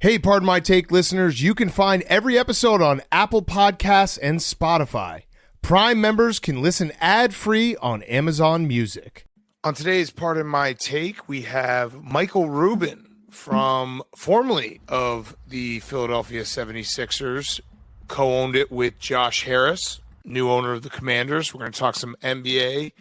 Hey, Pardon My Take listeners, you can find every episode on Apple Podcasts and Spotify. Prime members can listen ad-free on Amazon Music. On today's Pardon My Take, we have Michael Rubin from formerly of the Philadelphia 76ers, co-owned it with Josh Harris, new owner of the Commanders. We're going to talk some NBA,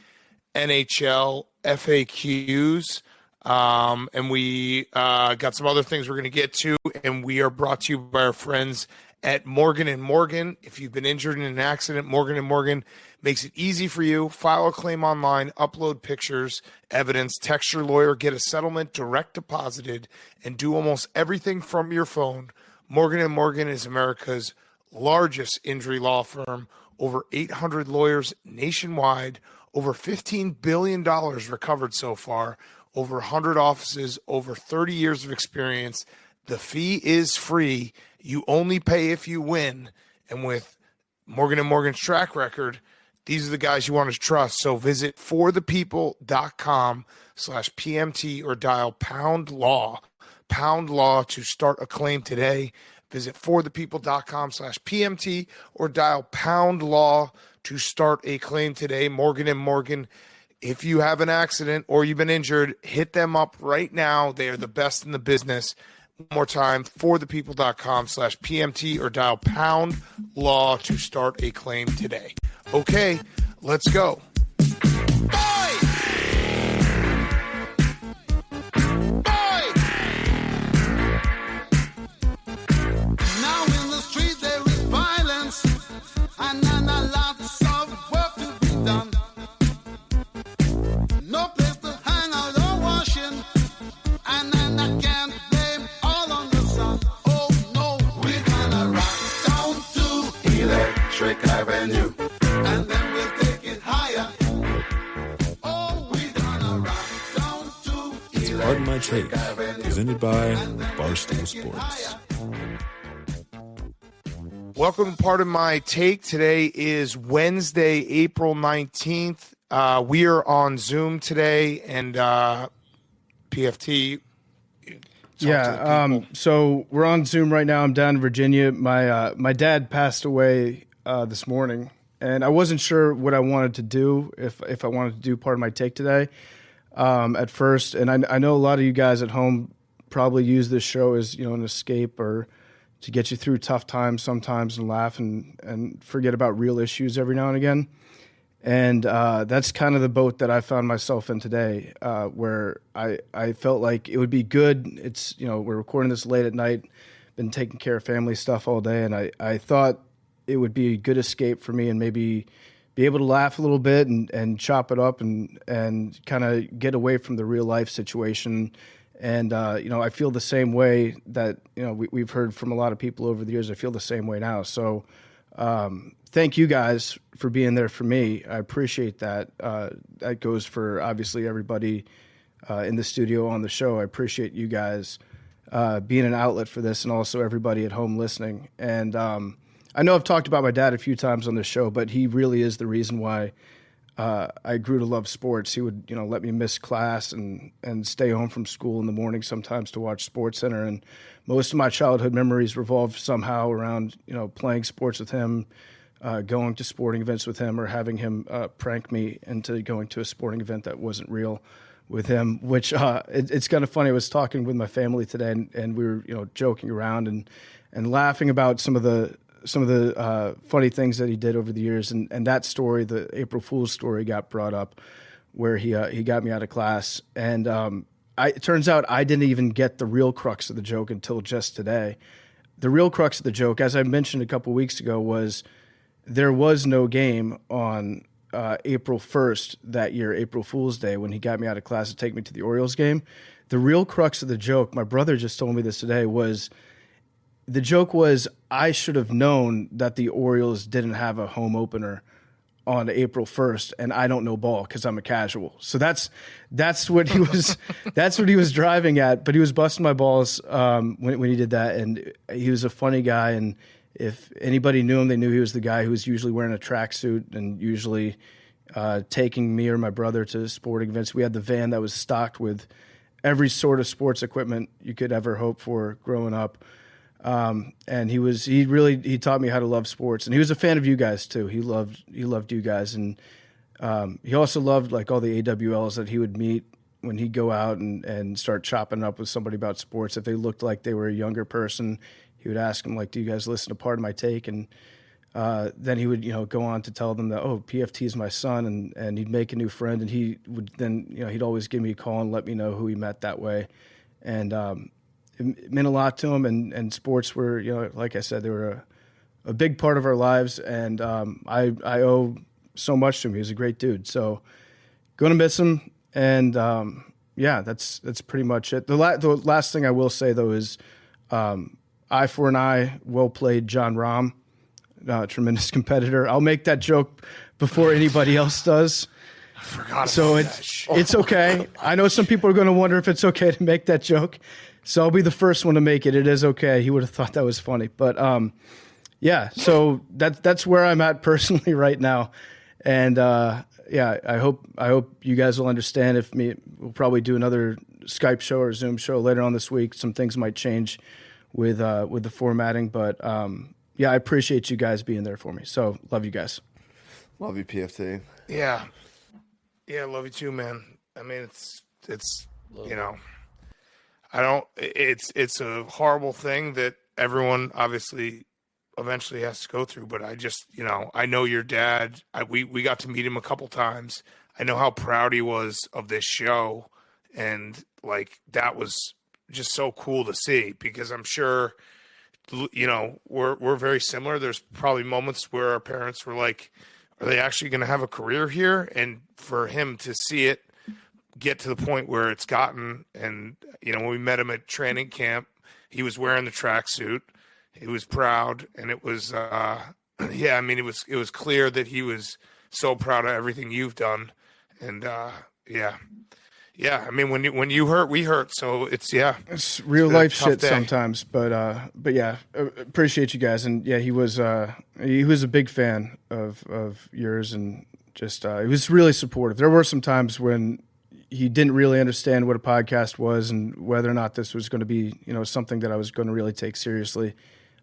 NHL, FAQs, and we got some other things we're going to get to, and we are brought to you by our friends at Morgan & Morgan. If you've been injured in an accident, Morgan & Morgan makes it easy for you. File a claim online, upload pictures, evidence, text your lawyer, get a settlement direct deposited, and do almost everything from your phone. Morgan & Morgan is America's largest injury law firm, over 800 lawyers nationwide, over $15 billion recovered so far, over 100 offices, over 30 years of experience. The fee is free. You only pay if you win. And with Morgan & Morgan's track record, these are the guys you want to trust. So visit forthepeople.com/PMT or dial pound law to start a claim today. Visit forthepeople.com/PMT or dial pound law to start a claim today. Morgan & Morgan. If you have an accident or you've been injured, hit them up right now. They are the best in the business. One more time, forthepeople.com/PMT or dial pound law to start a claim today. Okay, let's go. Now in the street there is violence and lots of work to be done. No place to hang out or washing, and then I can't blame all on the sun. Oh no, we're gonna rock down to Electric Avenue, and then we'll take it higher. Oh, we're gonna rock down to Pardon My Take, Electric Avenue, presented by and then we'll Barstool take it Sports. higher. Welcome to Pardon My Take. Today is Wednesday, April 19th. We are on Zoom today, and PFT. So we're on Zoom right now. I'm down in Virginia. My dad passed away this morning, and I wasn't sure what I wanted to do, if I wanted to do Pardon My Take today at first. And I know a lot of you guys at home probably use this show as, an escape or to get you through tough times sometimes and laugh and forget about real issues every now and again. And that's kind of the boat that I found myself in today, where I felt like it would be good. It's, we're recording this late at night, been taking care of family stuff all day, and I thought it would be a good escape for me and maybe be able to laugh a little bit and chop it up and kind of get away from the real life situation. And, I feel the same way that, we've heard from a lot of people over the years. I feel the same way now. So thank you guys for being there for me. I appreciate that. That goes for obviously everybody in the studio on the show. I appreciate you guys being an outlet for this, and also everybody at home listening. And I know I've talked about my dad a few times on this show, but he really is the reason why I grew to love sports. He would, let me miss class and stay home from school in the morning sometimes to watch SportsCenter. And most of my childhood memories revolve somehow around, playing sports with him, going to sporting events with him, or having him prank me into going to a sporting event that wasn't real with him, which it's kind of funny. I was talking with my family today, and we were, joking around and laughing about some of the funny things that he did over the years, and that story, the April Fool's story, got brought up, where he got me out of class, and it turns out I didn't even get the real crux of the joke until just today. The real crux of the joke, as I mentioned a couple weeks ago, was there was no game on April 1st that year, April Fool's Day, when he got me out of class to take me to the Orioles game. The real crux of the joke, my brother just told me this today, was the joke was I should have known that the Orioles didn't have a home opener on April 1st, and I don't know ball because I'm a casual. So that's what he was that's what he was driving at. But he was busting my balls when he did that, and he was a funny guy. And if anybody knew him, they knew he was the guy who was usually wearing a tracksuit and usually taking me or my brother to sporting events. We had the van that was stocked with every sort of sports equipment you could ever hope for growing up. And he taught me how to love sports, and he was a fan of you guys too. He loved you guys. And, he also loved like all the AWLs that he would meet when he'd go out and start chopping up with somebody about sports. If they looked like they were a younger person, he would ask them like, do you guys listen to Part of My Take? And, then he would, go on to tell them that, oh, PFT is my son, and he'd make a new friend, and he would then, he'd always give me a call and let me know who he met that way. And, it meant a lot to him, and sports were, like I said, they were a big part of our lives, and I owe so much to him. He was a great dude. So going to miss him, and that's pretty much it. The last thing I will say, though, is eye for an eye, well played, John Rahm, tremendous competitor. I'll make that joke before anybody else does. I forgot so about it's okay. I know some people are going to wonder if it's okay to make that joke. So I'll be the first one to make it. It is okay. He would have thought that was funny. But, so that's where I'm at personally right now. And, I hope you guys will understand. We'll probably do another Skype show or Zoom show later on this week. Some things might change with the formatting. But, I appreciate you guys being there for me. So love you guys. Love you, PFT. Yeah. Yeah, love you too, man. I mean, it's it's a horrible thing that everyone obviously eventually has to go through, but I just, I know your dad, we got to meet him a couple times. I know how proud he was of this show, and like, that was just so cool to see, because I'm sure, we're very similar. There's probably moments where our parents were like, are they actually going to have a career here? And for him to see it get to the point where it's gotten, and when we met him at training camp, he was wearing the tracksuit. He was proud, and it was it was clear that he was so proud of everything you've done. And I mean, when you hurt, we hurt. So it's real life shit day. Sometimes, but appreciate you guys. And he was a big fan of yours, and just he was really supportive. There were some times when he didn't really understand what a podcast was and whether or not this was going to be, something that I was going to really take seriously.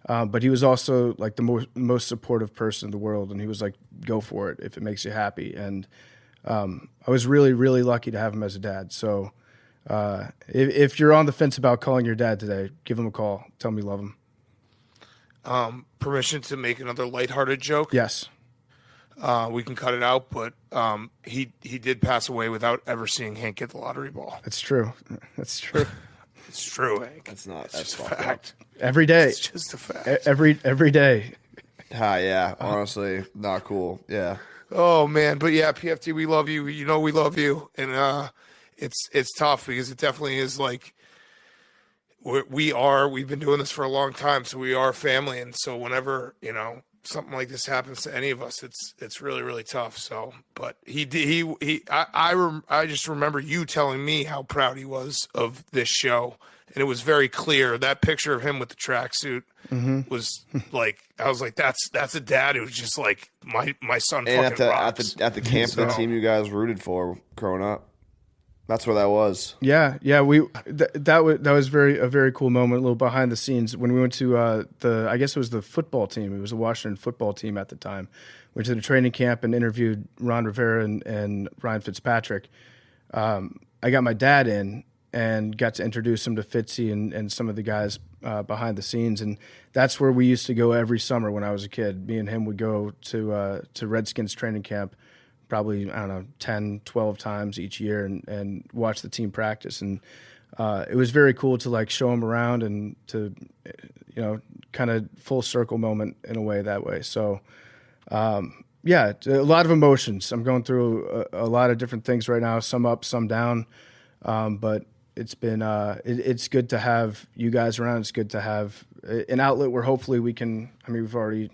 But he was also like the most supportive person in the world. And he was like, go for it if it makes you happy. And I was really, really lucky to have him as a dad. So if you're on the fence about calling your dad today, give him a call. Tell him you love him. Permission to make another lighthearted joke? Yes. We can cut it out, but he did pass away without ever seeing Hank get the lottery ball. That's true. That's true. It's true, Hank. That's just a fact. Every day. It's just a fact. Every day. Yeah, honestly, not cool. Yeah. Oh man, but yeah, PFT, we love you. We love you, and it's tough because it definitely is like we've been doing this for a long time, so we are family, and so whenever something like this happens to any of us, it's really, really tough. So, but I just remember you telling me how proud he was of this show, and it was very clear. That picture of him with the tracksuit was like, I was like, that's a dad who's just like, my son and fucking rocks. at the camp, the team you guys rooted for growing up. That's where that was. Yeah. That was a very cool moment, a little behind the scenes when we went to I guess it was the football team. It was the Washington football team at the time. Went to the training camp and interviewed Ron Rivera and Ryan Fitzpatrick. I got my dad in and got to introduce him to Fitzy and some of the guys behind the scenes, and that's where we used to go every summer when I was a kid. Me and him would go to Redskins training camp probably, 10, 12 times each year and watch the team practice. And it was very cool to like show him around and to, kind of full circle moment in a way that way. So, a lot of emotions. I'm going through a lot of different things right now, some up, some down. But it's been, it's good to have you guys around. It's good to have an outlet where hopefully we can, we've already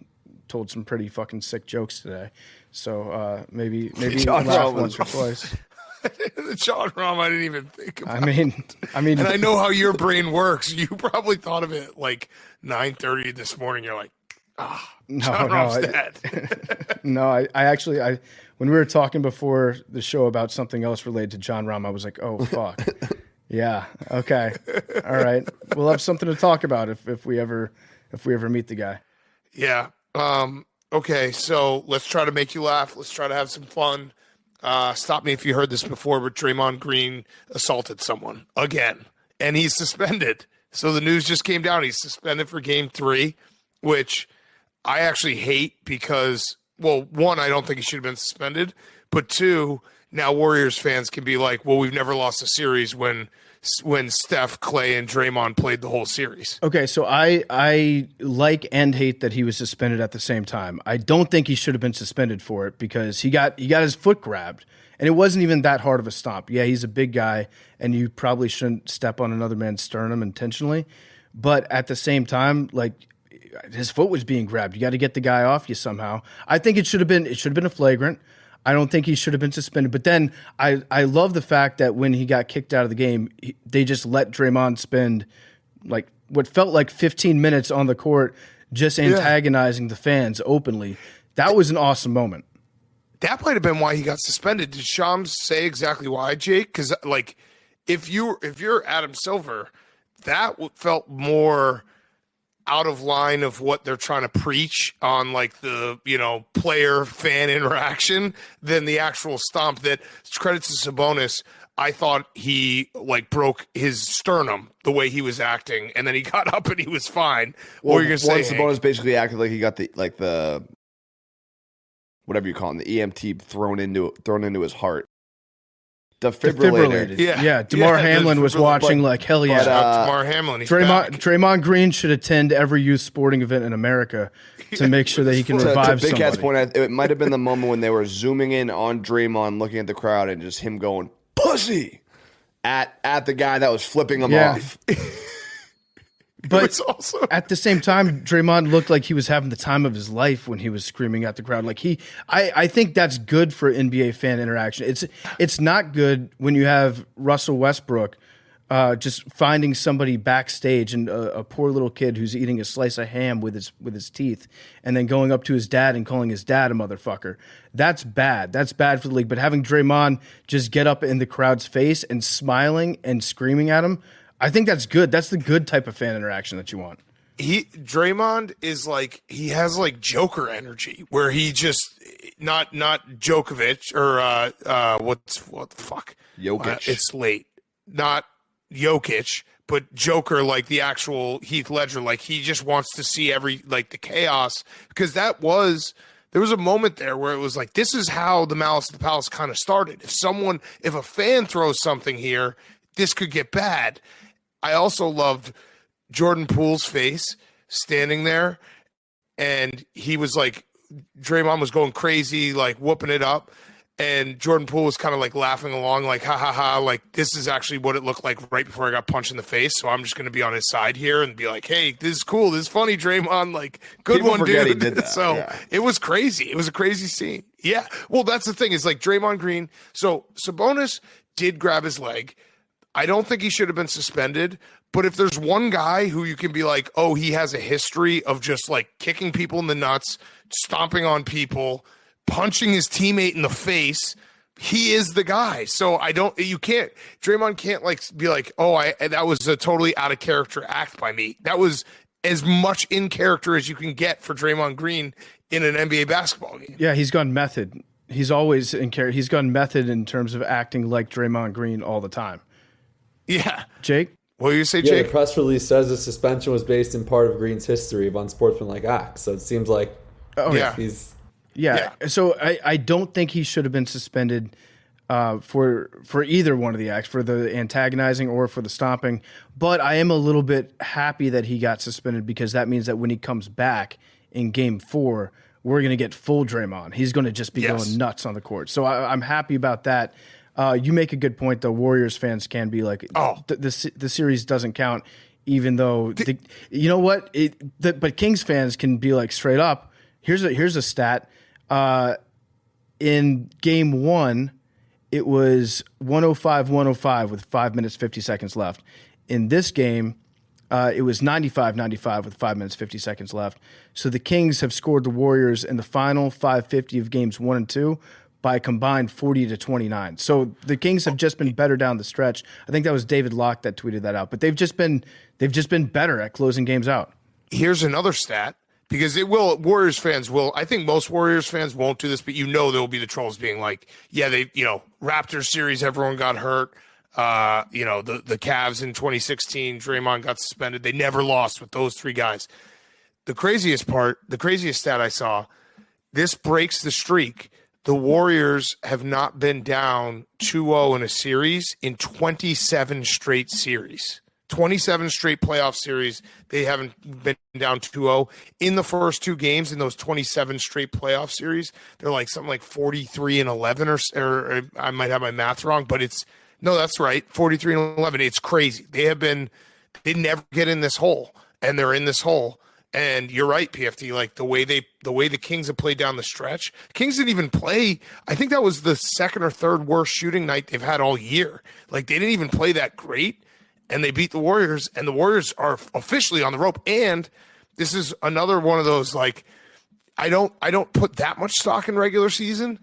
told some pretty fucking sick jokes today. So maybe John laugh once or twice. The John Rahm, I didn't even think about. I mean, and I know how your brain works. You probably thought of it like 9:30 this morning. You're like, John Rahm's dead. No, I actually when we were talking before the show about something else related to John Rahm, I was like, oh fuck, Yeah. Okay. All right. We'll have something to talk about if we ever meet the guy. Yeah. Okay, so let's try to make you laugh. Let's try to have some fun. Stop me if you heard this before, but Draymond Green assaulted someone again, and he's suspended. So the news just came down. He's suspended for Game 3, which I actually hate because, well, one, I don't think he should have been suspended, but two, now Warriors fans can be like, well, we've never lost a series when Steph, Clay, and Draymond played the whole series. Okay, so I like and hate that he was suspended at the same time. I don't think he should have been suspended for it because he got his foot grabbed, and it wasn't even that hard of a stomp. Yeah, he's a big guy, and you probably shouldn't step on another man's sternum intentionally. But at the same time, like, his foot was being grabbed. You got to get the guy off you somehow. I think it should have been a flagrant. I don't think he should have been suspended. But then I love the fact that when he got kicked out of the game, they just let Draymond spend like what felt like 15 minutes on the court just antagonizing the fans openly. That was an awesome moment. That might have been why he got suspended. Did Shams say exactly why, Jake? Because like, if you're Adam Silver, that felt more out of line of what they're trying to preach on, like the, player fan interaction than the actual stomp. That, credit to Sabonis, I thought he like broke his sternum the way he was acting, and then he got up and he was fine. Well, what are you gonna say? Sabonis basically acted like he got the whatever you call it, the EMT thrown into his heart. Defibrillator. Yeah. DeMar Hamlin was watching like, hell yeah. DeMar Hamlin. Draymond Green should attend every youth sporting event in America to make sure that he can revive to Big somebody. Cat's point, it might have been the moment when they were zooming in on Draymond, looking at the crowd, and just him going, pussy, at the guy that was flipping him off. But also, at the same time, Draymond looked like he was having the time of his life when he was screaming at the crowd. Like I think that's good for NBA fan interaction. It's not good when you have Russell Westbrook just finding somebody backstage and a poor little kid who's eating a slice of ham with his teeth, and then going up to his dad and calling his dad a motherfucker. That's bad. That's bad for the league. But having Draymond just get up in the crowd's face and smiling and screaming at him, I think that's good. That's the good type of fan interaction that you want. Draymond is like, he has like Joker energy where he just not Djokovic or what the fuck? Jokic. It's late. Not Jokic, but Joker, like the actual Heath Ledger. Like, he just wants to see the chaos, because there was a moment there where it was like, this is how the Malice at the Palace kind of started. If a fan throws something here, this could get bad. I also loved Jordan Poole's face standing there, and he was like, Draymond was going crazy, like whooping it up, and Jordan Poole was kind of like laughing along, like, ha ha ha, like, this is actually what it looked like right before I got punched in the face, so I'm just going to be on his side here and be like, hey, this is cool, this is funny, Draymond, like, good People one, forget dude. He did that. So yeah. It was crazy. It was a crazy scene. Yeah. Well, that's the thing, is like Draymond Green. So Sabonis did grab his leg. I don't think he should have been suspended, but if there's one guy who you can be like, oh, he has a history of just like kicking people in the nuts, stomping on people, punching his teammate in the face, he is the guy. So Draymond can't like be like, oh, that was a totally out of character act by me. That was as much in character as you can get for Draymond Green in an NBA basketball game. Yeah, he's gone method. He's always in character. He's gone method in terms of acting like Draymond Green all the time. Yeah. Jake? What do you say, Yeah, Jake? the press release says the suspension was based in part of Green's history of unsportsmanlike acts. So it seems like he's... Yeah. So I don't think he should have been suspended for either one of the acts, for the antagonizing or for the stomping. But I am a little bit happy that he got suspended, because that means that when he comes back in Game 4, we're going to get full Draymond. He's going to just be going nuts on the court. So I'm happy about that. You make a good point, though. Warriors fans can be like, the series doesn't count, even though you know what? But Kings fans can be like, straight up. Here's a stat. In Game 1, it was 105-105 with 5 minutes 50 seconds left. In this game, it was 95-95 with 5 minutes 50 seconds left. So the Kings have scored the Warriors in the final 550 of games 1 and 2 by a combined 40-29. So the Kings have just been better down the stretch. I think that was David Locke that tweeted that out. But they've just been better at closing games out. Here's another stat, because Warriors fans will, I think most Warriors fans won't do this, but there will be the trolls being like, yeah, Raptors series, everyone got hurt. The Cavs in 2016, Draymond got suspended. They never lost with those three guys. The craziest stat I saw, this breaks the streak. The Warriors have not been down 2-0 in a series in 27 straight series. 27 straight playoff series, they haven't been down 2-0. In the first two games in those 27 straight playoff series, they're like something like 43-11, or I might have my math wrong, but that's right, 43-11. It's crazy. They never get in this hole, and they're in this hole. And you're right, PFT. Like the way the Kings have played down the stretch, Kings didn't even play. I think that was the second or third worst shooting night they've had all year. Like they didn't even play that great, and they beat the Warriors. And the Warriors are officially on the rope. And this is another one of those, like, I don't put that much stock in regular season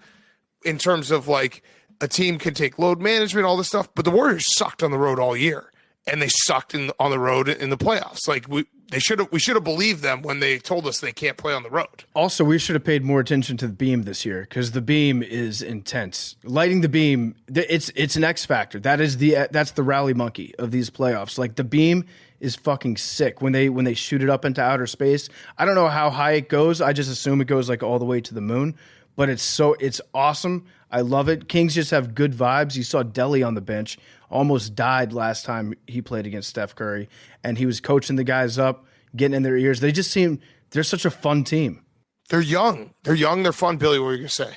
in terms of like a team can take load management, all this stuff. But the Warriors sucked on the road all year, and they sucked on the road in the playoffs. Like we should have believed them when they told us they can't play on the road. Also, we should have paid more attention to the beam this year, because the beam is intense. Lighting the beam, it's an X factor. That's the rally monkey of these playoffs. Like the beam is fucking sick when they shoot it up into outer space. I don't know how high it goes. I just assume it goes like all the way to the moon. But it's awesome. I love it. Kings just have good vibes. You saw Delly on the bench, almost died last time he played against Steph Curry, and he was coaching the guys up, getting in their ears. They're such a fun team. They're young. They're fun. Billy, what were you gonna say?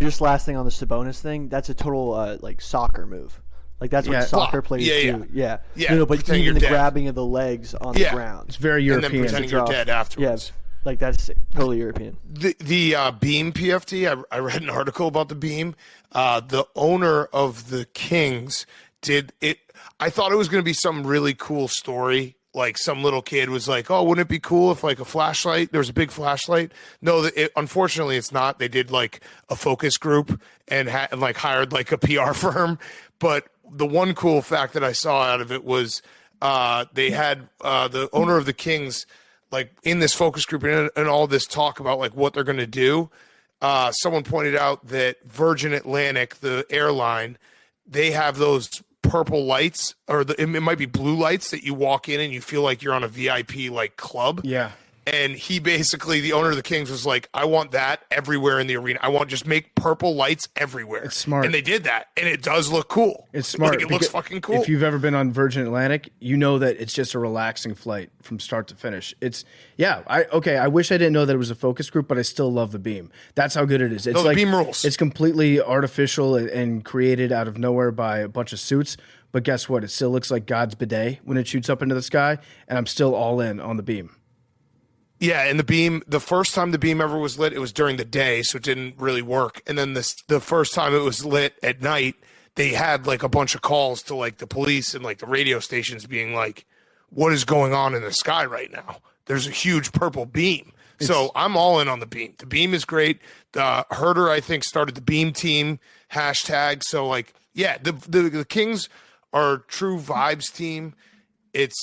Just last thing on the Sabonis thing. That's a total like soccer move. Like that's what soccer players do. Yeah. No, but even the grabbing of the legs on the ground. It's very European. And then pretending you're dead afterwards. Yeah. Like that's totally European. The beam, PFT, I read an article about the beam. The owner of the Kings did it. I thought it was going to be some really cool story. Like some little kid was like, oh, wouldn't it be cool if like there was a big flashlight? No, unfortunately it's not. They did like a focus group and hired like a PR firm. But the one cool fact that I saw out of it was they had the owner of the Kings like in this focus group and all this talk about like what they're going to do. Someone pointed out that Virgin Atlantic, the airline, they have those purple lights, or it might be blue lights that you walk in and you feel like you're on a VIP like club. Yeah. And he basically, the owner of the Kings was like, I want that everywhere in the arena. I want just make purple lights everywhere. It's smart. And they did that. And it does look cool. It's smart. Like, it looks fucking cool. If you've ever been on Virgin Atlantic, you know that it's just a relaxing flight from start to finish. I wish I didn't know that it was a focus group, but I still love the beam. That's how good it is. It's the beam rules. It's completely artificial and created out of nowhere by a bunch of suits. But guess what? It still looks like God's bidet when it shoots up into the sky, and I'm still all in on the beam. Yeah, and the beam, the first time the beam ever was lit, it was during the day, so it didn't really work. And then the first time it was lit at night, they had like a bunch of calls to like the police and like the radio stations being like, what is going on in the sky right now? There's a huge purple beam. So I'm all in on the beam. The beam is great. The Herder, I think, started the beam team hashtag. So like, yeah, the Kings are a true vibes team.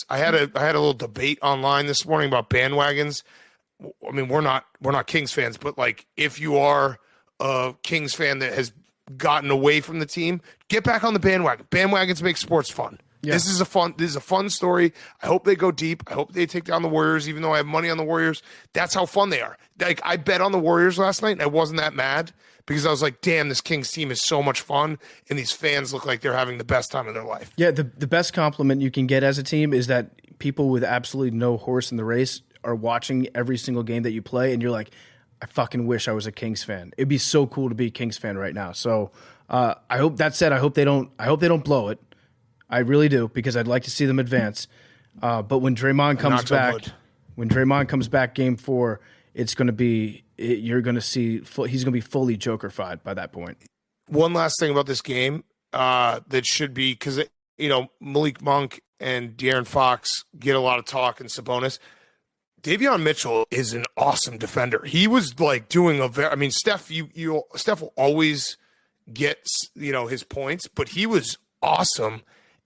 I had a little debate online this morning about bandwagons. I mean, we're not Kings fans, but like if you are a Kings fan that has gotten away from the team, get back on the bandwagon. Bandwagons make sports fun. Yeah. This is a fun story. I hope they go deep. I hope they take down the Warriors, even though I have money on the Warriors. That's how fun they are. Like I bet on the Warriors last night and I wasn't that mad because I was like, damn, this Kings team is so much fun and these fans look like they're having the best time of their life. Yeah, the best compliment you can get as a team is that people with absolutely no horse in the race are watching every single game that you play and you're like, I fucking wish I was a Kings fan. It'd be so cool to be a Kings fan right now. So I hope I hope they don't blow it. I really do, because I'd like to see them advance. But when Draymond comes back, Game 4, it's going to be you're going to see he's going to be fully Joker-fied by that point. One last thing about this game that should be, because Malik Monk and De'Aaron Fox get a lot of talk, and Sabonis. Davion Mitchell is an awesome defender. He was like doing Steph will always get, his points, but he was awesome.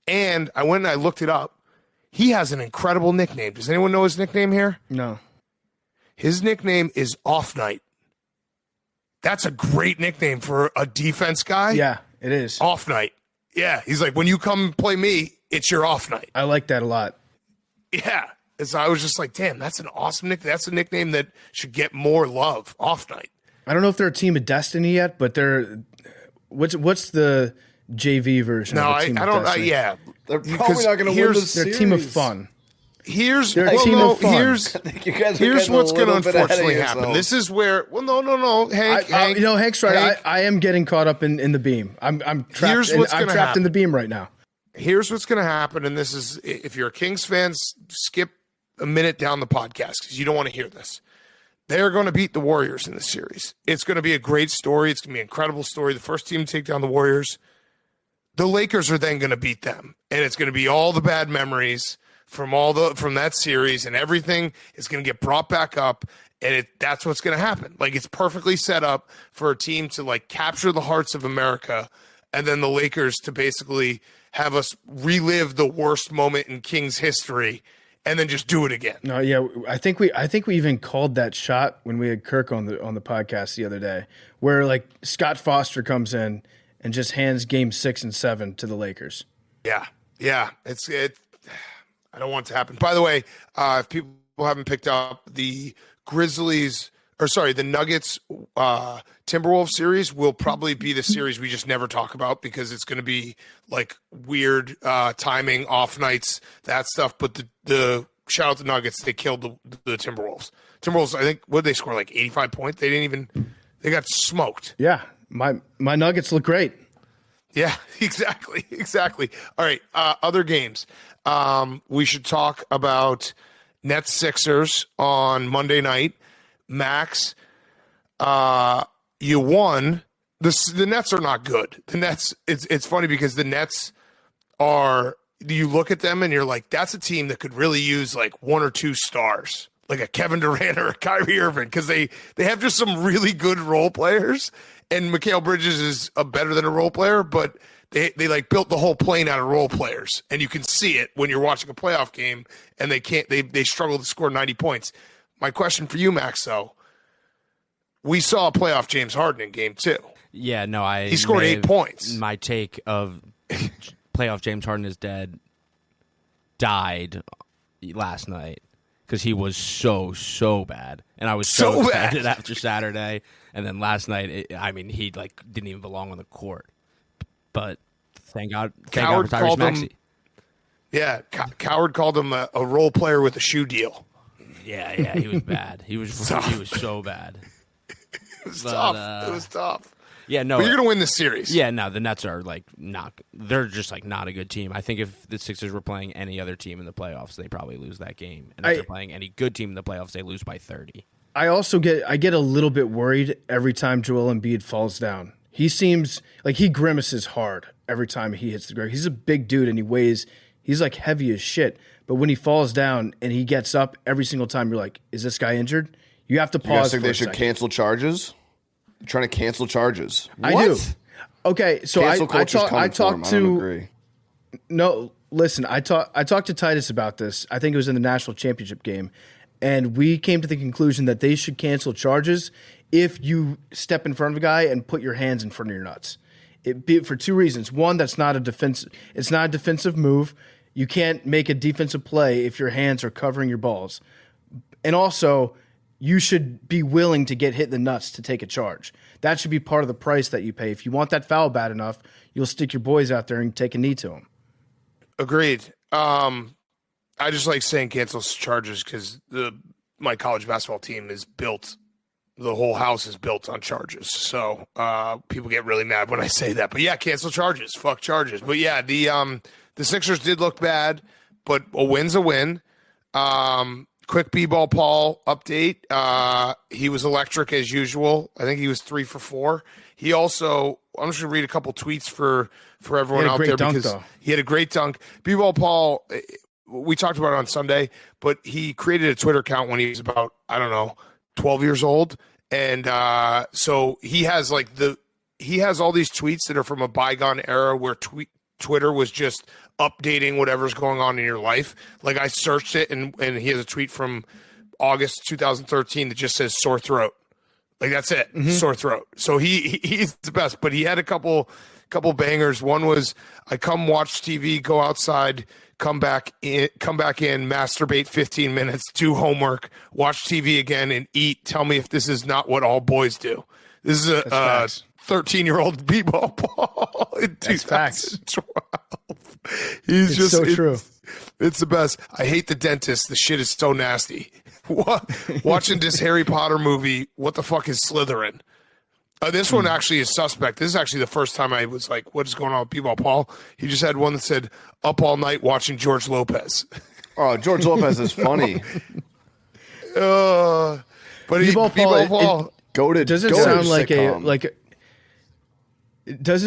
And I went and I looked it up. He has an incredible nickname. Does anyone know his nickname here? No. His nickname is Off Night. That's a great nickname for a defense guy. Yeah, it is. Off Night. Yeah. He's like, when you come play me, it's your off night. I like that a lot. Yeah. So I was just like, damn, that's an awesome nickname. That's a nickname that should get more love. Off Night. I don't know if they're a team of destiny yet, but they're what's the JV version? No, of a team I of don't. destiny? Yeah, they're probably not going to win this series. They're a team of fun. Here's they're a team of fun. Here's what's going to unfortunately happen. This is where. Well, no, Hank. Hank's right. Hank, I am getting caught up in the beam. I'm trapped. I'm trapped in the beam right now. Here's what's going to happen, and this is, if you're a Kings fan, skip a minute down the podcast because you don't want to hear this. They're going to beat the Warriors in this series. It's going to be a great story. It's going to be an incredible story. The first team to take down the Warriors. The Lakers are then going to beat them, and it's going to be all the bad memories from that series, and everything is going to get brought back up, and that's what's going to happen. Like, it's perfectly set up for a team to like capture the hearts of America, and then the Lakers to basically have us relive the worst moment in Kings history and then just do it again. No, yeah, I think we even called that shot when we had Kirk on the podcast the other day, where like Scott Foster comes in and just hands game 6 and 7 to the Lakers. Yeah. I don't want it to happen. By the way, if people haven't picked up, the Nuggets Timberwolves series will probably be the series we just never talk about because it's going to be like weird timing, off nights, that stuff. But the shout out to Nuggets, they killed the Timberwolves. Timberwolves, I think, what did they score, like 85 points? They got smoked. Yeah, my Nuggets look great. Yeah, exactly. All right, other games. We should talk about Nets Sixers on Monday night. Max, you won. The Nets are not good. The Nets, it's funny because the Nets are, you look at them and you're like, that's a team that could really use like one or two stars, like a Kevin Durant or a Kyrie Irving, because they have just some really good role players. And Mikal Bridges is better than a role player, but they like built the whole plane out of role players, and you can see it when you're watching a playoff game, and they struggle to score 90 points. My question for you, Max, though, we saw a playoff James Harden in game 2. Yeah, no, he scored 8 points. My take of playoff James Harden is dead died last night because he was so bad, and I was so excited after Saturday, and then last night, he like didn't even belong on the court. But thank God for Tyrese Maxey. Yeah, Coward called him a role player with a shoe deal. Yeah, he was bad. He was so bad. It was tough. It was tough. Yeah, no. But you're going to win this series. Yeah, no, the Nets are they're just like not a good team. I think if the Sixers were playing any other team in the playoffs, they probably lose that game. And if they're playing any good team in the playoffs, they lose by 30. I also get a little bit worried every time Joel Embiid falls down. He seems like he grimaces hard every time he hits the ground. He's a big dude and he's like heavy as shit. But when he falls down and he gets up every single time, you're like, is this guy injured? You have to pause. You guys think they should cancel charges? You're trying to cancel charges. I do. Okay, so I talked to. No, listen. I talked to Titus about this. I think it was in the national championship game, and we came to the conclusion that they should cancel charges if you step in front of a guy and put your hands in front of your nuts. For two reasons. One, that's not a defense. It's not a defensive move. You can't make a defensive play if your hands are covering your balls, and also, you should be willing to get hit in the nuts to take a charge. That should be part of the price that you pay. If you want that foul bad enough, you'll stick your boys out there and take a knee to them. Agreed. I just like saying cancel charges because my college basketball team is built. The whole house is built on charges. So people get really mad when I say that. But yeah, cancel charges. Fuck charges. But yeah, the Sixers did look bad, but a win's a win. Quick B-ball Paul update. He was electric as usual. I think he was 3 for 4. He also, I'm just going to read a couple tweets for everyone out there because he had a great dunk. B-ball Paul we talked about it on Sunday, but he created a Twitter account when he was about, 12 years old. And so he has all these tweets that are from a bygone era where Twitter was just updating whatever's going on in your life. Like I searched it and he has a tweet from August 2013 that just says sore throat. Like that's it, sore throat. So he's the best, but he had a couple bangers. One was I come watch TV, go outside, come back in, masturbate 15 minutes, do homework, watch TV again, and eat. Tell me if this is not what all boys do. This is a 13-year-old b-ball Paul in 2012. He's just so true. It's the best. I hate the dentist. The shit is so nasty. Watching this Harry Potter movie, what the fuck is Slytherin? This one actually is suspect. This is actually the first time I was like, what is going on with B-Ball Paul? He just had one that said, up all night watching George Lopez. Oh, George Lopez is funny. But B-Ball Paul, doesn't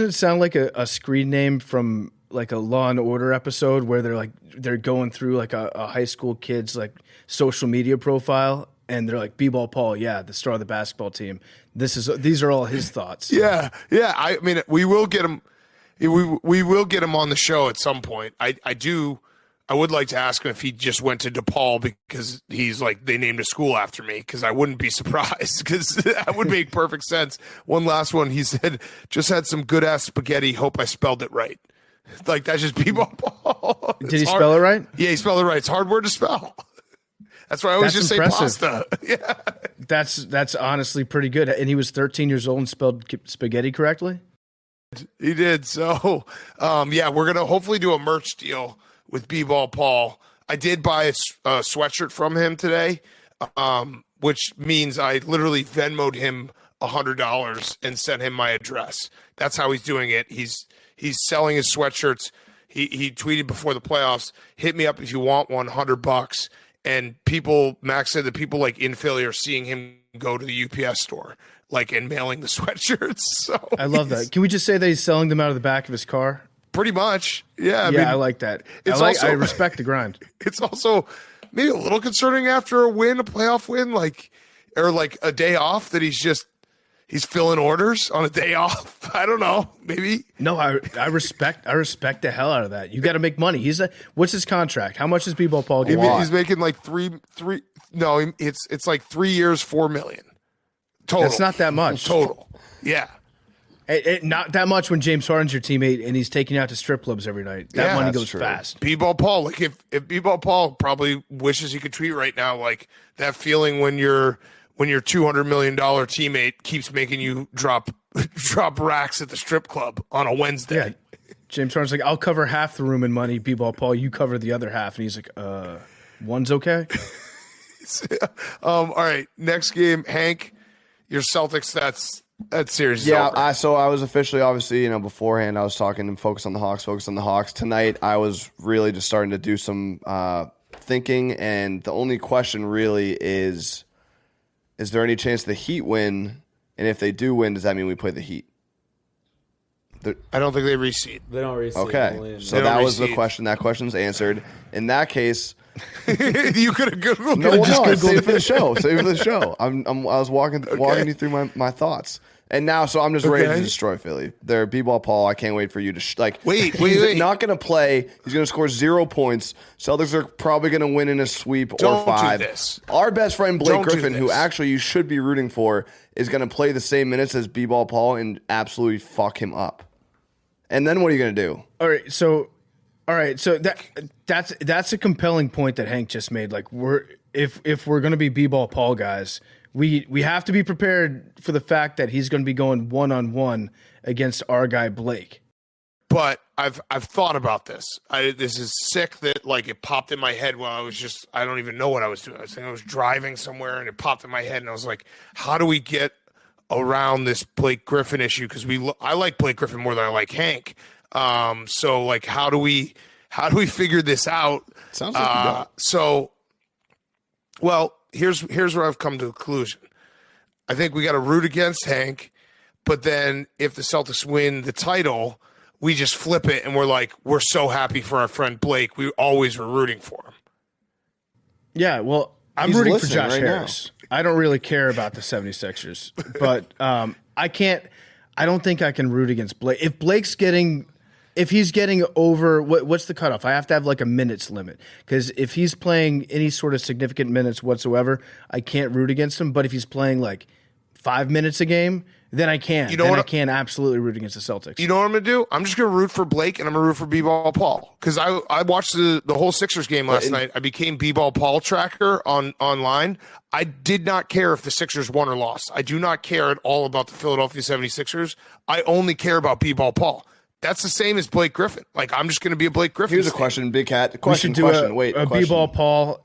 it sound like a screen name from like a Law and Order episode where they're going through like a high school kid's like social media profile and they're like B-Ball Paul, the star of the basketball team. These are all his thoughts. Yeah. I mean, we will get him. We will get him on the show at some point. I would like to ask him if he just went to DePaul because he's like they named a school after me. Because I wouldn't be surprised because that would make perfect sense. One last one. He said, "Just had some good ass spaghetti. Hope I spelled it right." Like that's just B-Ball Paul. Did he spell it right? Yeah, he spelled it right. It's a hard word to spell. That's why I always say pasta. Yeah, that's honestly pretty good. And he was 13 years old and spelled spaghetti correctly. He did. So, we're gonna hopefully do a merch deal with B-Ball Paul. I did buy a sweatshirt from him today, which means I literally Venmo'd him $100 and sent him my address. That's how he's doing it. He's selling his sweatshirts. He tweeted before the playoffs, hit me up if you want one, $100. And Max said that people like in Philly are seeing him go to the UPS store, like and mailing the sweatshirts. So I love that. Can we just say that he's selling them out of the back of his car? Pretty much. Yeah. I like that. I respect the grind. It's also maybe a little concerning after a playoff win, or a day off that he's filling orders on a day off. I don't know. Maybe. No, I respect the hell out of that. You got to make money. What's his contract? How much is B-Ball Paul getting? He's making like three. No, it's like 3 years, $4 million total. That's not that much total. Yeah. Not that much when James Harden's your teammate and he's taking you out to strip clubs every night. That money goes fast. B-Ball Paul, like if B-Ball Paul probably wishes he could tweet right now, like that feeling when your $200 million teammate keeps making you drop racks at the strip club on a Wednesday. Yeah. James Harden's like, I'll cover half the room in money, B-Ball Paul, you cover the other half. And he's like, one's okay. All right. Next game, Hank, your Celtics, that series is over. I was officially, obviously, beforehand I was talking and focus on the Hawks. Tonight I was really just starting to do some thinking, and the only question really is there any chance the Heat win? And if they do win, does that mean we play the Heat? I don't think they reseed. They don't reseed. Okay, so that was the question. That question's answered. In that case, you could have Googled. No, save it for the show. Save it for the show. I was walking you through my thoughts. And now, so I'm just ready to destroy Philly. They're B-Ball Paul. I can't wait for you to wait. He's not going to play. He's going to score 0 points. Celtics are probably going to win in a sweep or 5. Do this. Our best friend Blake Griffin, who actually you should be rooting for, is going to play the same minutes as B-Ball Paul and absolutely fuck him up. And then what are you going to do? All right, so that's a compelling point that Hank just made. Like if we're going to be B-Ball Paul guys, we have to be prepared for the fact that he's going to be going 1-on-1 against our guy Blake. But I've thought about this. This is sick that it popped in my head while I don't even know what I was doing. I was driving somewhere and it popped in my head and I was like, how do we get around this Blake Griffin issue? Because I like Blake Griffin more than I like Hank. So how do we figure this out? Sounds like here's where I've come to a conclusion. I think we got to root against Hank, but then if the Celtics win the title, we just flip it and we're like, we're so happy for our friend Blake. We always were rooting for him. Yeah, well, I'm rooting for Josh Harris. Now. I don't really care about the 76ers, but I don't think I can root against Blake. If he's getting over, what's the cutoff? I have to have like a minutes limit, because if he's playing any sort of significant minutes whatsoever, I can't root against him. But if he's playing like 5 minutes a game, then I can. I can absolutely root against the Celtics. You know what I'm going to do? I'm just going to root for Blake, and I'm going to root for B-Ball Paul. Because I watched the whole Sixers game last night. I became B-Ball Paul tracker online. I did not care if the Sixers won or lost. I do not care at all about the Philadelphia 76ers. I only care about B-Ball Paul. That's the same as Blake Griffin. Like, I'm just going to be a Blake Griffin. Here's a question, Big Cat. Question. B-Ball Paul.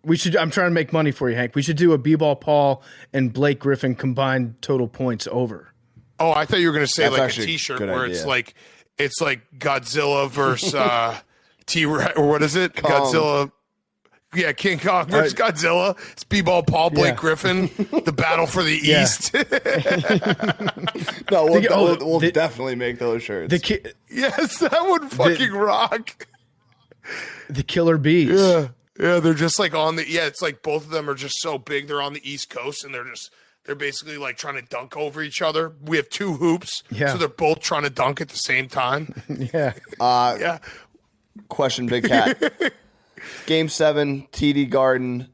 I'm trying to make money for you, Hank. We should do a B-Ball Paul and Blake Griffin combined total points over. Oh, I thought you were going to say like a T-shirt where it's like Godzilla versus T-Rex, or what is it? Kong. Godzilla. Yeah, King Kong versus Godzilla. It's B-Ball Paul, Blake Griffin, the battle for the East. No, we'll definitely make those shirts. Yes, that would fucking rock. The Killer Bees. Yeah, they're just like it's like both of them are just so big. They're on the East Coast, and they're basically like trying to dunk over each other. We have two hoops, so they're both trying to dunk at the same time. Yeah. Question, Big Cat. Game 7, TD Garden.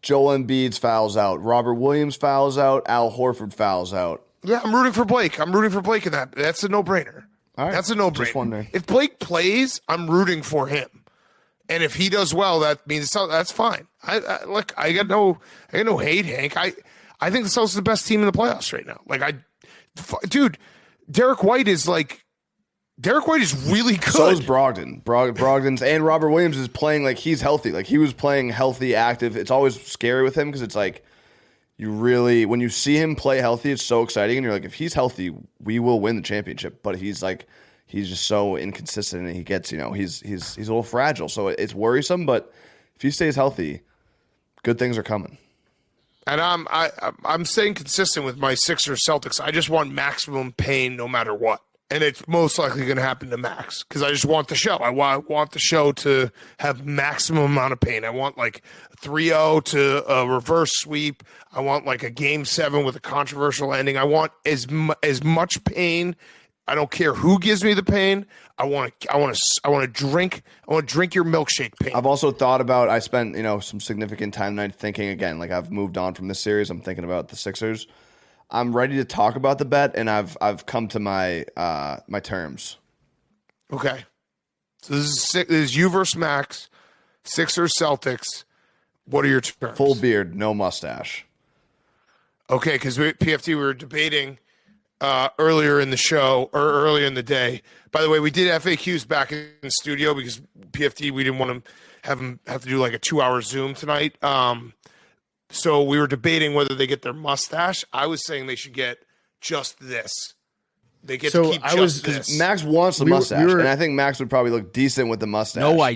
Joel Embiid's fouls out. Robert Williams fouls out. Al Horford fouls out. Yeah, I'm rooting for Blake. I'm rooting for Blake in that. That's a no-brainer. All right. That's a no-brainer. Just wondering. If Blake plays, I'm rooting for him. And if he does well, that means that's fine. I got no hate, Hank. I think the Celtics is the best team in the playoffs right now. Dude, Derek White is really good. So is Brogdon. Brogdon's and Robert Williams is playing like he's healthy. Like he was playing healthy, active. It's always scary with him because it's like when you see him play healthy, it's so exciting. And you're like, if he's healthy, we will win the championship. But he's just so inconsistent, and he gets, he's a little fragile. So it's worrisome. But if he stays healthy, good things are coming. And I'm staying consistent with my Sixers Celtics. I just want maximum pain no matter what. And it's most likely going to happen to Max because I just want the show. I want the show to have maximum amount of pain. I want like 3-0 to a reverse sweep. I want like a Game 7 with a controversial ending. I want as much pain. I don't care who gives me the pain. I want to drink your milkshake pain. I've also thought about. I spent some significant time tonight thinking again. Like I've moved on from this series. I'm thinking about the Sixers. I'm ready to talk about the bet, and I've come to my my terms. Okay, so this is you versus Max, Sixers Celtics. What are your terms? Full beard, no mustache. Okay, because PFT we were debating earlier in the show or earlier in the day. By the way, we did FAQs back in the studio because PFT we didn't want to have to do like a 2-hour Zoom tonight. So we were debating whether they get their mustache. I was saying they should get just this. They get to keep just this. Max wants the mustache, and I think Max would probably look decent with the mustache. No,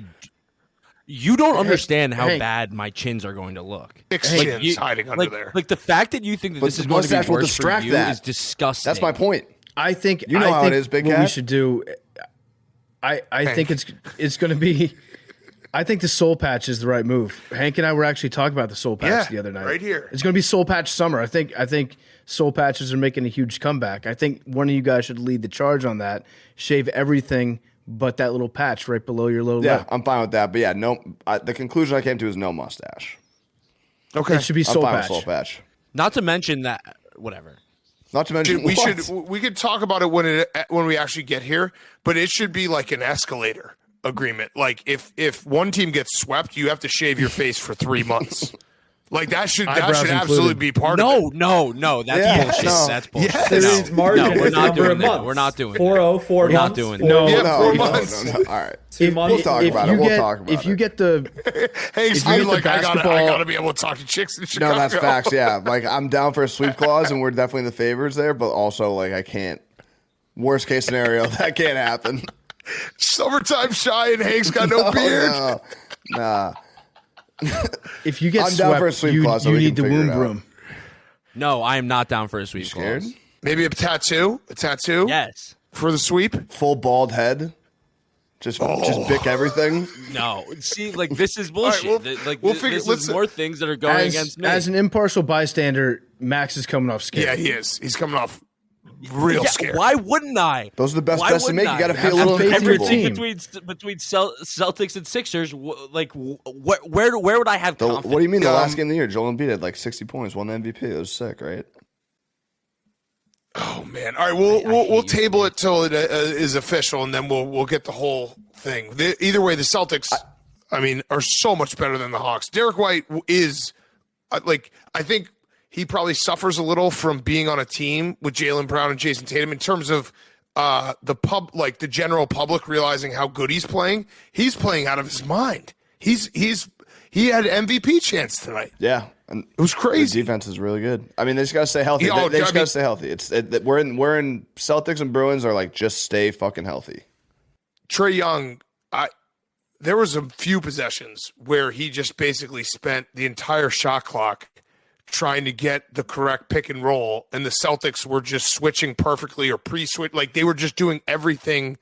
you don't understand how bad my chins are going to look. Six chins hiding under there. Like the fact that you think that this is going to be worse for you is disgusting. That's my point. I think how it is, Big Cat. What we should do. I think it's going to be. I think the soul patch is the right move. Hank and I were actually talking about the soul patch the other night. Right here. It's going to be soul patch summer. I think soul patches are making a huge comeback. I think one of you guys should lead the charge on that. Shave everything but that little patch right below your little lip. I'm fine with that. But yeah, no. The conclusion I came to is no mustache. Okay, it should be soul patch. Soul patch. Not to mention that whatever. Not to mention we could talk about it when we actually get here, but it should be like an escalator agreement. Like if one team gets swept, you have to shave your face for 3 months. Like that should absolutely be part of it. No, that's bullshit. No. That's bullshit. Yes. Series margin we're not doing that. We're not doing 4-0, 4 We're months. not doing No, 4 months. No. All right. 2 months. We'll talk about it. If you get the hey, Steve, like I gotta be able to talk to chicks in Chicago. No, that's facts. Yeah, like I'm down for a sweep clause, and we're definitely the favorites there. But also, like I can't. Worst case scenario, that can't happen. Summertime shy and Hank's got no beard. Nah. If you get I'm down for a sweep clause, you need the womb broom. No, I am not down for a sweep clause. Maybe a tattoo? A tattoo? Yes. for the sweep? Full bald head. Just pick everything. No, see, like this is bullshit. Right, this is more things that are going against me. As an impartial bystander, Max is coming off scared. Yeah, he is. He's coming off real scared. Why wouldn't I? Those are the best bets to make. You got to feel a little uncomfortable. Between Celtics and Sixers, like where would I have confidence? What do you mean? The last game of the year, Joel Embiid had like 60 points, won the MVP. It was sick, right? Oh man! All right, we'll table it till it is official, and then we'll get the whole thing. Either way, the Celtics, are so much better than the Hawks. Derek White is I think he probably suffers a little from being on a team with Jaylen Brown and Jason Tatum in terms of the general public realizing how good he's playing. He's playing out of his mind. He had MVP chance tonight. Yeah. And it was crazy. The defense is really good. I mean, they just got to stay healthy. They just got to stay healthy. We're in Celtics and Bruins are like, just stay fucking healthy. Trae Young, there was a few possessions where he just basically spent the entire shot clock trying to get the correct pick and roll, and the Celtics were just switching perfectly or pre-switch. Like, they were just doing everything,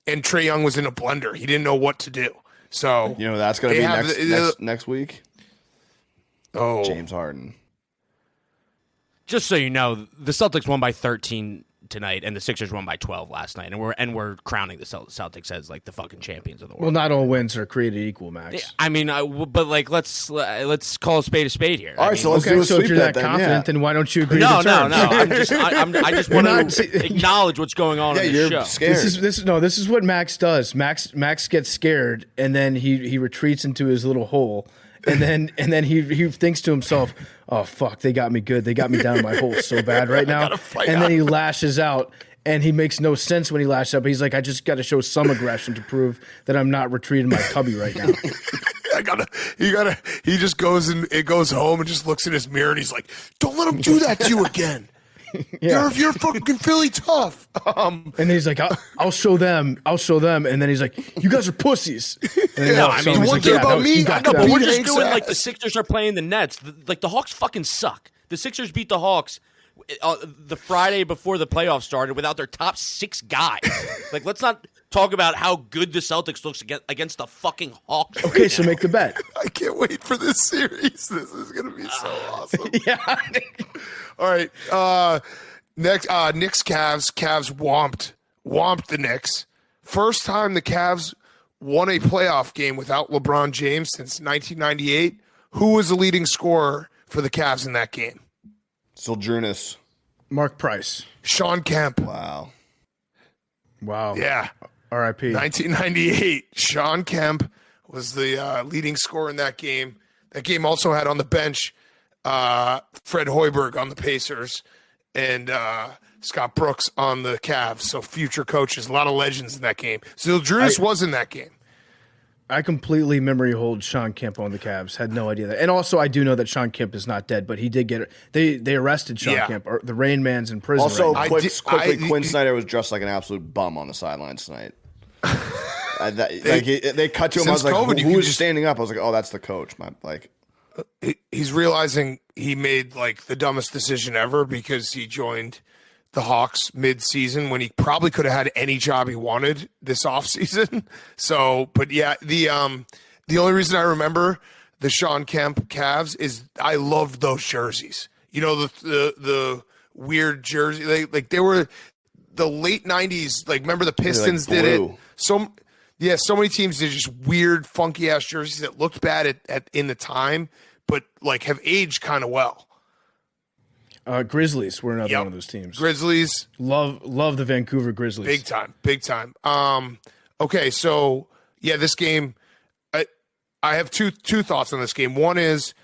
and Trae Young was in a blender. He didn't know what to do. So that's going to be next week. Oh, James Harden. Just so you know, the Celtics won by 13 tonight, and the Sixers won by 12 last night, and we're crowning the Celtics as like the fucking champions of the world. Well, not all wins are created equal, Max. Yeah, I mean, but like let's call a spade here. All right, so let's do a so sweep. If you're that confident, then why don't you agree? No. to terms? I just want to acknowledge what's going on. in the show. Scared. This is what Max does. Max gets scared, and then he retreats into his little hole. And then he thinks to himself, "Oh fuck, they got me good. They got me down in my hole so bad right now." And then he lashes out, and he makes no sense when he lashes out. But he's like, "I just got to show some aggression to prove that I'm not retreating my cubby right now." He just goes home and just looks in his mirror and he's like, "Don't let him do that to you again." Yeah. You're fucking Philly tough. And then he's like, I'll show them. And then he's like, you guys are pussies. One thing about me, but we're just doing like the Sixers are playing the Nets. The Hawks fucking suck. The Sixers beat the Hawks the Friday before the playoffs started without their top 6 guys. Like, let's not talk about how good the Celtics looks against the fucking Hawks. Okay, so make the bet. I can't wait for this series. This is going to be so awesome. Yeah. All right. Next, Knicks Cavs. Cavs whomped the Knicks. First time the Cavs won a playoff game without LeBron James since 1998. Who was the leading scorer for the Cavs in that game? Sildrunas. Mark Price. Sean Kemp. Wow. Yeah. R.I.P. 1998. Sean Kemp was the leading scorer in that game. That game also had on the bench Fred Hoiberg on the Pacers and Scott Brooks on the Cavs. So future coaches, a lot of legends in that game. Sildrunas was in that game. I completely memory hold Sean Kemp on the Cavs. Had no idea that. And also, I do know that Sean Kemp is not dead, but he did get they arrested Sean Kemp. The Rain Man's in prison. Also, right quickly, Quinn Snyder was dressed like an absolute bum on the sidelines tonight. They cut to him. I was like, COVID, who is standing up? I was like, oh, that's the coach. He's realizing he made like the dumbest decision ever because he joined the Hawks mid-season when he probably could have had any job he wanted this offseason. So, but yeah, the only reason I remember the Sean Kemp Cavs is I loved those jerseys. You know, the weird jersey. They were the late 90s. Like, remember the Pistons did it? So many teams did just weird, funky-ass jerseys that looked bad in the time, but like have aged kind of well. Grizzlies were another one of those teams. Grizzlies. Love the Vancouver Grizzlies. Big time. Okay, so yeah, this game, I have two thoughts on this game. One is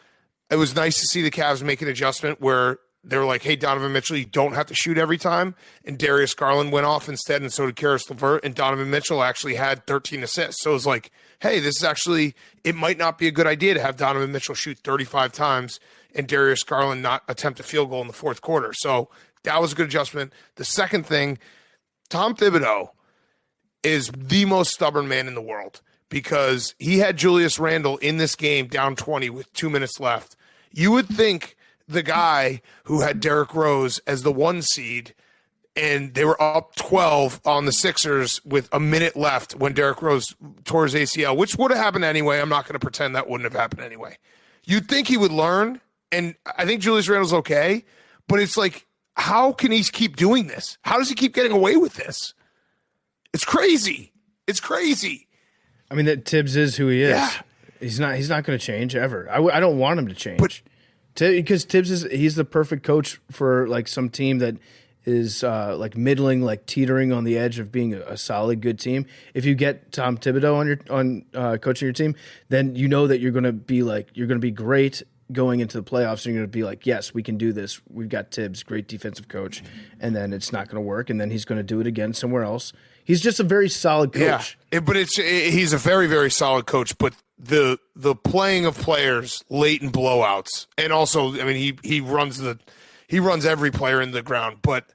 it was nice to see the Cavs make an adjustment where they were like, hey, Donovan Mitchell, you don't have to shoot every time. And Darius Garland went off instead, and so did Karis LeVert, and Donovan Mitchell actually had 13 assists. So it was like, hey, this is actually, it might not be a good idea to have Donovan Mitchell shoot 35 times and Darius Garland not attempt a field goal in the fourth quarter. So that was a good adjustment. The second thing, Tom Thibodeau is the most stubborn man in the world because he had Julius Randle in this game down 20 with 2 minutes left. You would think the guy who had Derrick Rose as the 1 seed and they were up 12 on the Sixers with a minute left when Derrick Rose tore his ACL, which would have happened anyway. I'm not going to pretend that wouldn't have happened anyway. You'd think he would learn, and I think Julius Randle's okay, but it's like, how can he keep doing this? How does he keep getting away with this? It's crazy. It's crazy. I mean, that Tibbs is who he is. Yeah. He's not going to change ever. I don't want him to change. Because Tibbs he's the perfect coach for like some team that is like middling, like teetering on the edge of being a solid, good team. If you get Tom Thibodeau on coaching your team, then you know that you're going to be great going into the playoffs. And you're going to be like, yes, we can do this. We've got Tibbs, great defensive coach, and then it's not going to work, and then he's going to do it again somewhere else. He's just a very solid coach. Yeah, but he's a very, very solid coach. But the playing of players late in blowouts, and also, I mean, he runs every player in the ground, but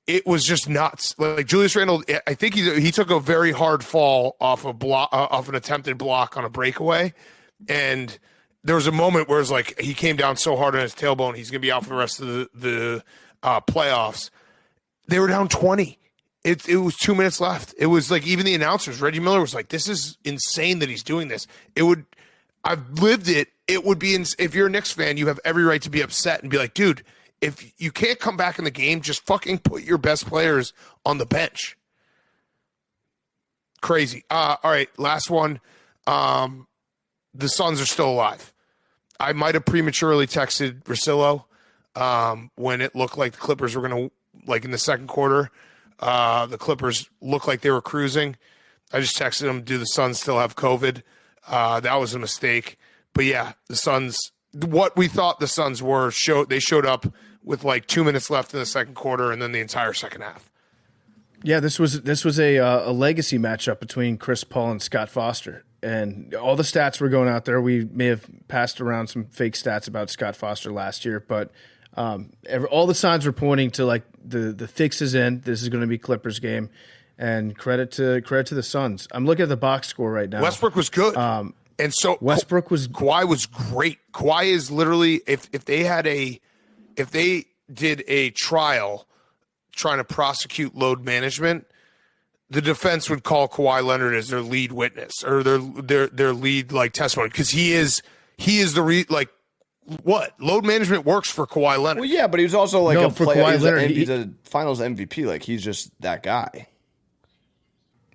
it was just nuts. Like Julius Randle, I think he took a very hard fall off off an attempted block on a breakaway, and there was a moment where it was like he came down so hard on his tailbone, he's going to be out for the rest of the playoffs. They were down 20. It was 2 minutes left. It was like even the announcers, Reggie Miller was like, "This is insane that he's doing this." I've lived it. It would be if you're a Knicks fan, you have every right to be upset and be like, "Dude, if you can't come back in the game, just fucking put your best players on the bench." Crazy. All right, last one. The Suns are still alive. I might have prematurely texted Russillo when it looked like the Clippers were going to, like in the second quarter, the Clippers looked like they were cruising. I just texted him, do the Suns still have COVID? That was a mistake. But yeah, the Suns, what we thought the Suns were, they showed up with like 2 minutes left in the second quarter and then the entire second half. Yeah, this was a legacy matchup between Chris Paul and Scott Foster. And all the stats were going out there. We may have passed around some fake stats about Scott Foster last year, but all the signs were pointing to like the fix is in. This is going to be Clippers game, and credit to the Suns. I'm looking at the box score right now. Westbrook was good, and so Kawhi was great. Kawhi is literally if they did a trial trying to prosecute load management, the defense would call Kawhi Leonard as their lead witness or their lead like testimony, because he is the what load management works for Kawhi Leonard. Well, yeah, but he was also like he's a Finals MVP. Like he's just that guy.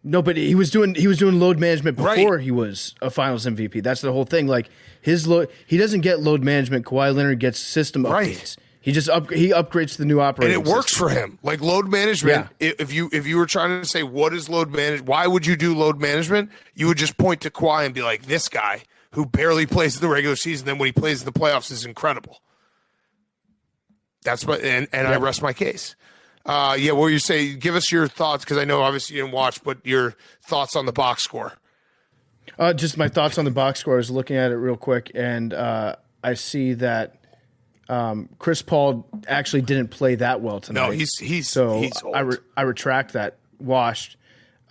No, but he was doing load management before he was a Finals MVP. That's the whole thing. Like he doesn't get load management. Kawhi Leonard gets system updates. He just he upgrades to the new operating system. And it works for him. Like load management, if you were trying to say what is load management, why would you do load management? You would just point to Kawhi and be like, this guy who barely plays in the regular season, then when he plays in the playoffs is incredible. That's what, and I rest my case. What were you say? Give us your thoughts, because I know obviously you didn't watch, but your thoughts on the box score. Just my thoughts on the box score. I was looking at it real quick, and I see that Chris Paul actually didn't play that well tonight. No, he's old. I retract that. Washed.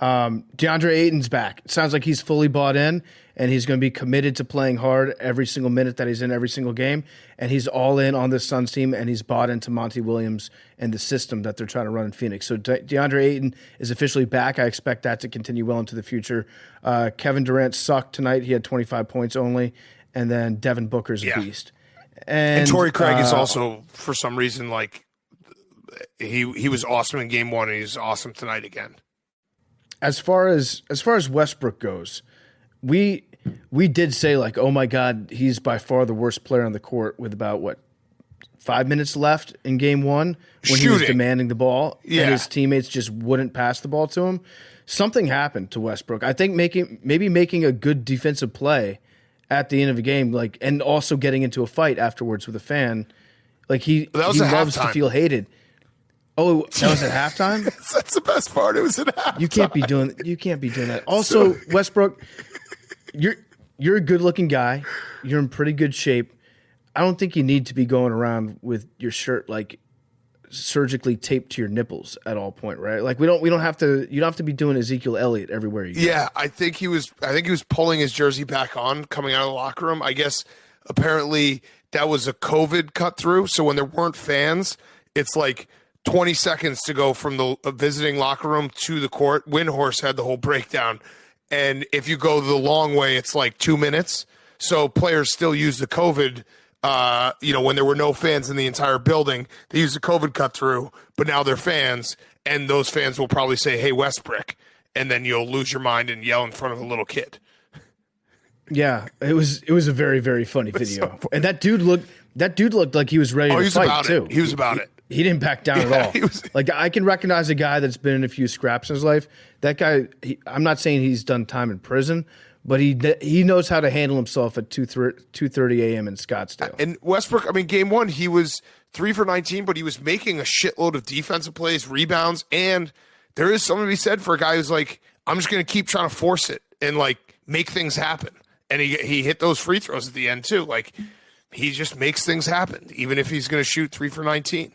DeAndre Ayton's back. It sounds like he's fully bought in, and he's going to be committed to playing hard every single minute that he's in every single game. And he's all in on this Suns team, and he's bought into Monty Williams and the system that they're trying to run in Phoenix. So DeAndre Ayton is officially back. I expect that to continue well into the future. Kevin Durant sucked tonight. He had 25 points only, and then Devin Booker's a beast. And Torrey Craig is also, for some reason, like he was awesome in game one, and he's awesome tonight again. As far as Westbrook goes, we did say like, oh my God, he's by far the worst player on the court with about 5 minutes left in game one when he was demanding the ball, and his teammates just wouldn't pass the ball to him. Something happened to Westbrook. I think making a good defensive play at the end of the game, like, and also getting into a fight afterwards with a fan, like he loves to feel hated. Oh, that was at halftime? That's the best part. It was at halftime. You can't be doing that. Also, Westbrook, you're a good-looking guy. You're in pretty good shape. I don't think you need to be going around with your shirt like surgically taped to your nipples at all point, right? Like we don't have to. You don't have to be doing Ezekiel Elliott everywhere you go. Yeah, I think he was pulling his jersey back on coming out of the locker room. I guess apparently that was a COVID cut through. So when there weren't fans, it's like 20 seconds to go from the visiting locker room to the court. Windhorse had the whole breakdown. And if you go the long way, it's like 2 minutes. So players still use the COVID, when there were no fans in the entire building, they use the COVID cut through, but now they're fans, and those fans will probably say, "Hey, Westbrook," and then you'll lose your mind and yell in front of a little kid. Yeah, it was a very, very funny video. So and that dude looked like he was ready to fight too. He was about it. He didn't back down at all. Like, I can recognize a guy that's been in a few scraps in his life. That guy, I'm not saying he's done time in prison, but he knows how to handle himself at 2:30 a.m. in Scottsdale. And Westbrook, I mean, game one, he was 3 for 19, but he was making a shitload of defensive plays, rebounds, and there is something to be said for a guy who's like, I'm just going to keep trying to force it and like make things happen. And he hit those free throws at the end too. Like, he just makes things happen, even if he's going to shoot 3 for 19.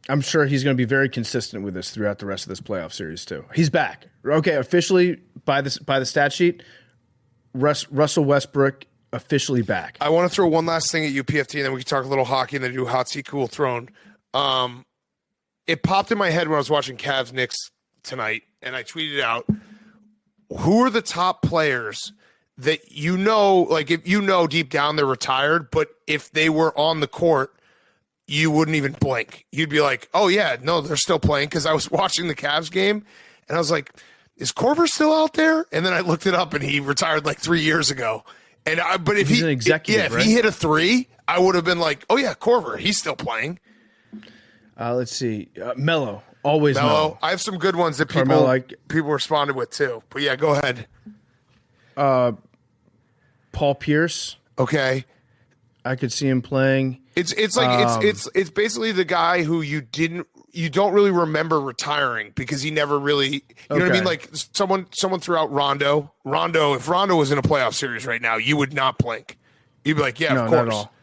I'm sure he's going to be very consistent with this throughout the rest of this playoff series too. He's back. Okay, officially by the stat sheet, Russell Westbrook officially back. I want to throw one last thing at you, PFT, and then we can talk a little hockey and then do hot seat cool throne. It popped in my head when I was watching Cavs Knicks tonight, and I tweeted out, who are the top players that like if deep down they're retired, but if they were on the court, you wouldn't even blink. You'd be like, oh, yeah, no, they're still playing, because I was watching the Cavs game, and I was like, is Korver still out there? And then I looked it up, and he retired like 3 years ago. But if he's an executive, if he hit a 3, I would have been like, oh, yeah, Korver, he's still playing. Let's see. Melo, always Melo. I have some good ones that people responded with, too. But, yeah, go ahead. Paul Pierce. Okay. I could see him playing. It's basically the guy who you don't really remember retiring because he never really, you know what I mean? Like someone threw out Rondo. If Rondo was in a playoff series right now, you would not blink. You'd be like, yeah, of course. Not at all.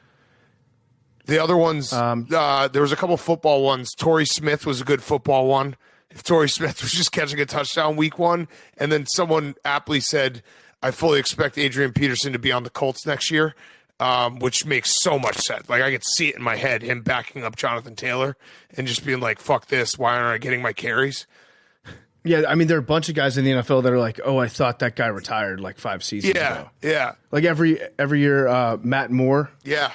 The other ones, there was a couple football ones. Torrey Smith was a good football one. If Torrey Smith was just catching a touchdown week 1, and then someone aptly said, I fully expect Adrian Peterson to be on the Colts next year. Which makes so much sense. Like, I could see it in my head, him backing up Jonathan Taylor and just being like, fuck this. Why aren't I getting my carries? Yeah, I mean, there are a bunch of guys in the NFL that are like, oh, I thought that guy retired like 5 seasons ago. Yeah. Like every year, Matt Moore. Yeah.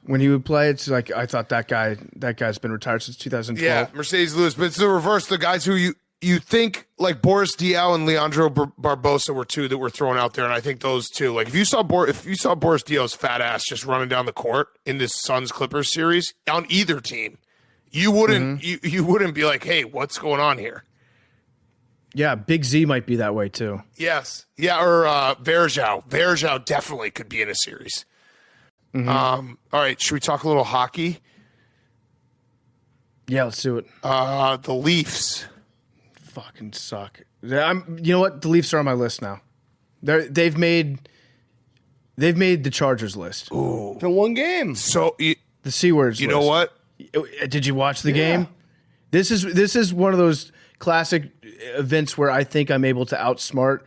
When he would play, it's like, I thought that guy's been retired since 2012. Yeah, Mercedes Lewis. But it's the reverse. The guys who you think like Boris Diaw and Leandro Barbosa were 2 that were thrown out there, and I think those 2. Like if you saw Boris Diaw's fat ass just running down the court in this Suns Clippers series on either team, you wouldn't you wouldn't be like, hey, what's going on here? Yeah, Big Z might be that way too. Yes, yeah, or Verjao. Verjao definitely could be in a series. All right, should we talk a little hockey? Yeah, let's do it. The Leafs fucking suck. You know what? The Leafs are on my list now. They've made the Chargers list. Ooh, in one game. So the C words. You know what? Did you watch the game? This is one of those classic events where I think I'm able to outsmart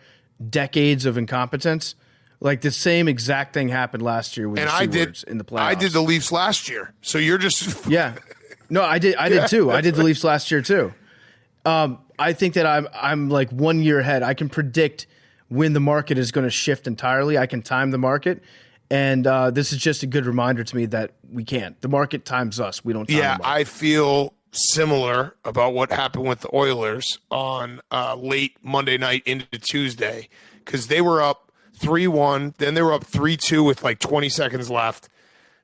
decades of incompetence. Like the same exact thing happened last year with the C words in the playoffs. I did the Leafs last year, so you're just yeah. No, I did too. I did the Leafs last year too. I think that I'm like 1 year ahead. I can predict when the market is going to shift entirely. I can time the market, and this is just a good reminder to me that we can't. The market times us. We don't time the market. I feel similar about what happened with the Oilers on late Monday night into Tuesday, because they were up 3-1, then they were up 3-2 with like 20 seconds left.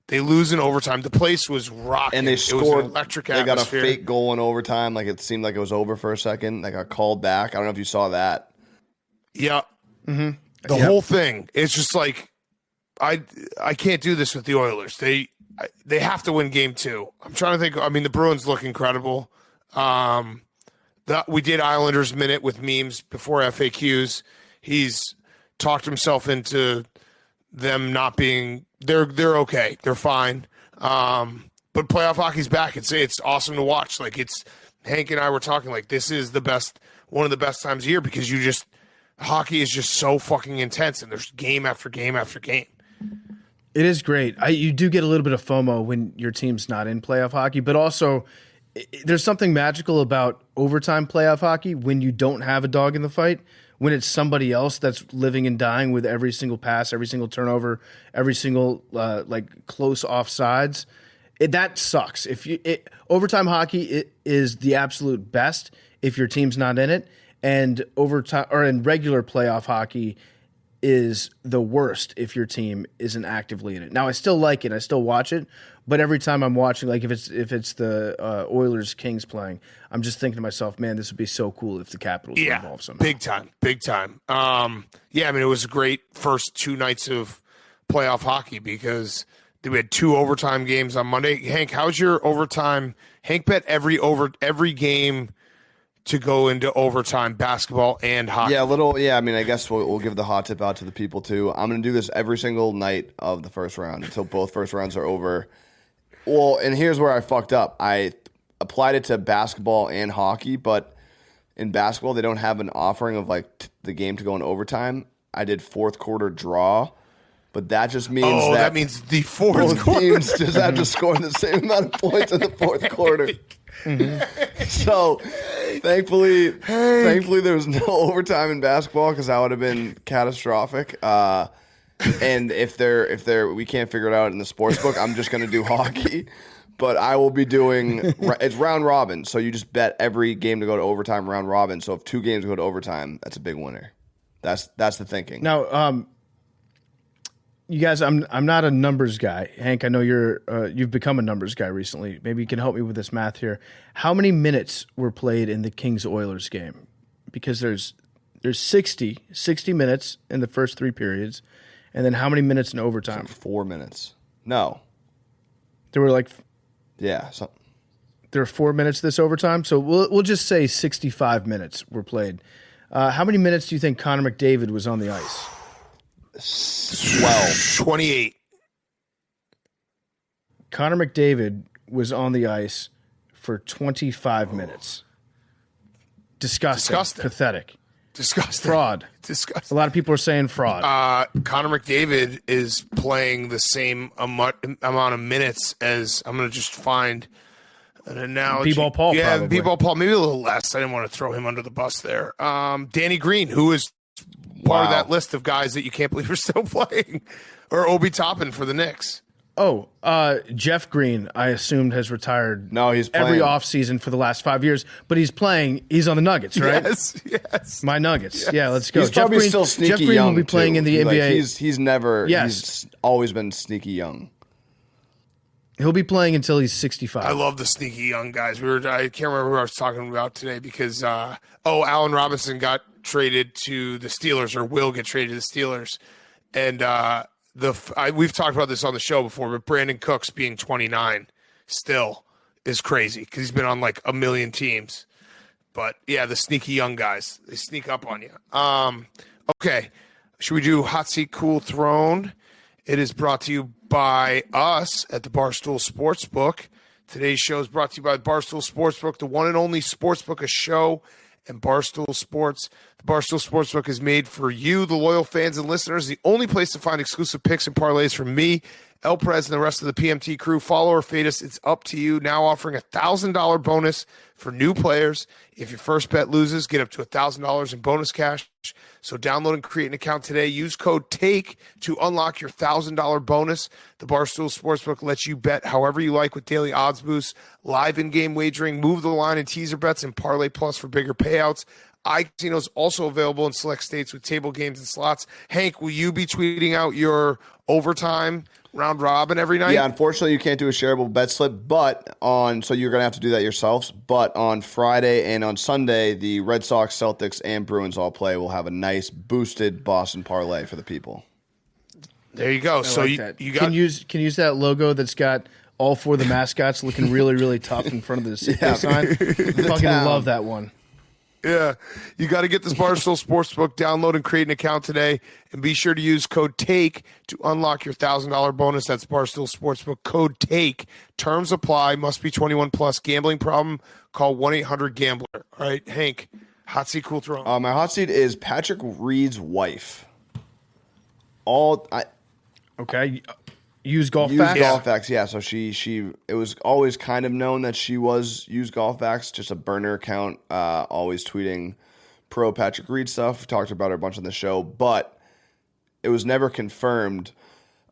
They lose in overtime. The place was rocking. And they scored. It was an electric atmosphere. They got a fake goal in overtime. Like it seemed like it was over for a second. They got called back. I don't know if you saw that. Yeah. The whole thing. It's just like, I can't do this with the Oilers. They have to win game 2. I'm trying to think. I mean, the Bruins look incredible. We did Islanders Minute with memes before FAQs. He's talked himself into them not being. They're okay. They're fine. But playoff hockey's back. It's awesome to watch. Like Hank and I were talking like this is one of the best times of year because hockey is just so fucking intense and there's game after game after game. It is great. You do get a little bit of FOMO when your team's not in playoff hockey, but also there's something magical about overtime playoff hockey when you don't have a dog in the fight, when it's somebody else that's living and dying with every single pass, every single turnover, every single close offsides. That sucks. Overtime hockey is the absolute best if your team's not in it, and overtime or in regular playoff hockey is the worst if your team isn't actively in it. Now I still like it, I still watch it, but every time I'm watching, like if it's the Oilers Kings playing, I'm just thinking to myself, man, this would be so cool if the Capitals were involved somehow. Big time. It was a great first 2 nights of playoff hockey because we had 2 overtime games on Monday. Hank, how's your overtime? Hank bet every game to go into overtime, basketball and hockey. I guess we'll give the hot tip out to the people too. I'm going to do this every single night of the first round until both first rounds are over. Well, and here's where I fucked up. I applied it to basketball and hockey, but in basketball they don't have an offering of the game to go in overtime. I did fourth quarter draw. But that just means that means the fourth quarter teams just have to score the same amount of points in the fourth quarter. Mm-hmm. So, thankfully, there was no overtime in basketball because that would have been catastrophic. And if we can't figure it out in the sports book, I'm just going to do hockey. But I will be doing it's round robin, so you just bet every game to go to overtime round robin. So if 2 games go to overtime, that's a big winner. That's the thinking. Now, you guys, I'm not a numbers guy. Hank, I know you've become a numbers guy recently. Maybe you can help me with this math here. How many minutes were played in the Kings-Oilers game? Because there's 60 minutes in the first 3 periods, and then how many minutes in overtime? 4 minutes. No. There were there were 4 minutes this overtime, so we'll just say 65 minutes were played. How many minutes do you think Connor McDavid was on the ice? 28. Connor McDavid was on the ice for 25 minutes. Disgusting. Pathetic. Disgusting. Fraud. Disgusting. A lot of people are saying fraud. Connor McDavid is playing the same amount of minutes as, I'm going to just find an analogy. B-Ball Paul, probably. B-Ball Paul, maybe a little less. I didn't want to throw him under the bus there. Danny Green, who is part of that list of guys that you can't believe are still playing, or Obi Toppin for the Knicks. Jeff Green, I assumed, has retired. No, he's playing every offseason for the last 5 years, but he's playing. He's on the Nuggets, right? Yes. My Nuggets. Yes. Yeah, let's go. He's probably still sneaky young. Jeff Green will be playing in the NBA. He's always been sneaky young. He'll be playing until he's 65. I love the sneaky young guys. I can't remember who I was talking about today because Allen Robinson got traded to the Steelers, or will get traded to the Steelers, and we've talked about this on the show before, but Brandon Cooks being 29 still is crazy because he's been on a million teams. But yeah, the sneaky young guys, they sneak up on you. Okay, should we do Hot Seat Cool Throne? It is brought to you by us at the Barstool Sportsbook. Today's show is brought to you by Barstool Sportsbook, the one and only sportsbook, a show, and Barstool Sports. The Barstool Sportsbook is made for you, the loyal fans and listeners. The only place to find exclusive picks and parlays from me, El Prez, and the rest of the PMT crew. Follow or fade us. It's up to you. Now offering a $1,000 bonus for new players. If your first bet loses, get up to $1,000 in bonus cash. So download and create an account today. Use code TAKE to unlock your $1,000 bonus. The Barstool Sportsbook lets you bet however you like with daily odds boosts, live in-game wagering, move the line and teaser bets, and Parlay Plus for bigger payouts. iCasino is also available in select states with table games and slots. Hank, will you be tweeting out your overtime round robin every night? Yeah, unfortunately, you can't do a shareable bet slip, so you're going to have to do that yourselves. But on Friday and on Sunday, the Red Sox, Celtics, and Bruins all play. We'll have a nice boosted Boston parlay for the people. There you go. So you got can use that logo that's got all 4 of the mascots looking really, really tough in front of the sign. I fucking love that one. Yeah, you got to get this Barstool Sportsbook, download and create an account today, and be sure to use code TAKE to unlock your $1,000 bonus. That's Barstool Sportsbook, code TAKE. Terms apply, must be 21 plus. Gambling problem, call 1-800-GAMBLER. All right, Hank, hot seat, cool throne. My hot seat is Patrick Reed's wife. Okay. Use Golf Facts? Golf Facts, yeah. So it was always kind of known that she was Use Golf Facts, just a burner account, always tweeting pro Patrick Reed stuff. Talked about her a bunch on the show, but it was never confirmed.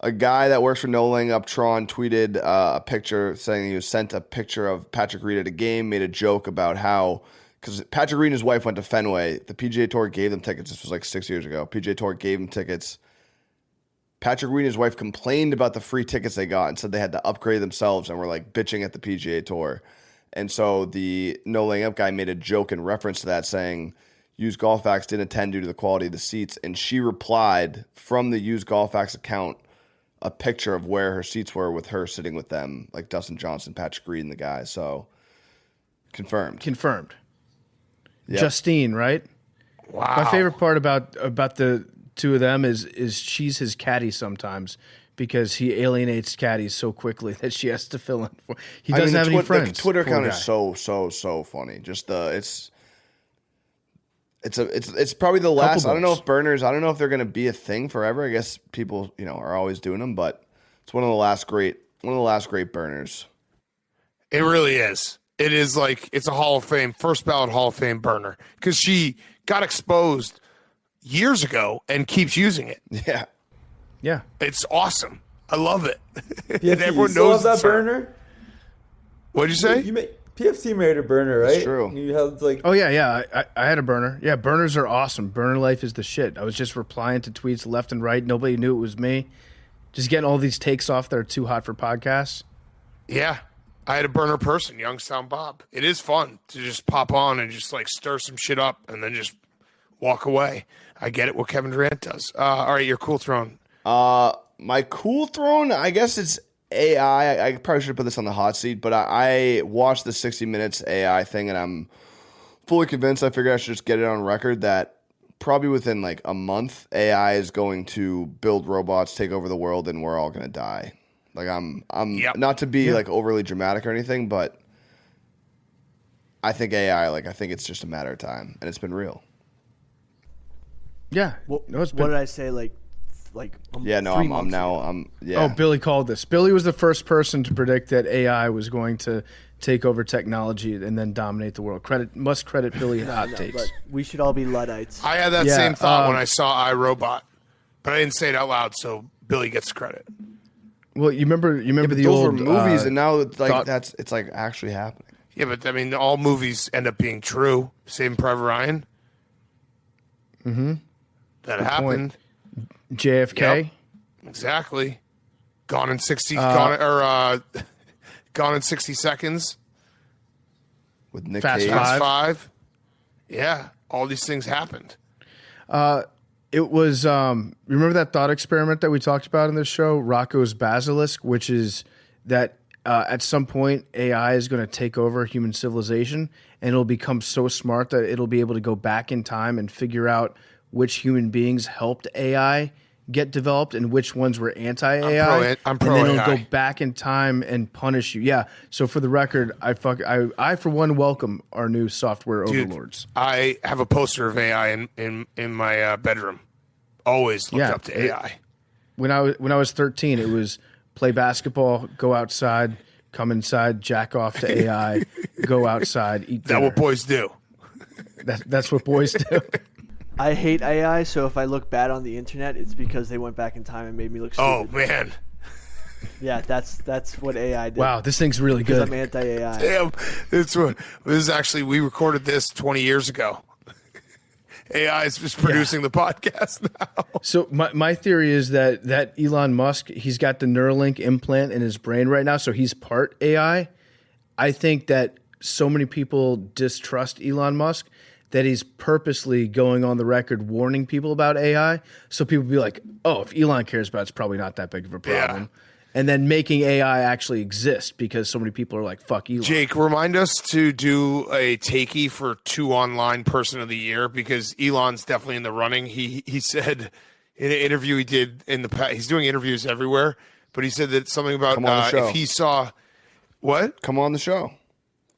A guy that works for No Laying Up Tron tweeted a picture saying he was sent a picture of Patrick Reed at a game, made a joke about how, because Patrick Reed and his wife went to Fenway. The PGA Tour gave them tickets. This was like 6 years ago. PGA Tour gave them tickets. Patrick Reed and his wife complained about the free tickets they got and said they had to upgrade themselves and were like bitching at the PGA Tour. And so the No Laying Up guy made a joke in reference to that saying, Use Golf Facts didn't attend due to the quality of the seats. And she replied from the Use Golf Facts account a picture of where her seats were with her sitting with them, like Dustin Johnson, Patrick Reed, and the guys. So confirmed. Yep. Justine, right? Wow. My favorite part about the two of them is she's his caddy sometimes because he alienates caddies so quickly that she has to fill in for. He doesn't have any friends. The Twitter account is so funny. Just it's probably the last. I don't know if burners. I don't know if they're going to be a thing forever. I guess people are always doing them, but it's one of the last great burners. It really is. It is like it's a Hall of Fame, first ballot Hall of Fame burner because she got exposed years ago and keeps using it. Yeah. It's awesome. I love it. Yeah, and everyone knows that burner. What'd you say? You PFT made a burner, right? It's true. You had I had a burner. Yeah, burners are awesome. Burner life is the shit. I was just replying to tweets left and right. Nobody knew it was me. Just getting all these takes off that are too hot for podcasts. Yeah. I had a burner person, Youngstown Bob. It is fun to just pop on and just like stir some shit up and then just walk away. I get it what Kevin Durant does. All right, your cool throne. My cool throne, I guess it's AI. I probably should have put this on the hot seat, but I watched the 60 Minutes AI thing, and I'm fully convinced. I figured I should just get it on record that probably within like a month, AI is going to build robots, take over the world, and we're all going to die. Like I'm not to be like overly dramatic or anything, but I think AI, I think it's just a matter of time, and it's been real. Yeah. What did I say? Oh, Billy called this. Billy was the first person to predict that AI was going to take over technology and then dominate the world. Must credit Billy hot takes. But we should all be Luddites. I had that same thought when I saw iRobot, but I didn't say it out loud, so Billy gets credit. Well, you remember the those old were movies, and now it's like it's like actually happening. Yeah, but I mean, all movies end up being true. Saving Private Ryan. Mm-hmm. That happened. JFK. Yep, exactly. Gone in 60 seconds. With Nick Fast Cage. Five. Yeah, all these things happened. It was remember that thought experiment that we talked about in this show, Rocco's Basilisk, which is that at some point AI is going to take over human civilization, and it'll become so smart that it'll be able to go back in time and figure out which human beings helped AI get developed and which ones were anti-AI. I'm pro and then AI. it'll go back in time and punish you. Yeah. So for the record, I for one welcome our new software overlords. I have a poster of AI in my bedroom. Always looked up to AI. When I was 13, it was play basketball, go outside, come inside, jack off to AI, go outside, eat dinner. That's what boys do. That's what boys do. I hate AI, so if I look bad on the internet, it's because they went back in time and made me look stupid. Oh, man. Yeah, that's what AI did. Wow, this thing's really good. I'm anti-AI. Damn. This is actually, we recorded this 20 years ago. AI is just producing the podcast now. So my theory is that Elon Musk, he's got the Neuralink implant in his brain right now, so he's part AI. I think that so many people distrust Elon Musk that he's purposely going on the record warning people about AI, so people be like, oh, if Elon cares about it, it's probably not that big of a problem. Yeah. And then making AI actually exist because so many people are like, fuck Elon. Jake, remind us to do a takey for 2 online person of the year because Elon's definitely in the running. He said in an interview he did in the past, he's doing interviews everywhere, but he said that something about if he saw what? Come on the show.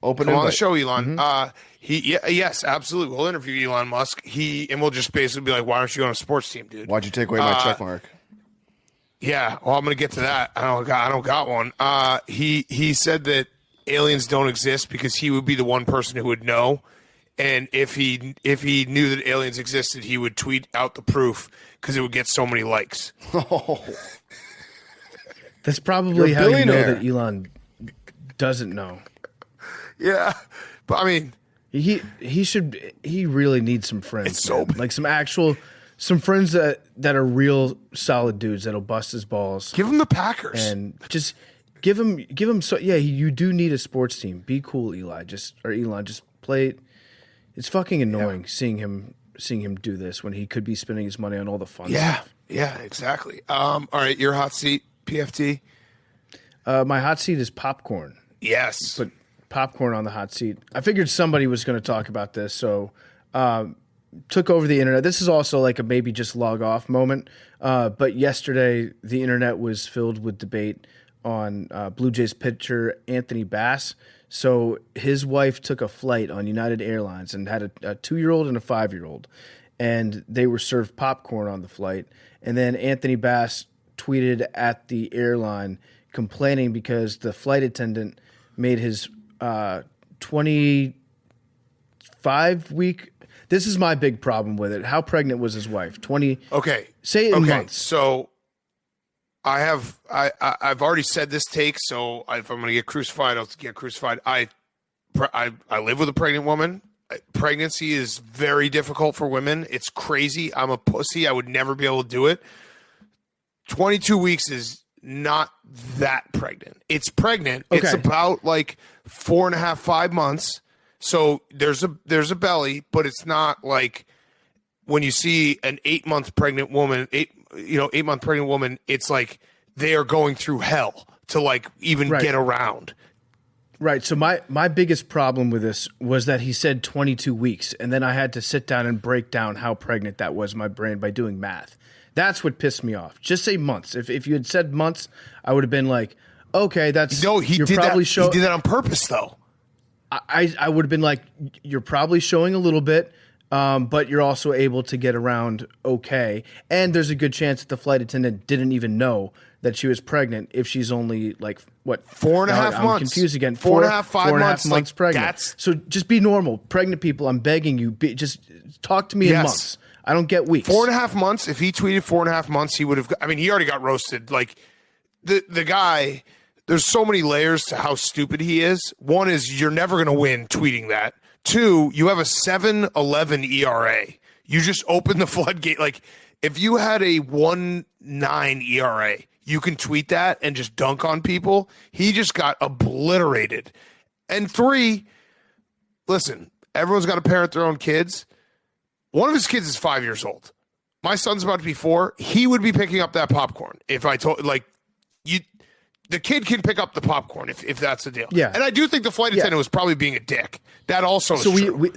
Come on the show, Elon. Mm-hmm. Yes, absolutely. We'll interview Elon Musk. And we'll just basically be like, why aren't you on a sports team, dude? Why'd you take away my check mark? Yeah, well, I'm going to get to that. I don't got one. He said that aliens don't exist because he would be the one person who would know, and if he knew that aliens existed, he would tweet out the proof because it would get so many likes. Oh. That's probably how you know that Elon doesn't know. Yeah, but I mean, he really needs some friends, like some friends that are real solid dudes that'll bust his balls. Give him the Packers and just give him. So yeah, you do need a sports team. Be cool, Elon. Just play it. It's fucking annoying seeing him do this when he could be spending his money on all the fun stuff. Yeah, exactly. All right, your hot seat, PFT. My hot seat is popcorn. Yes, but popcorn on the hot seat. I figured somebody was going to talk about this, so took over the internet. This is also like a maybe just log off moment. But yesterday, the internet was filled with debate on Blue Jays pitcher Anthony Bass. So his wife took a flight on United Airlines and had a 2-year-old and a 5-year-old, and they were served popcorn on the flight. And then Anthony Bass tweeted at the airline complaining because the flight attendant made his 25-week. This is my big problem with it. How pregnant was his wife? 20. Okay. Say it in months. So I've already said this take. So if I'm going to get crucified, I'll get crucified. I live with a pregnant woman. Pregnancy is very difficult for women. It's crazy. I'm a pussy. I would never be able to do it. 22 weeks is not that pregnant. It's pregnant. Okay. It's about like 4.5, 5 months. So there's a belly, but it's not like when you see an 8-month pregnant woman, 8-month pregnant woman, it's like they are going through hell to like even get around. Right. So my biggest problem with this was that he said 22 weeks, and then I had to sit down and break down how pregnant that was in my brain by doing math. That's what pissed me off. Just say months. If you had said months, I would have been like, okay, that's he did that on purpose though. I would have been like, you're probably showing a little bit, but you're also able to get around okay. And there's a good chance that the flight attendant didn't even know that she was pregnant if she's only like, what? 4.5 months. I'm confused again. 4.5, 5 months. 4.5 months pregnant. So just be normal. Pregnant people, I'm begging you, just talk to me in months. I don't get weeks. 4.5 months. If he tweeted 4.5 months, he would have. I mean, he already got roasted. Like the guy. There's so many layers to how stupid he is. One is you're never going to win tweeting that. 2, you have a 7.11 ERA. You just open the floodgate. Like if you had a 1.9 ERA, you can tweet that and just dunk on people. He just got obliterated. And 3, listen, everyone's got to parent their own kids. One of his kids is 5 years old. My son's about to be 4. He would be picking up that popcorn if I told you. The kid can pick up the popcorn if that's the deal. Yeah. And I do think the flight attendant was probably being a dick. That also is true.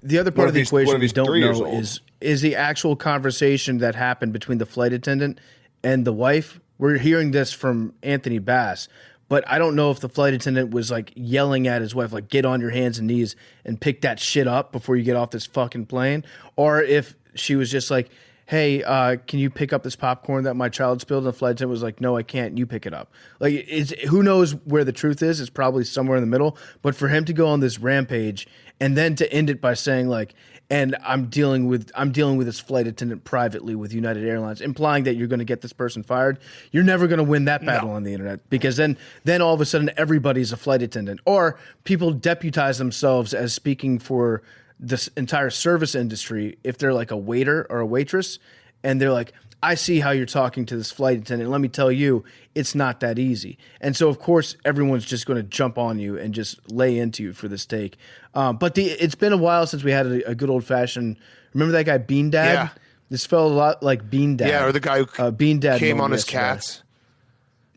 The other part of the equation we don't know is the actual conversation that happened between the flight attendant and the wife. We're hearing this from Anthony Bass, but I don't know if the flight attendant was like yelling at his wife, like, get on your hands and knees and pick that shit up before you get off this fucking plane. Or if she was just like, hey, can you pick up this popcorn that my child spilled? And the flight attendant was like, no, I can't. You pick it up. Like, who knows where the truth is? It's probably somewhere in the middle. But for him to go on this rampage and then to end it by saying like, and I'm dealing with this flight attendant privately with United Airlines, implying that you're going to get this person fired. You're never going to win that battle on the internet, because then all of a sudden everybody's a flight attendant, or people deputize themselves as speaking for this entire service industry if they're like a waiter or a waitress, and they're like, I see how you're talking to this flight attendant. Let me tell you, it's not that easy. And so, of course, everyone's just going to jump on you and just lay into you for this take. But it's been a while since we had a good old-fashioned – remember that guy Bean Dad? Yeah. This felt a lot like Bean Dad. Yeah, or the guy who Bean Dad came on his cats.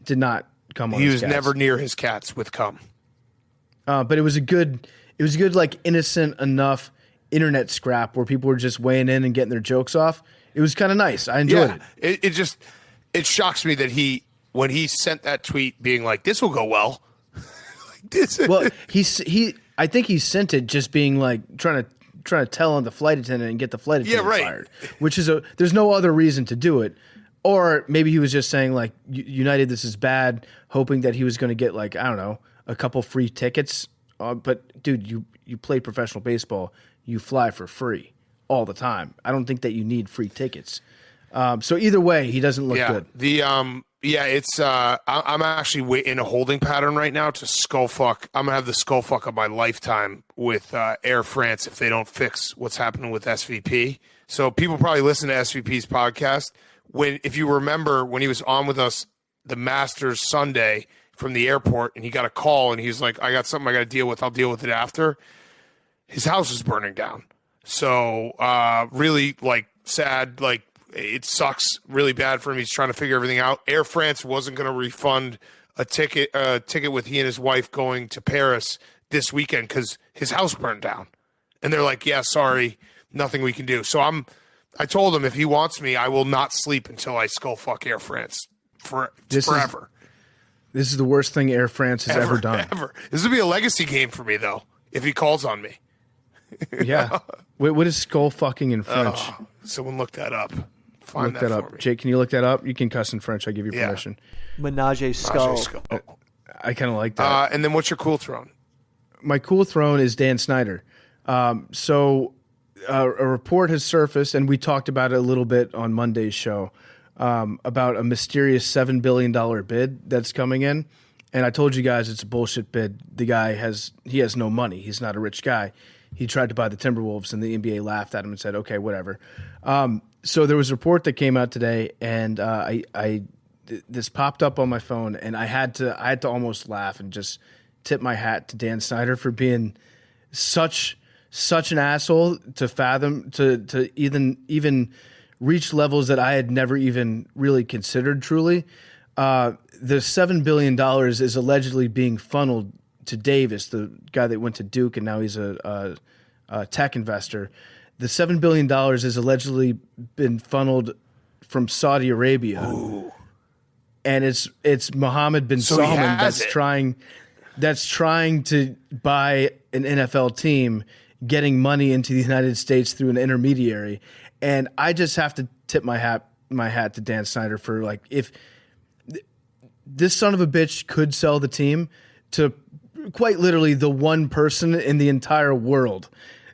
Did not come on his cats. He was never near his cats with cum. But it was a good like innocent enough internet scrap where people were just weighing in and getting their jokes off. It was kind of nice. I enjoyed it. It shocks me that when he sent that tweet being like, this will go well. Well, I think he sent it just being like trying to tell on the flight attendant and get the flight attendant fired, which is there's no other reason to do it. Or maybe he was just saying, like, United, this is bad, hoping that he was going to get, like, I don't know, a couple free tickets. But, dude, you play professional baseball. You fly for free all the time. I don't think that you need free tickets. So either way, he doesn't look good. It's I'm actually in a holding pattern right now to skull fuck. I'm gonna have the skull fuck of my lifetime with Air France if they don't fix what's happening with SVP. So people probably listen to SVP's podcast. If you remember when he was on with us the Masters Sunday from the airport, and he got a call and he was like, I got something I got to deal with. I'll deal with it after. His house was burning down. So really like sad, like it sucks really bad for him. He's trying to figure everything out. Air France wasn't going to refund a ticket with he and his wife going to Paris this weekend because his house burned down. And they're like, yeah, sorry, nothing we can do. So I told him if he wants me, I will not sleep until I skull fuck Air France forever. This is the worst thing Air France has ever done. Ever. This would be a legacy game for me, though, if he calls on me. Yeah. What is skull fucking in French? Someone look that up. Look that up. Jake, can you look that up? You can cuss in French. I give you permission. Menage a skull. I kind of like that. And then what's your cool throne? My cool throne is Dan Snyder. So a report has surfaced, and we talked about it a little bit on Monday's show, about a mysterious $7 billion bid that's coming in. And I told you guys it's a bullshit bid. The guy has no money. He's not a rich guy. He tried to buy the Timberwolves, and the NBA laughed at him and said, okay, whatever. So there was a report that came out today, and this popped up on my phone, and I had to almost laugh and just tip my hat to Dan Snyder for being such an asshole to fathom, to even reach levels that I had never even really considered truly. The $7 billion is allegedly being funneled to Davis, the guy that went to Duke and now he's a tech investor. The $7 billion has allegedly been funneled from Saudi Arabia. Ooh. And it's Mohammed bin Salman that's trying to buy an NFL team, getting money into the United States through an intermediary. And I just have to tip my hat to Dan Snyder for, like, if this son of a bitch could sell the team to quite literally the one person in the entire world,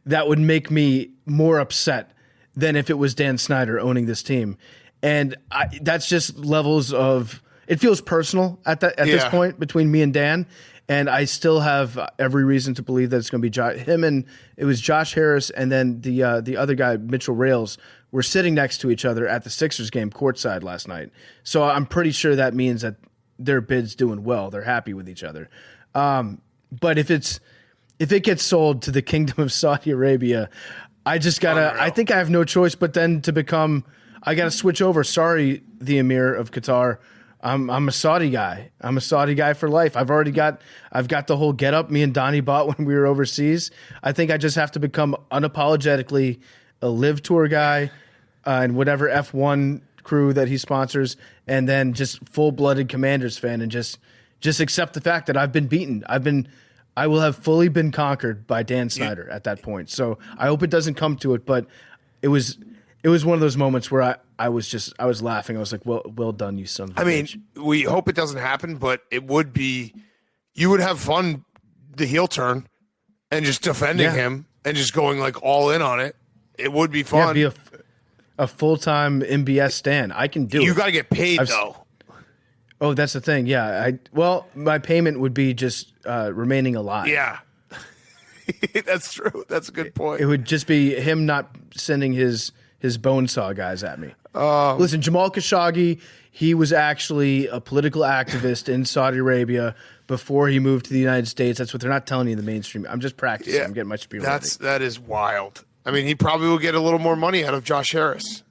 that would make me more upset than if it was Dan Snyder owning this team. And that's just levels of, it feels personal at this point between me and Dan. And I still have every reason to believe that it's going to be him, and it was Josh Harris, and then the other guy, Mitchell Rales, were sitting next to each other at the Sixers game courtside last night. So I'm pretty sure that means that their bid's doing well. They're happy with each other. But if it gets sold to the Kingdom of Saudi Arabia, I just gotta. I think I have no choice but then to become. I gotta switch over. Sorry, the Emir of Qatar. I'm a Saudi guy. I'm a Saudi guy for life. I've got the whole get up me and Donnie bought when we were overseas. I think I just have to become unapologetically a live tour guy and whatever F1 crew that he sponsors, and then just full-blooded Commanders fan and just accept the fact that I've been beaten. I will have fully been conquered by Dan Snyder at that point. So I hope it doesn't come to it, but it was one of those moments where I was laughing. I was like, well done, you son of a bitch. We hope it doesn't happen, but it would be, you would have fun, the heel turn, and just defending him and just going like all in on it. It would be fun. Yeah, be a full-time MBS stan. I can do it. You got to get paid, though. Oh, that's the thing. Yeah. My payment would be just remaining alive. Yeah. That's true. That's a good point. It would just be him not sending his bone saw guys at me. Listen, Jamal Khashoggi, he was actually a political activist in Saudi Arabia before he moved to the United States. That's what they're not telling you in the mainstream. I'm just practicing. Yeah, I'm getting my spiel ready. That is wild. I mean, he probably will get a little more money out of Josh Harris.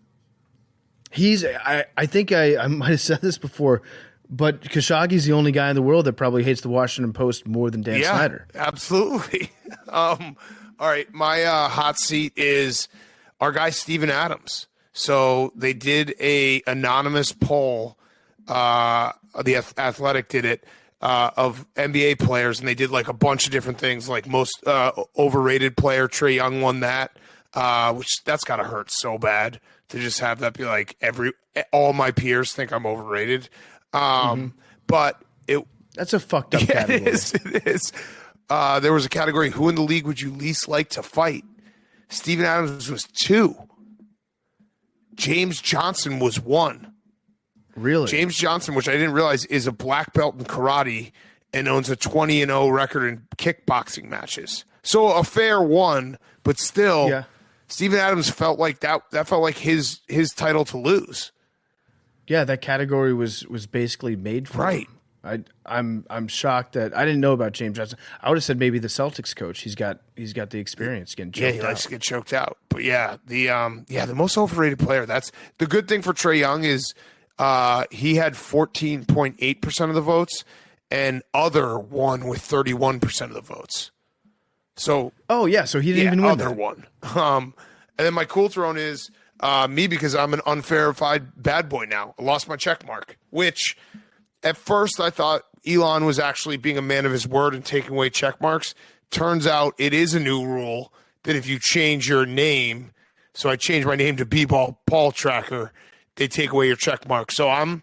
I think I might have said this before, but Khashoggi's the only guy in the world that probably hates the Washington Post more than Dan Snyder. Absolutely. All right, my hot seat is our guy Steven Adams. So they did a anonymous poll. The Athletic did it of NBA players, and they did like a bunch of different things, like most overrated player. Trae Young won that. which that's got to hurt so bad to just have that be like all my peers think I'm overrated. But that's a fucked up category. It is. There was a category, who in the league would you least like to fight? Steven Adams was 2. James Johnson was 1. Really? James Johnson, which I didn't realize, is a black belt in karate and owns a 20-0 record in kickboxing matches. So a fair one, but still, yeah. Steven Adams felt like that felt like his title to lose. Yeah, that category was basically made for him. I'm shocked that I didn't know about James Johnson. I would have said maybe the Celtics coach. He's got the experience getting choked out. Yeah, he likes to get choked out. But yeah, the most overrated player. That's the good thing for Trae Young is he had 14.8% of the votes, and other won with 31% of the votes. So so he didn't even win. Other one. And then my cool throne is me, because I'm an unverified bad boy now. I lost my check mark, which at first I thought Elon was actually being a man of his word and taking away check marks. Turns out it is a new rule that if you change your name, so I changed my name to B-Ball Paul Tracker, they take away your check mark. So I'm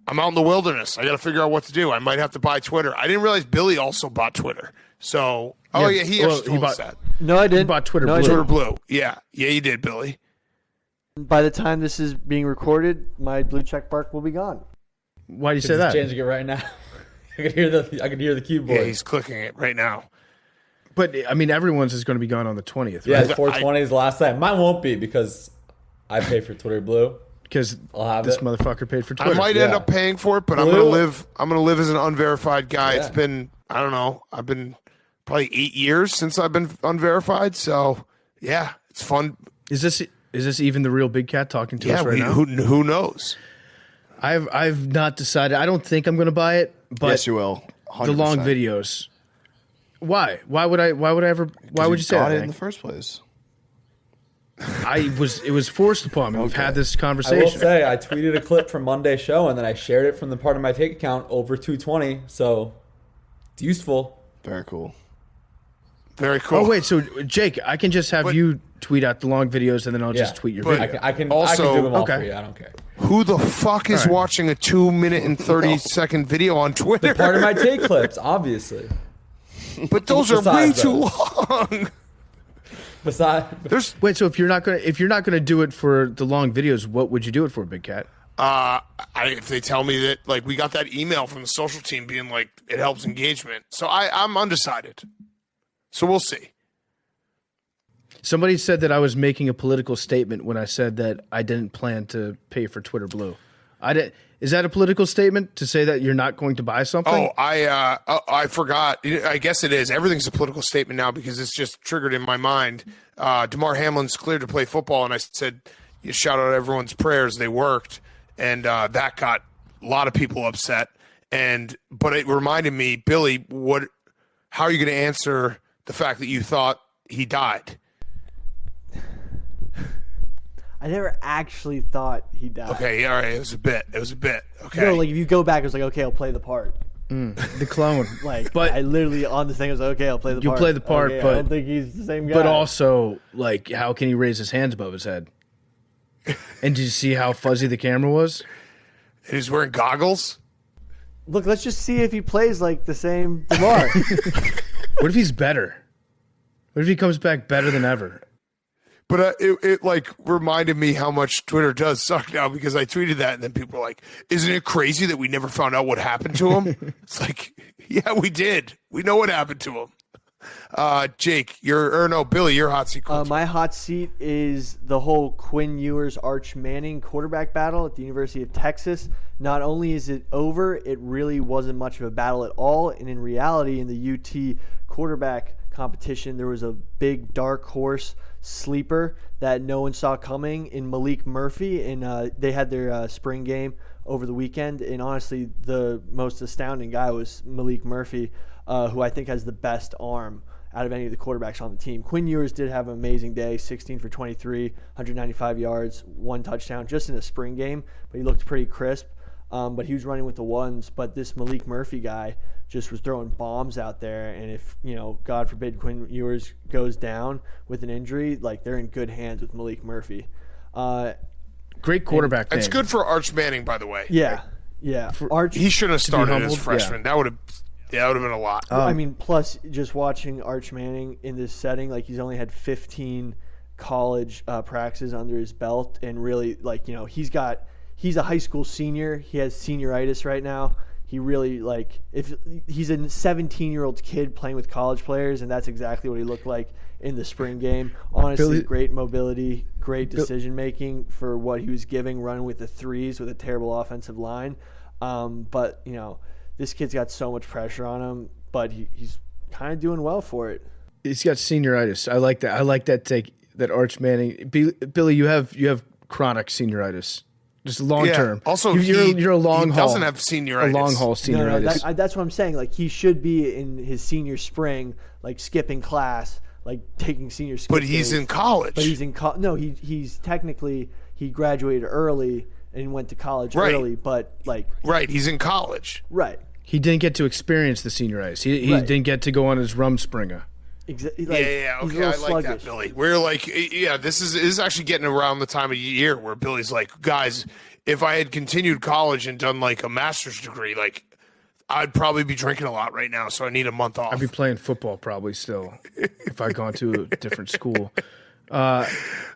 out in the wilderness. I got to figure out what to do. I might have to buy Twitter. I didn't realize Billy also bought Twitter. So, he told us that. No, I didn't. He bought Twitter Blue. Twitter Blue. Yeah, you did, Billy. By the time this is being recorded, my blue check mark will be gone. Why do you say that? He's changing it right now. I can hear the keyboard. Yeah, he's clicking it right now. But I mean, everyone's is going to be gone on the 20th. Right? Yeah, 420 is the last time. Mine won't be because I pay for Twitter Blue. Because this motherfucker paid for Twitter. I might end up paying for it, but I'm gonna live as an unverified guy. Yeah. It's been, I don't know, I've been probably 8 years since I've been unverified. So yeah, it's fun. Is this even the real Big Cat talking to us right now? Who knows? I've not decided. I don't think I'm going to buy it. But yes, you will. 100%. The long videos. Why? Why would you say that in the first place? It was forced upon me. We've had this conversation. I will say I tweeted a clip from Monday's show and then I shared it from the part of my take account over 220. So it's useful. Very cool. Very cool. Oh wait, so Jake, I can just have you tweet out the long videos and then I'll just tweet your video. I can do them all for you. I don't care. Who the fuck is watching a 2 minute and 30-second video on Twitter? The part of my take clips, obviously. But those are way too long. Wait, so if you're not gonna do it for the long videos, what would you do it for, Big Cat? If they tell me that, like, we got that email from the social team being like it helps engagement, so I'm undecided. So we'll see. Somebody said that I was making a political statement when I said that I didn't plan to pay for Twitter Blue. Is that a political statement to say that you're not going to buy something? I forgot. I guess it is. Everything's a political statement now because it's just triggered in my mind. DeMar Hamlin's cleared to play football, and I said, you shout out everyone's prayers. They worked, and that got a lot of people upset. But it reminded me, Billy, how are you going to answer the fact that you thought he died? I never actually thought he died. Okay, all right. It was a bit. Okay. No, like if you go back, it was like, okay, I'll play the part. The clone. But I literally on the thing was like, okay, I'll play the part. You'll play the part, okay, but I don't think he's the same guy. But also, like, how can he raise his hands above his head? And did you see how fuzzy the camera was? And he's wearing goggles. Look, let's just see if he plays like the same DeMar. What if he's better? What if he comes back better than ever? But it like reminded me how much Twitter does suck now because I tweeted that and then people were like, isn't it crazy that we never found out what happened to him? It's like, yeah, we did. We know what happened to him. Jake, Billy, your hot seat. My hot seat is the whole Quinn Ewers Arch Manning quarterback battle at the University of Texas. Not only is it over, it really wasn't much of a battle at all. And in reality, in the UT quarterback competition, there was a big dark horse sleeper that no one saw coming in Malik Murphy, and they had their spring game over the weekend, and honestly the most astounding guy was Malik Murphy, who I think has the best arm out of any of the quarterbacks on the team. Quinn Ewers did have an amazing day, 16 for 23, 195 yards, 1 touchdown just in a spring game, but he looked pretty crisp. But he was running with the ones. But this Malik Murphy guy just was throwing bombs out there. And if, God forbid Quinn Ewers goes down with an injury, like they're in good hands with Malik Murphy. Great quarterback. It's good for Arch Manning, by the way. Yeah. Arch, he should have started as freshman. Yeah. That would have been a lot. Plus just watching Arch Manning in this setting, like he's only had 15 college practices under his belt, and really, like, he's a high school senior. He has senioritis right now. He really, like, if he's a 17-year-old kid playing with college players, and that's exactly what he looked like in the spring game. Honestly, great mobility, great decision-making for what he was giving, running with the threes with a terrible offensive line. But, this kid's got so much pressure on him, but he's kind of doing well for it. He's got senioritis. I like that. I like that take, that Arch Manning. Billy, you have chronic senioritis. Just long term. Also, you're a long haul. He doesn't have senioritis. A long haul senioritis. No, that's what I'm saying. Like, he should be in his senior spring, like skipping class, like taking senior skip But he's days. In college. But he's in no, he's technically he graduated early and went to college early, but like he's in college. Right. He didn't get to experience the senioritis. He didn't get to go on his Rumspringer. Exactly. Okay, I like that, Billy. We're like, this is actually getting around the time of year where Billy's like, guys, if I had continued college and done like a master's degree, like I'd probably be drinking a lot right now, so I need a month off. I'd be playing football probably still if I'd gone to a different school. I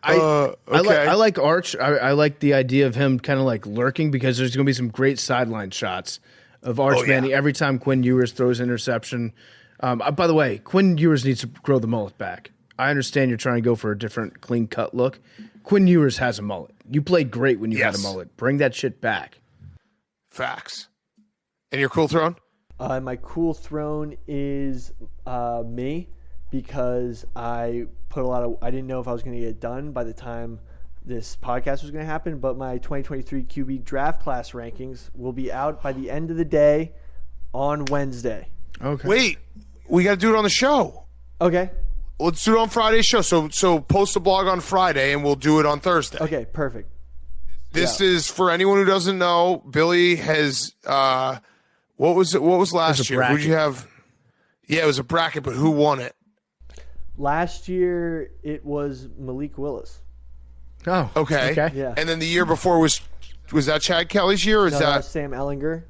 like Arch. I like the idea of him kind of like lurking, because there's going to be some great sideline shots of Arch Manning every time Quinn Ewers throws interception. By the way, Quinn Ewers needs to grow the mullet back. I understand you're trying to go for a different clean-cut look. Quinn Ewers has a mullet. You played great when you had a mullet. Bring that shit back. Facts. And your cool throne? My cool throne is me, because I didn't know if I was going to get it done by the time this podcast was going to happen, but my 2023 QB draft class rankings will be out by the end of the day on Wednesday. Okay. Wait. We got to do it on the show. Okay. Let's do it on Friday's show. So post a blog on Friday, and we'll do it on Thursday. Okay, perfect. This is for anyone who doesn't know. Billy has what was last year? Who'd you have? Yeah, it was a bracket, but who won it? Last year it was Malik Willis. Oh, okay. Yeah. And then the year before was that Chad Kelly's year, or is that Sam Ellinger?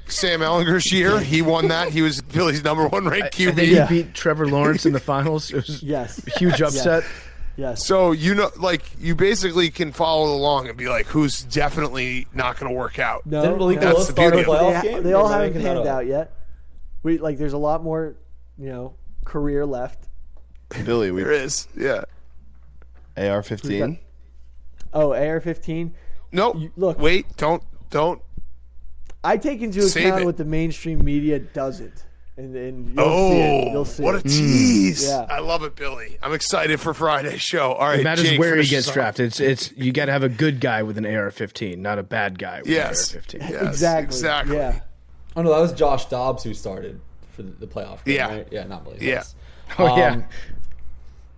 Sam Ellinger's year? He won that. He was Billy's number one ranked QB. And then he beat Trevor Lawrence in the finals. It was a huge upset. Yes. So, you basically can follow along and be like, who's definitely not going to work out. No, Didn't Malik Willis start a playoff game? They all haven't panned out yet. There's a lot more, career left. Billy, there is. Yeah. AR-15. Oh, AR-15. No. Look. Wait. Don't. I take into account what the mainstream media doesn't, and you'll see it. What a tease! Yeah. I love it, Billy. I'm excited for Friday's show. All right, it matters Jake, where he gets drafted. It's you got to have a good guy with an AR-15, not a bad guy with an AR-15. Yes, exactly. Yeah. Oh no, that was Josh Dobbs who started for the playoff game, right? Yeah, not Malik Willis.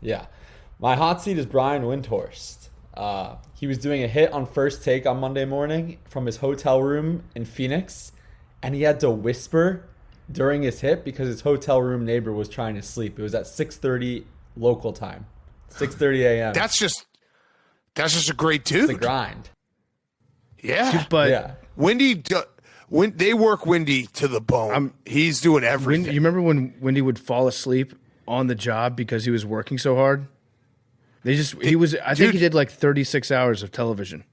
Yeah. My hot seat is Brian Windhorst. He was doing a hit on First Take on Monday morning from his hotel room in Phoenix, and he had to whisper during his hit because his hotel room neighbor was trying to sleep. It was at 6:30 local time, 6:30 a.m. That's just a great dude. It's a grind. Yeah, but Windy. When they work Windy to the bone, he's doing everything. You remember when Windy would fall asleep on the job because he was working so hard? I think he did like 36 hours of television.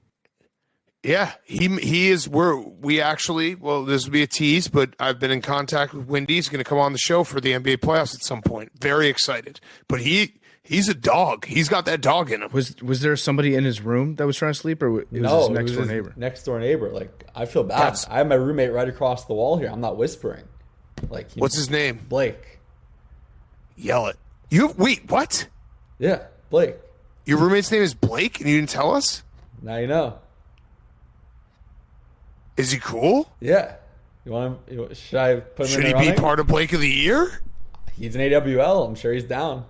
Yeah, he is. This would be a tease, but I've been in contact with Windy. He's going to come on the show for the NBA playoffs at some point. Very excited. But he's a dog. He's got that dog in him. Was there somebody in his room that was trying to sleep, or was his next door neighbor? Next door neighbor. Like, I feel bad. I have my roommate right across the wall here. I'm not whispering. Like, what's his name? Blake. Yell it. Wait, what? Yeah. Blake. Your roommate's name is Blake, and you didn't tell us? Now you know. Is he cool? Yeah. Should I put him in the running? Should he be part of Blake of the Year? He's an AWL. I'm sure he's down.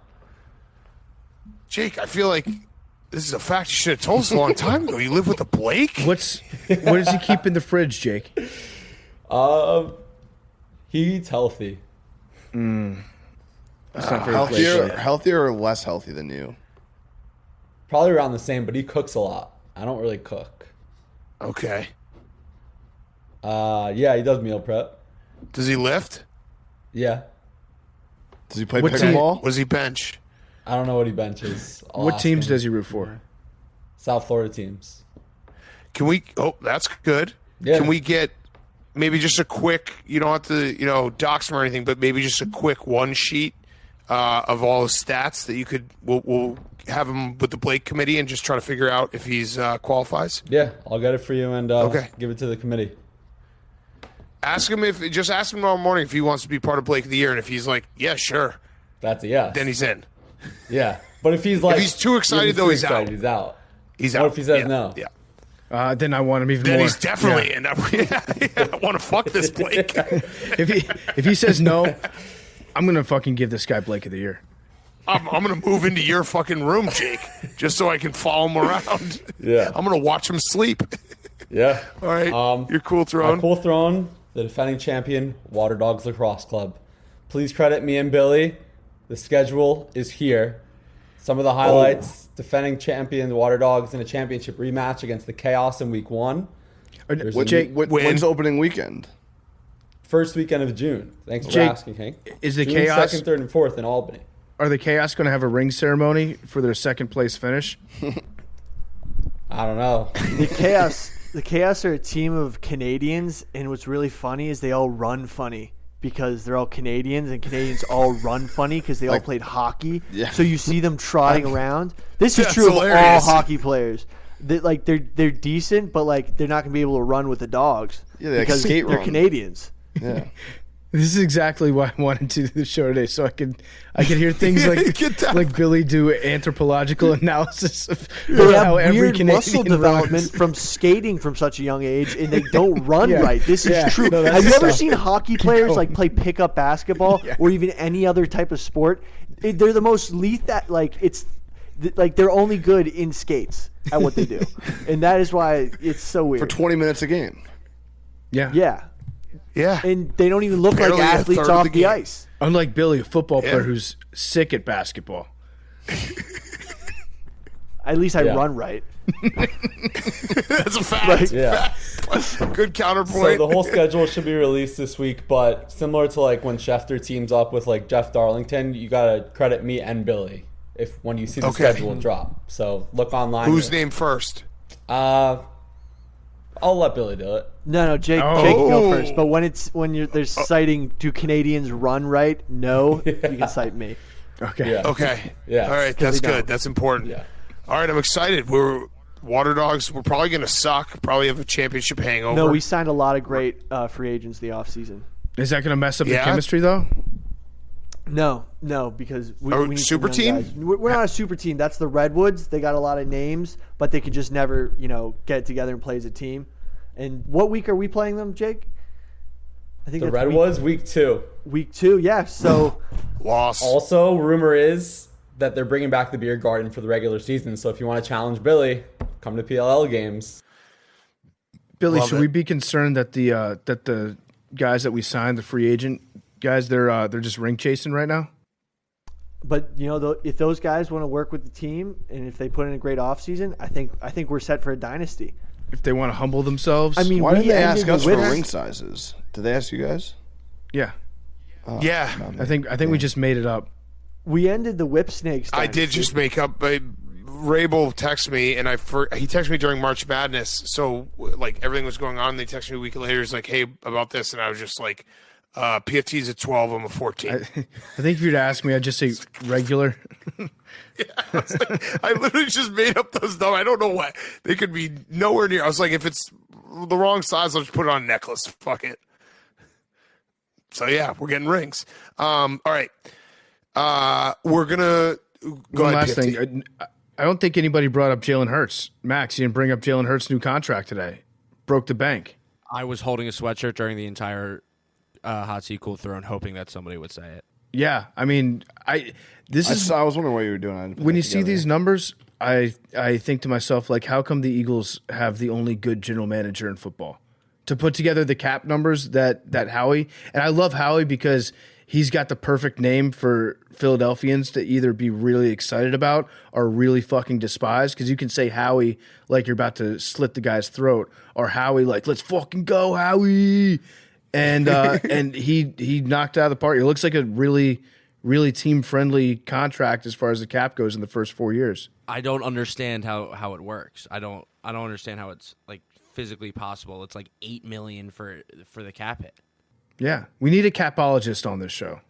Jake, I feel like this is a fact you should have told us a long time ago. You live with a Blake? What does he keep in the fridge, Jake? He eats healthy. Healthier or less healthy than you? Probably around the same, but he cooks a lot. I don't really cook. Okay. Yeah, he does meal prep. Does he lift? Yeah. Does he play What's pickleball? What does he bench? I don't know what he benches. What teams does he root for? South Florida teams. Can we? Oh, that's good. Yeah. Can we get maybe just a quick? You don't have to, dox him or anything, but maybe just a quick one sheet of all his stats that you could. We'll have him with the Blake committee and just try to figure out if he's qualifies. Yeah, I'll get it for you and Okay. give it to the committee. Ask him tomorrow morning if he wants to be part of Blake of the Year, and if he's like, yeah, sure, That's a yes. then he's in. Yeah, but if he's like, he's too excited, though, he's out. He's out. He's What out. if he says Yeah, no? Yeah. Then I want him even Then more. he's definitely in. I want to fuck this Blake. If he says no, I'm gonna fucking give this guy Blake of the Year. I'm gonna move into your fucking room, Jake, just so I can follow him around. Yeah. I'm gonna watch him sleep. Yeah. All right. You're cool throwing. Cool Throne, the defending champion, Water Dogs Lacrosse Club. Please credit me and Billy. The schedule is here. Some of the highlights: defending champion, the Water Dogs, in a championship rematch against the Chaos in Week 1. When's opening weekend? First weekend of June. Thanks for Jake, asking, Hank. is the June Chaos 2nd, 3rd, and 4th in Albany? Are the Chaos going to have a ring ceremony for their second place finish? I don't know. The Chaos are a team of Canadians, and what's really funny is they all run funny because they're all Canadians, and Canadians all run funny because they all played hockey. Yeah. So you see them trotting around. This is That's true hilarious. of all hockey players. They're decent, but they're not going to be able to run with the dogs because skate they're run. Canadians. Yeah. This is exactly why I wanted to do the show today, so I could hear things Get that. like Billy do anthropological analysis of They how have every weird Canadian muscle development runs. from skating from such a young age, and they don't run Yeah. right. This is Yeah. true. No, that's Have you ever tough. seen hockey players going. play pickup basketball or even any other type of sport? They're the most lethal. They're only good in skates at what they do, and that is why it's so weird. For 20 minutes a game. Yeah. Yeah, Yeah. and they don't even look Barely like a athletes third of off the the game. ice. Unlike Billy, a football player Yeah. who's sick at basketball. At least I Yeah. run right. That's a fact. Yeah. Good So counterpoint. the whole schedule should be released this week, but similar to when Schefter teams up with Jeff Darlington, you gotta credit me and Billy when you see the Okay. schedule drop. So look online. Who's named first? I'll let Billy do it. No, Jake Oh. can go first. But when there's citing, do Canadians run right? No, you can cite me. Okay. Yeah. Okay. Yeah. All right. That's they good. don't. That's important. Yeah. All right. I'm excited. We're Water Dogs. We're probably going to suck. Probably have a championship hangover. No, we signed a lot of great free agents the offseason. Is that going to mess up the Yeah. chemistry, though? No, because we need super some young team? guys. We're not a super team. That's the Redwoods. They got a lot of names, but they could just never, get it together and play as a team. And what week are we playing them, Jake? I think The that's Redwoods, week 2. week 2. Yeah. So Loss. Also, rumor is that they're bringing back the beer garden for the regular season. So if you want to challenge Billy, come to PLL games. Billy, Love should it. we be concerned that the guys that we signed, the free agent guys, they're just ring chasing right now? But if those guys want to work with the team and if they put in a great offseason, I think we're set for a dynasty. If they want to humble themselves? I mean, Why did we they ended ask the us for Whips- ring sizes? Did they ask you guys? yeah. Yeah. I think we just made it up. We ended the Whip Snakes. I did dynasty. just make up. Rabel texted me, and he texted me during March Madness. So everything was going on. And they texted me a week later. He's like, "Hey, about this," and I was just like, "PFT's at 12. I'm a 14." I think if you'd ask me, I'd just say regular. I literally just made up those numbers. I don't know why. They could be nowhere near. I was like, if it's the wrong size, I'll just put it on a necklace. Fuck it. So yeah, we're getting rings. All right. We're gonna go One ahead, last PFT. thing. I don't think anybody brought up Jalen Hurts. Max, you didn't bring up Jalen Hurts' new contract today. Broke the bank. I was holding a sweatshirt during the entire hot seat cool throne, hoping that somebody would say it. Yeah, I mean, I was wondering what you were doing. I didn't put when that you see together. these numbers, I think to myself, how come the Eagles have the only good general manager in football? to put together the cap numbers that Howie, and I love Howie because he's got the perfect name for Philadelphians to either be really excited about or really fucking despise, because you can say Howie like you're about to slit the guy's throat, or Howie like, let's fucking go, Howie. And and he knocked out of the park. It looks like a really, really team-friendly contract as far as the cap goes in the first 4 years. I don't understand how it works. I don't understand how it's like physically possible. It's like $8 million for the cap hit. Yeah, we need a capologist on this show.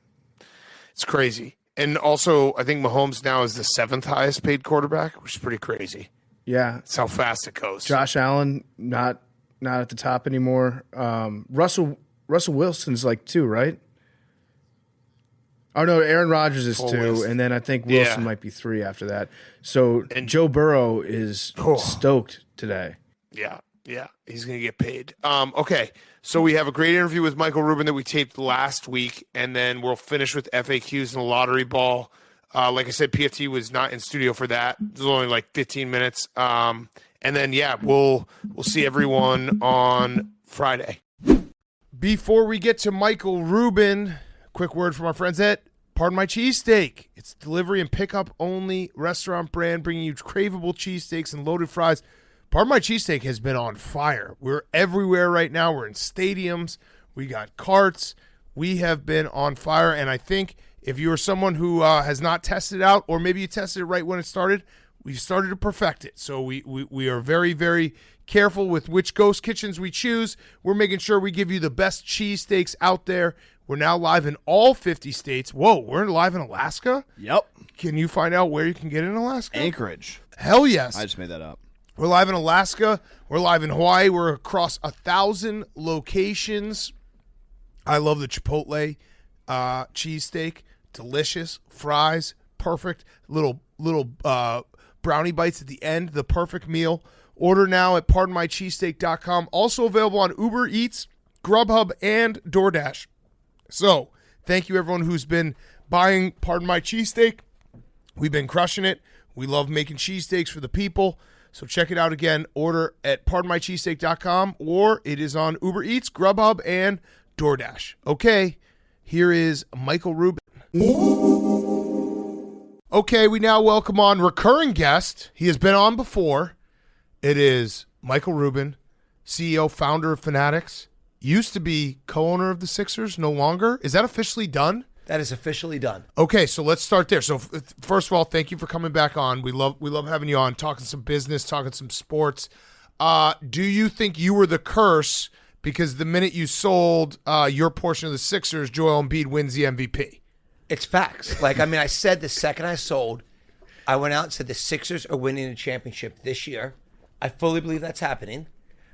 It's crazy. And also, I think Mahomes now is the 7th highest paid quarterback, which is pretty crazy. Yeah, That's how fast it goes. Josh Allen not at the top anymore. Russell Wilson's like 2, right? Oh no, Aaron Rodgers is 2, and then I think Wilson might be 3 after that. So Joe Burrow is stoked today. Yeah, he's going to get paid. Okay, so we have a great interview with Michael Rubin that we taped last week, and then we'll finish with FAQs and the lottery ball. Like I said, PFT was not in studio for that. It was only like 15 minutes. And then, we'll see everyone on Friday. Before we get to Michael Rubin, quick word from our friends at Pardon My Cheesesteak. It's delivery and pickup only restaurant brand, bringing you craveable cheesesteaks and loaded fries. Pardon My Cheesesteak has been on fire. We're everywhere right now. We're in stadiums. We got carts. We have been on fire, and I think if you are someone who has not tested it out, or maybe you tested it right when it started, we've started to perfect it. So we are very, very careful with which ghost kitchens we choose. We're making sure we give you the best cheesesteaks out there. We're now live in all 50 states. Whoa, we're live in Alaska? Yep. Can you find out where you can get in Alaska? Anchorage. Hell yes. I just made that up. We're live in Alaska. We're live in Hawaii. We're across 1,000 locations. I love the Chipotle cheesesteak. Delicious. Fries. Perfect. Little brownie bites at the end. The perfect meal. Order now at pardonmycheesesteak.com. Also available on Uber Eats, Grubhub, and DoorDash. So, thank you everyone who's been buying Pardon My Cheesesteak. We've been crushing it. We love making cheesesteaks for the people. So check it out again. Order at pardonmycheesesteak.com, or it is on Uber Eats, Grubhub, and DoorDash. Okay, here is Michael Rubin. Okay, we now welcome on recurring guest. He has been on before. It is Michael Rubin, CEO, founder of Fanatics. Used to be co-owner of the Sixers, no longer. Is that officially done? That is officially done. Okay, so let's start there. So first of all, thank you for coming back on. We love having you on, talking some business, talking some sports. Do you think you were the curse because the minute you sold your portion of the Sixers, Joel Embiid wins the MVP? It's facts. I said the second I sold, I went out and said the Sixers are winning the championship this year. I fully believe that's happening.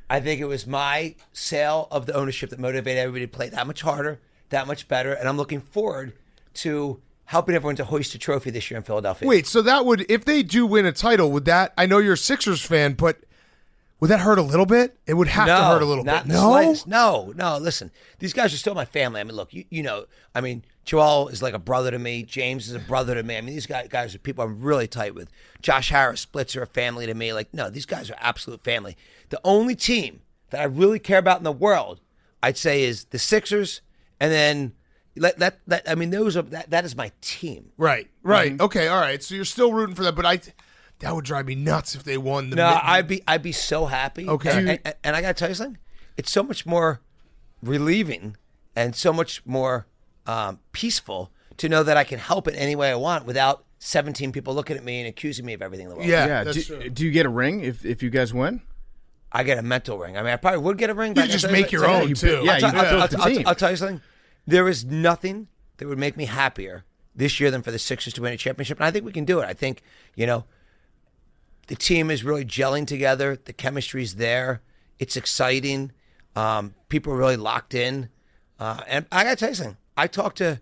I think it was my sale of the ownership that motivated everybody to play that much harder, that much better, and I'm looking forward to helping everyone to hoist a trophy this year in Philadelphia. Wait, so that would, if they do win a title, would that, I know you're a Sixers fan, but would that hurt a little bit? It would have to hurt a little bit. No, listen, these guys are still my family. I mean, look, you know, Joel is like a brother to me. James is a brother to me. I mean, these guys are people I'm really tight with. Josh Harris, Splits are a family to me. No, these guys are absolute family. The only team that I really care about in the world, I'd say, is the Sixers, and then that is my team. Right. Mm-hmm. Okay, all right. So you're still rooting for that, but that would drive me nuts if they won the. No, I'd be so happy. Okay, and I got to tell you something. It's so much more relieving and so much more peaceful to know that I can help in any way I want without 17 people looking at me and accusing me of everything in the world. Yeah. Do you get a ring if you guys win? I get a mental ring. I mean, I probably would get a ring. But you just make your own too. I'll tell you something. There is nothing that would make me happier this year than for the Sixers to win a championship, and I think we can do it. I think, the team is really gelling together. The chemistry's there. It's exciting. People are really locked in. And I got to tell you something. I talked to,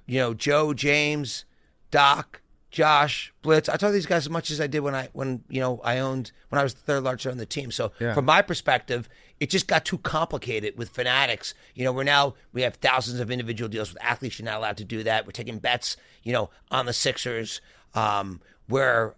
Joe, James, Doc, Josh, Blitz. I talked to these guys as much as I did when I was the third largest on the team. So from my perspective, it just got too complicated with Fanatics. We have thousands of individual deals with athletes. You're not allowed to do that. We're taking bets, on the Sixers. We're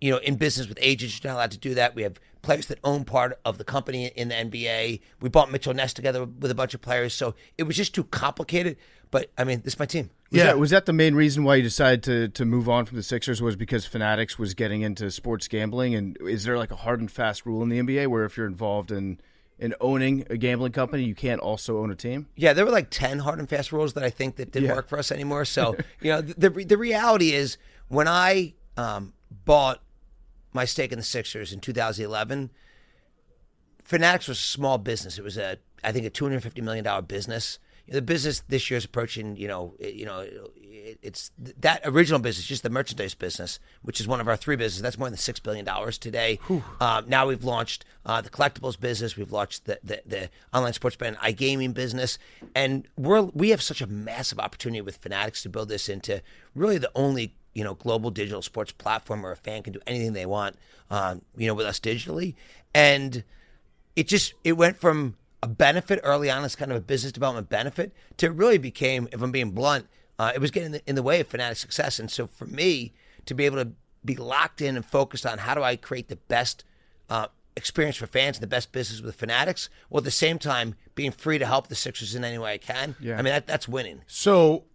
in business with agents. You're not allowed to do that. We have players that own part of the company in the NBA. We bought Mitchell Ness together with a bunch of players, so it was just too complicated. But I mean, this is my team. Was that the main reason why you decided to move on from the Sixers, was because Fanatics was getting into sports gambling? And is there like a hard and fast rule in the NBA where if you're involved in owning a gambling company, you can't also own a team? Yeah, there were like 10 hard and fast rules that I think that didn't work for us anymore. So, the reality is when I bought my stake in the Sixers in 2011, Fanatics was a small business. It was I think a $250 million business. The business this year is approaching, it's that original business, just the merchandise business, which is one of our three businesses. That's more than $6 billion today. Now we've launched the collectibles business. We've launched the online sports betting iGaming business. And we have such a massive opportunity with Fanatics to build this into really the only, global digital sports platform where a fan can do anything they want, with us digitally. And it went from a benefit early on as kind of a business development benefit to it really became, if I'm being blunt, it was getting in the way of Fanatics' success. And so for me to be able to be locked in and focused on how do I create the best experience for fans and the best business with Fanatics, while at the same time being free to help the Sixers in any way I can. Yeah. I mean, that's winning. So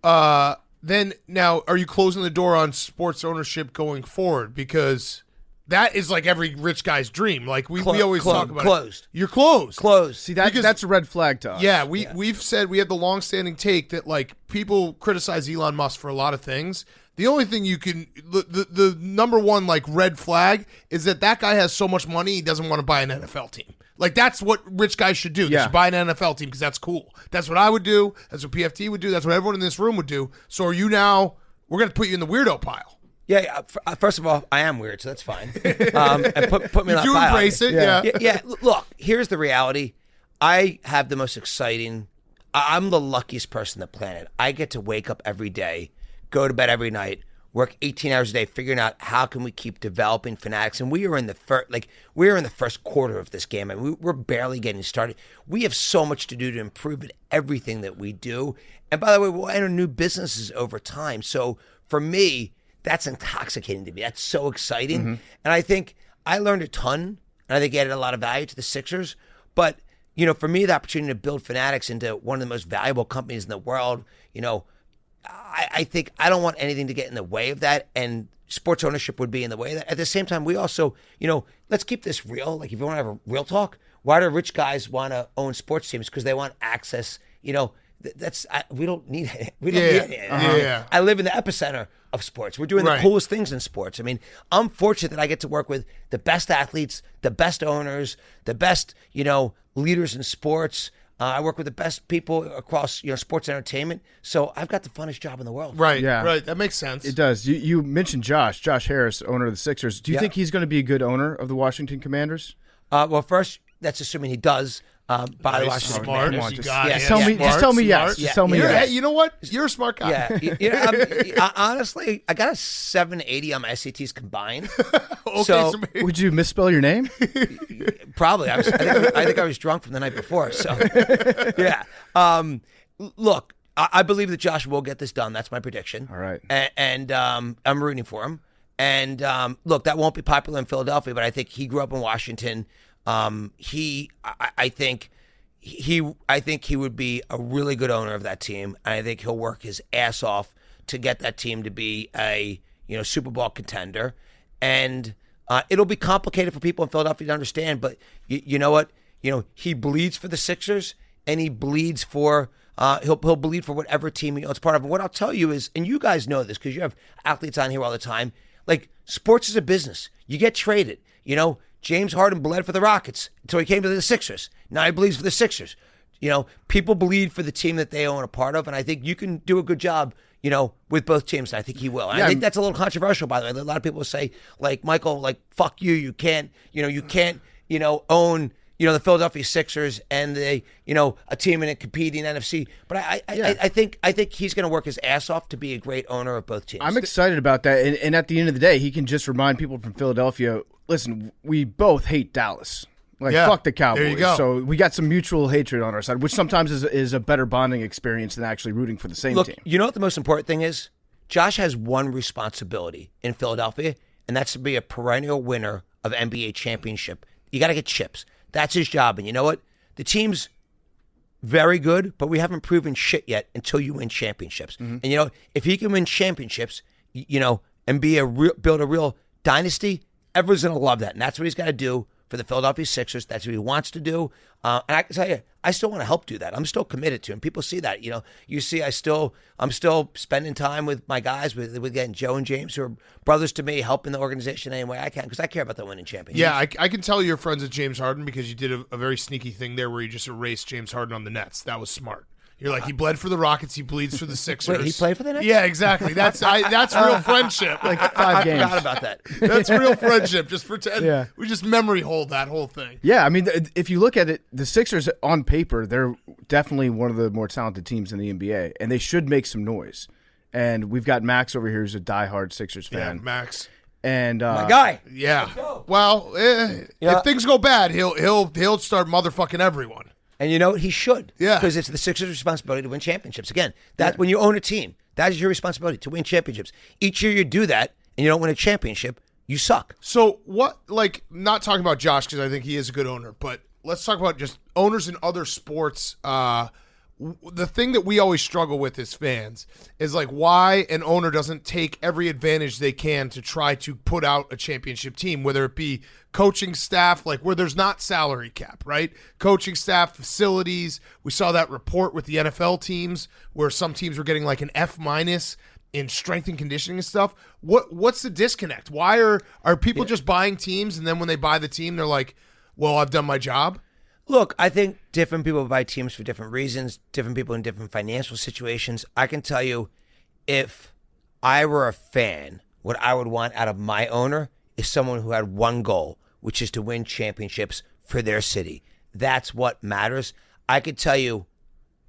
then now, are you closing the door on sports ownership going forward? Because that is like every rich guy's dream. Like we always talk about closed. You're closed. Closed. See, that's a red flag to us. Yeah, we've said, we have the long-standing take that like people criticize Elon Musk for a lot of things. The only thing the number one like red flag is that guy has so much money he doesn't want to buy an NFL team. Like that's what rich guys should do. They should buy an NFL team because that's cool. That's what I would do. That's what PFT would do. That's what everyone in this room would do. So are you now? We're going to put you in the weirdo pile. Yeah. First of all, I am weird, so that's fine. And put me in that you do pile. embrace it, yeah. Look, here's the reality. I have the most exciting. I'm the luckiest person on the planet. I get to wake up every day, go to bed every night, work 18 hours a day, figuring out how can we keep developing Fanatics. And we are in the first quarter of this game, and we're barely getting started. We have so much to do to improve at everything that we do. And by the way, we'll enter new businesses over time. So for me, that's intoxicating to me. That's so exciting. Mm-hmm. And I think I learned a ton, and I think added a lot of value to the Sixers. But, for me, the opportunity to build Fanatics into one of the most valuable companies in the world, I think I don't want anything to get in the way of that, and sports ownership would be in the way of that. At the same time, we also, let's keep this real. Like, if you want to have a real talk, why do rich guys want to own sports teams? Because they want access, we don't need it. We don't need it. Yeah. I live in the epicenter of sports. We're doing the coolest things in sports. I mean, I'm fortunate that I get to work with the best athletes, the best owners, the best, leaders in sports. I work with the best people across, sports and entertainment. So I've got the funnest job in the world. Right. Yeah. Right. That makes sense. It does. You mentioned Josh Harris, owner of the Sixers. Do you think he's going to be a good owner of the Washington Commanders? Well, first, that's assuming he does. By the Washington smart. Commanders. Just tell me yes. Just tell me yes. You know what? You're a smart guy. Yeah. Honestly, I got a 780 on my SATs combined. Okay, so would you misspell your name? Probably. I think I was drunk from the night before. So yeah. Look, I believe that Josh will get this done. That's my prediction. All right. And I'm rooting for him. And look, that won't be popular in Philadelphia, but I think he grew up in Washington. I think he would be a really good owner of that team, and I think he'll work his ass off to get that team to be a Super Bowl contender. And it'll be complicated for people in Philadelphia to understand, but you know what? He bleeds for the Sixers, and he bleeds for he'll bleed for whatever team it's part of. And what I'll tell you is, and you guys know this because you have athletes on here all the time. Like, sports is a business. You get traded. James Harden bled for the Rockets until he came to the Sixers. Now he bleeds for the Sixers. People bleed for the team that they own a part of, and I think you can do a good job, with both teams. And I think he will. And I think that's a little controversial, by the way. A lot of people say, like, Michael, like, fuck you. You can't, own, the Philadelphia Sixers and a team in a competing NFC. But I think he's going to work his ass off to be a great owner of both teams. I'm excited about that. And at the end of the day, he can just remind people from Philadelphia, listen, we both hate Dallas. Fuck the Cowboys. There you go. So we got some mutual hatred on our side, which sometimes is a better bonding experience than actually rooting for the same team. You know what the most important thing is? Josh has one responsibility in Philadelphia, and that's to be a perennial winner of NBA championship, You got to get chips. That's his job. And you know what? The team's very good, but we haven't proven shit yet until you win championships. And you know, if he can win championships, you know, and build a real dynasty, everyone's going to love that. And that's what he's got to do for the Philadelphia Sixers. That's what he wants to do. And I can tell you, I still want to help do that. I'm still committed to him. People see that. You know, you see I'm still spending time with my guys, with again, Joe and James, who are brothers to me, helping the organization any way I can, because I care about the winning championships. Yeah, I can tell you're friends with James Harden because you did a very sneaky thing there where you just erased James Harden on the Nets. That was smart. You're like, he bled for the Rockets, he bleeds for the Sixers. Wait, he played for the Nets? Yeah, exactly. That's real friendship. Like 5 games. I forgot about that. That's real friendship. Just pretend. Yeah. We just memory hold that whole thing. Yeah, I mean, if you look at it, the Sixers on paper, they're definitely one of the more talented teams in the NBA, and they should make some noise. And we've got Max over here who's a diehard Sixers fan. Yeah, Max. And My guy. Yeah. Well, if things go bad, he'll start motherfucking everyone. And you know what? He should. Yeah. Because it's the Sixers' responsibility to win championships. Again, when you own a team, that is your responsibility to win championships. Each year you do that and you don't win a championship, you suck. So what, like, not talking about Josh because I think he is a good owner, but let's talk about just owners in other sports. The thing that we always struggle with as fans is like why an owner doesn't take every advantage they can to try to put out a championship team, whether it be coaching staff, like where there's not salary cap, right? Coaching staff, facilities. We saw that report with the NFL teams where some teams were getting like an F- in strength and conditioning and stuff. What's the disconnect? Why are people just buying teams and then when they buy the team, they're like, well, I've done my job? Look, I think different people buy teams for different reasons, different people in different financial situations. I can tell you, if I were a fan, what I would want out of my owner is someone who had one goal, which is to win championships for their city. That's what matters. I could tell you,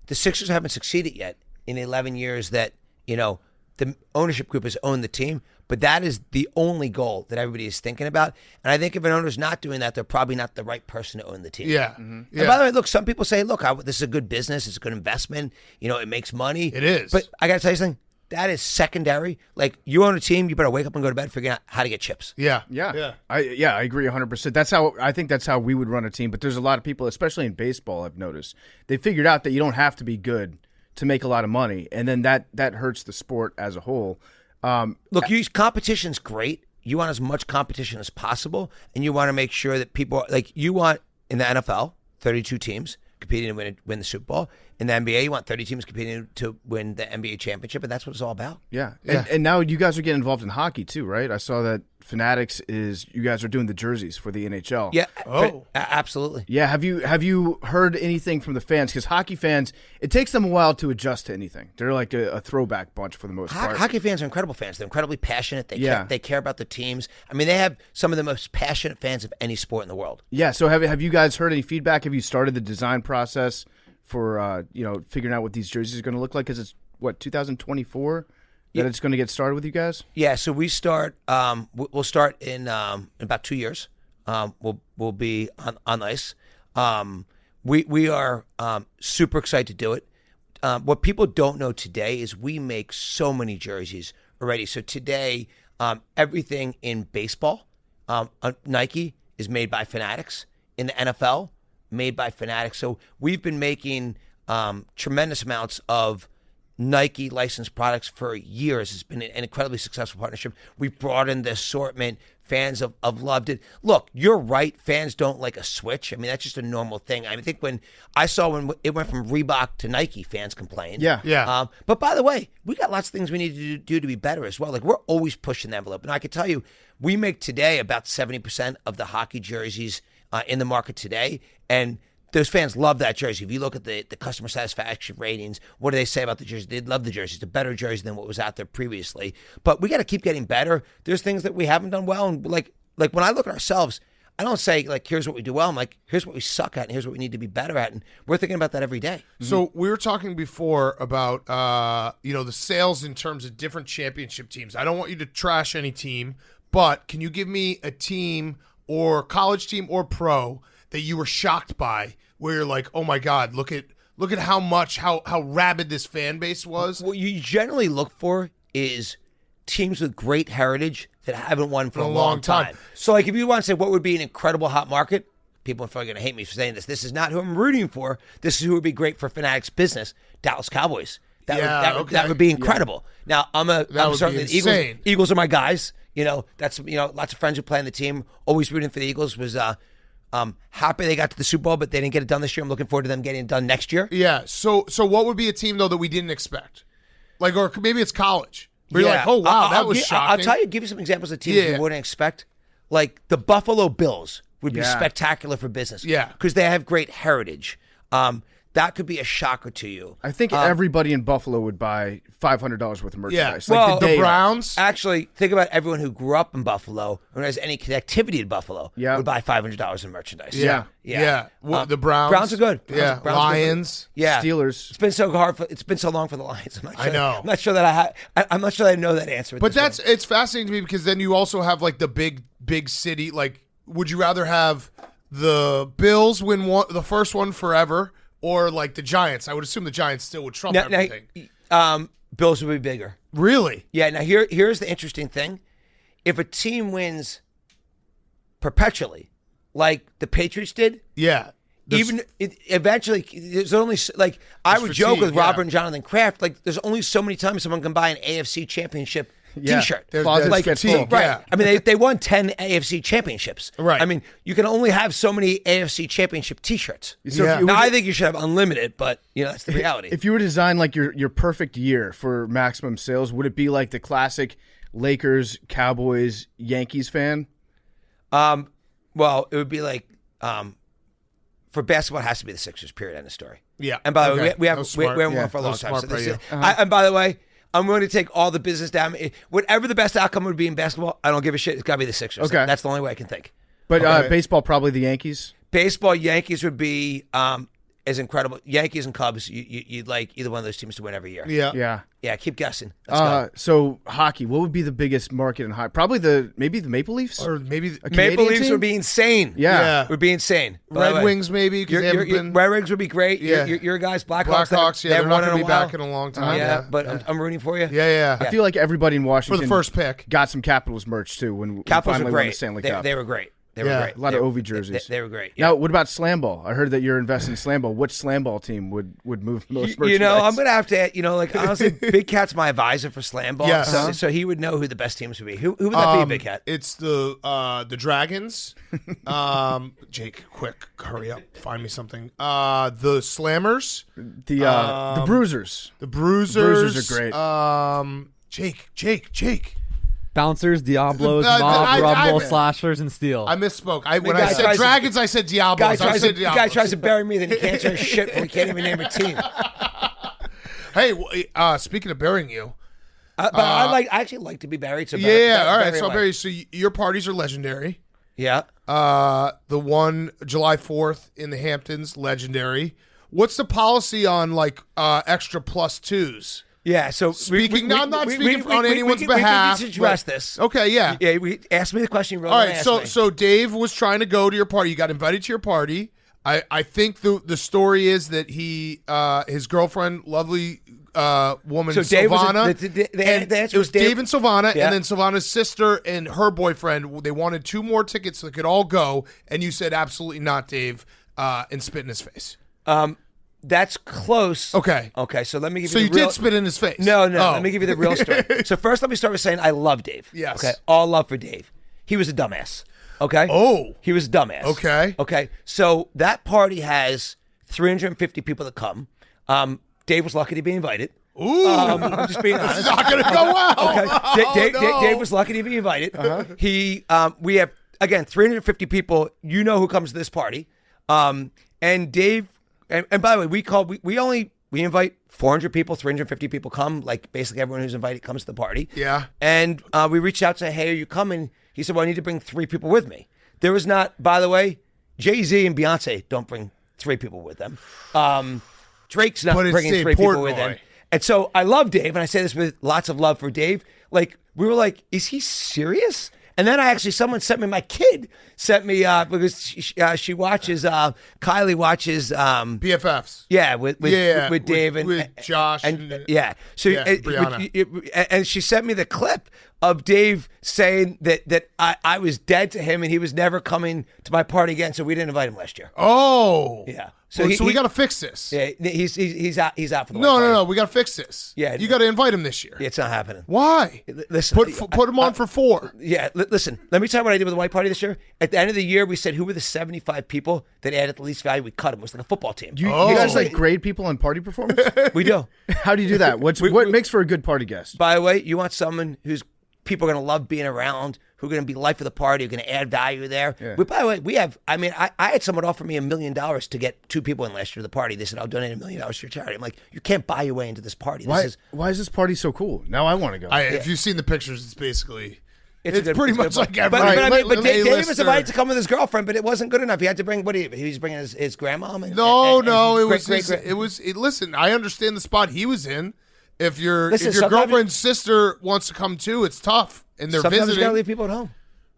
the Sixers haven't succeeded yet in 11 years that, you know, the ownership group has owned the team, but that is the only goal that everybody is thinking about. And I think if an owner's not doing that, they're probably not the right person to own the team. Yeah. And by the way, look, some people say, look, this is a good business. It's a good investment. You know, it makes money. It is. But I got to tell you something. That is secondary. Like, you own a team, you better wake up and go to bed figuring out how to get chips. Yeah. I agree 100%. I think that's how we would run a team. But there's a lot of people, especially in baseball, I've noticed, they figured out that you don't have to be good to make a lot of money, and then that hurts the sport as a whole. Look, competition's great. You want as much competition as possible, and you want to make sure that people like you want in the NFL 32 teams competing to win the Super Bowl. In the NBA, you want 30 teams competing to win the NBA championship, and that's what it's all about. Yeah. And now you guys are getting involved in hockey too, right? I saw that Fanatics you guys are doing the jerseys for the NHL. Yeah. Absolutely. Yeah. Have you heard anything from the fans? Because hockey fans, it takes them a while to adjust to anything. They're like a throwback bunch for the most part. Hockey fans are incredible fans. They're incredibly passionate. They care about the teams. I mean, they have some of the most passionate fans of any sport in the world. Yeah. So have you guys heard any feedback? Have you started the design process for figuring out what these jerseys are going to look like? Because it's 2024 that it's going to get started with you guys. Yeah, so we start. We'll start in about 2 years. We'll be on ice. We are super excited to do it. What people don't know today is we make so many jerseys already. So today, everything in baseball, Nike is made by Fanatics. In the NFL, made by Fanatics. So we've been making tremendous amounts of Nike licensed products for years. It's been an incredibly successful partnership. We've broadened the assortment. Fans have loved it. Look, you're right. Fans don't like a switch. I mean, that's just a normal thing. I think when it went from Reebok to Nike, fans complained. Yeah. But by the way, we got lots of things we need to do to be better as well. Like, we're always pushing the envelope. And I can tell you, we make today about 70% of the hockey jerseys in the market today. And those fans love that jersey. If you look at the customer satisfaction ratings, what do they say about the jersey? They love the jersey. It's a better jersey than what was out there previously. But we got to keep getting better. There's things that we haven't done well. And like when I look at ourselves, I don't say, like, here's what we do well. I'm like, here's what we suck at and here's what we need to be better at. And we're thinking about that every day. So we were talking before about, the sales in terms of different championship teams. I don't want you to trash any team, but can you give me a team or college team or pro that you were shocked by, where you're like, oh my God, look at how rabid this fan base was? What you generally look for is teams with great heritage that haven't won for a long time. So, like, if you want to say what would be an incredible hot market, people are going to hate me for saying this. This is not who I'm rooting for. This is who would be great for Fanatics business. Dallas Cowboys. That would be incredible. Now I'm certainly the Eagles are my guys. That's lots of friends who play on the team. Always rooting for the Eagles. Was happy they got to the Super Bowl, but they didn't get it done this year. I'm looking forward to them getting it done next year. Yeah. So what would be a team though that we didn't expect? Like, or maybe it's college. Where you're like, oh wow, that was shocking. I'll give you some examples of teams you wouldn't expect. Like the Buffalo Bills would be spectacular for business. Yeah. Because they have great heritage. That could be a shocker to you. I think everybody in Buffalo would buy $500 worth of merchandise. Yeah. Like the Browns. Actually, think about everyone who grew up in Buffalo or has any connectivity to Buffalo would buy $500 in merchandise. Yeah. Well, the Browns. Browns are good. Browns Are Lions. good. Yeah. Steelers. It's been so hard. It's been so long for the Lions. I know. I'm not sure that I'm not sure that I know that answer. But it's fascinating to me because then you also have like the big city. Like, would you rather have the Bills win the first one forever? Or like the Giants. I would assume the Giants still would trump everything. Bills would be bigger. Really? Yeah. Now here's the interesting thing: if a team perpetually, like the Patriots did, eventually there's only like I would joke with Robert and Jonathan Kraft. Like there's only so many times someone can buy an AFC Championship T-shirt. Closets get full. Right. Yeah. I mean, they won 10 AFC championships. Right. I mean, you can only have so many AFC championship T-shirts. So now, I think you should have unlimited, but that's the reality. If you were to design like your perfect year for maximum sales, would it be like the classic Lakers, Cowboys, Yankees fan? Well, it would be like for basketball, it has to be the Sixers. Period. End of story. Yeah. And by the way, we haven't won for a long time. So and by the way, I'm going to take all the business down. Whatever the best outcome would be in basketball, I don't give a shit. It's got to be the Sixers. Okay. That's the only way I can think. But baseball, probably the Yankees? Baseball, Yankees would be as incredible. Yankees and Cubs, you'd like either one of those teams to win every year. Yeah, keep guessing. Let's go. So hockey, what would be the biggest market in hockey? Probably maybe the Maple Leafs? Or maybe Maple Leafs would be insane. Yeah. Would be insane. Red Wings maybe. Red Wings would be great. Yeah. Your guys, Blackhawks, they're not going to be back in a long time. But I'm rooting for you. Yeah. I feel like everybody in Washington For the first pick. got some Capitals merch too when Capitals we finally were won great. the Stanley Cup. They were great. They were great. A lot of Ovi jerseys. They were great. Now, what about slam ball? I heard that you're investing in slam ball. Which slam ball team would move most merchandise? I'm going to have to, honestly, Big Cat's my advisor for slam ball. Yes. So he would know who the best teams would be. Who would that be, Big Cat? It's the Dragons. Jake, quick, hurry up. Find me something. The Slammers. The Bruisers. The Bruisers. Bruisers are great. Jake. Bouncers, Diablos, Mob, Rumble, Slashers, and Steel. I misspoke. When I said Dragons, I said Diablos. The guy tries to bury me, then he can't say shit, and he can't even name a team. Hey, speaking of burying you. But I actually like to be buried. So all right. So I'll bury you. So your parties are legendary. Yeah. The one July 4th in the Hamptons, legendary. What's the policy on like extra plus twos? Yeah, so I'm not speaking on anyone's behalf. We need to address this. Okay, yeah. Yeah, ask me the question. All right, so Dave was trying to go to your party. You got invited to your party. I think the story is that his girlfriend, lovely woman, so Dave Silvana. It was Dave and Silvana, yeah. And then Silvana's sister and her boyfriend. They wanted 2 more tickets so they could all go, and you said absolutely not, Dave, and spit in his face. That's close. Okay, so let me give you So you did spit in his face? No. Let me give you the real story. So first let me start with saying I love Dave. Yes. Okay, all love for Dave. He was a dumbass. Okay? Oh. He was a dumbass. Okay. So that party has 350 people that come. Dave was lucky to be invited. Ooh. I'm just being honest. It's not going to go well. Okay. No. Dave was lucky to be invited. We have, again, 350 people. You know who comes to this party. And Dave... And by the way, we invite 400 people, 350 people come. Like basically everyone who's invited comes to the party. Yeah. And we reached out to say, hey, are you coming? He said, well, I need to bring 3 people with me. There was not, by the way, Jay-Z and Beyonce don't bring 3 people with them. Drake's not bringing 3 people with him. And so I love Dave, and I say this with lots of love for Dave. Like we were like, is he serious? And then someone sent me, my kid sent me, because she watches, Kylie watches. BFFs. Yeah, with Dave with Josh. And yeah. So Brianna. and she sent me the clip of Dave saying that I was dead to him and he was never coming to my party again, so we didn't invite him last year. Oh. Yeah. So we got to fix this. Yeah, he's out for the No, we got to fix this. Yeah. You got to invite him this year. It's not happening. Why? Listen. Put him on for 4. Yeah, listen. Let me tell you what I did with the white party this year. At the end of the year, we said who were the 75 people that added the least value. We cut them. It was like a football team. You guys like grade people on party performance? We do. How do you do that? What makes for a good party guest? By the way, you want someone who's people are going to love being around, who are going to be life of the party, who are going to add value there. Yeah. By the way, I had someone offer me $1 million to get 2 people in last year to the party. They said, I'll donate $1 million to your charity. I'm like, you can't buy your way into this party. Why is this party so cool? Now I want to go. If you've seen the pictures, it's basically... It's pretty pretty much like every. But Dave was invited to come with his girlfriend, but it wasn't good enough. He had to bring he was bringing his grandma. Listen, I understand the spot he was in. If your girlfriend's sister wants to come too, it's tough, and they're sometimes visiting. You gotta leave people at home.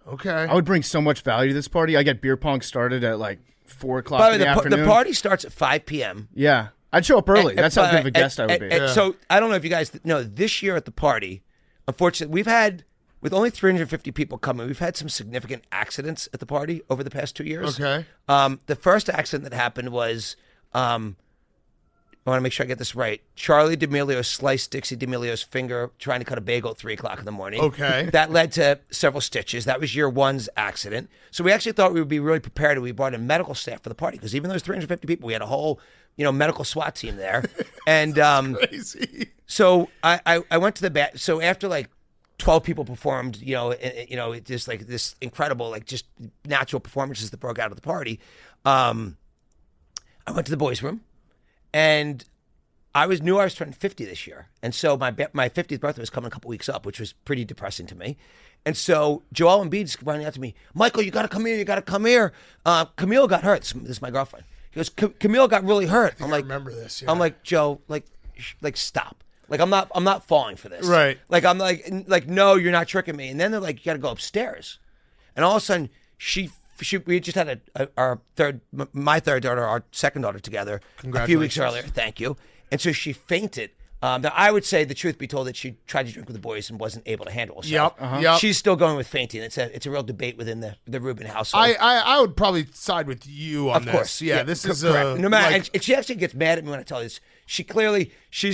Okay, I would bring so much value to this party. I get beer pong started at like 4 o'clock in the afternoon. The party starts at 5 p.m. Yeah, I'd show up early. That's how good of a guest I would be. So I don't know if you guys know, this year at the party, unfortunately, we've had, with only 350 people coming, we've had some significant accidents at the party over the past 2 years. Okay. The first accident that happened was, I want to make sure I get this right. Charlie D'Amelio sliced Dixie D'Amelio's finger trying to cut a bagel at 3 o'clock in the morning. Okay. That led to several stitches. That was year one's accident. So we actually thought we would be really prepared, and we brought in medical staff for the party, because even though there's 350 people, we had a whole, medical SWAT team there. And crazy. So I went to the back. So after like 12 people performed, just like this incredible, like just natural performances that broke out of the party. I went to the boys' room, and I knew I was turning 50 this year. And so my 50th birthday was coming a couple weeks up, which was pretty depressing to me. And so Joel Embiid's running out to me, Michael, you got to come here. You got to come here. Camille got hurt. This is my girlfriend. He goes, Camille got really hurt. I'm like, remember this. Yeah. I'm like, Joe, like stop. Like, I'm not falling for this. Right. Like, I'm like, no, you're not tricking me. And then they're like, you got to go upstairs. And all of a sudden, we just had my third daughter, our second daughter together a few weeks earlier. Thank you. And so she fainted. Now, I would say, the truth be told, that she tried to drink with the boys and wasn't able to handle herself. Yep. She's still going with fainting. It's a real debate within the Rubin household. I would probably side with you on this. Of course. Yeah, this is correct. No matter, and she actually gets mad at me when I tell her this. She's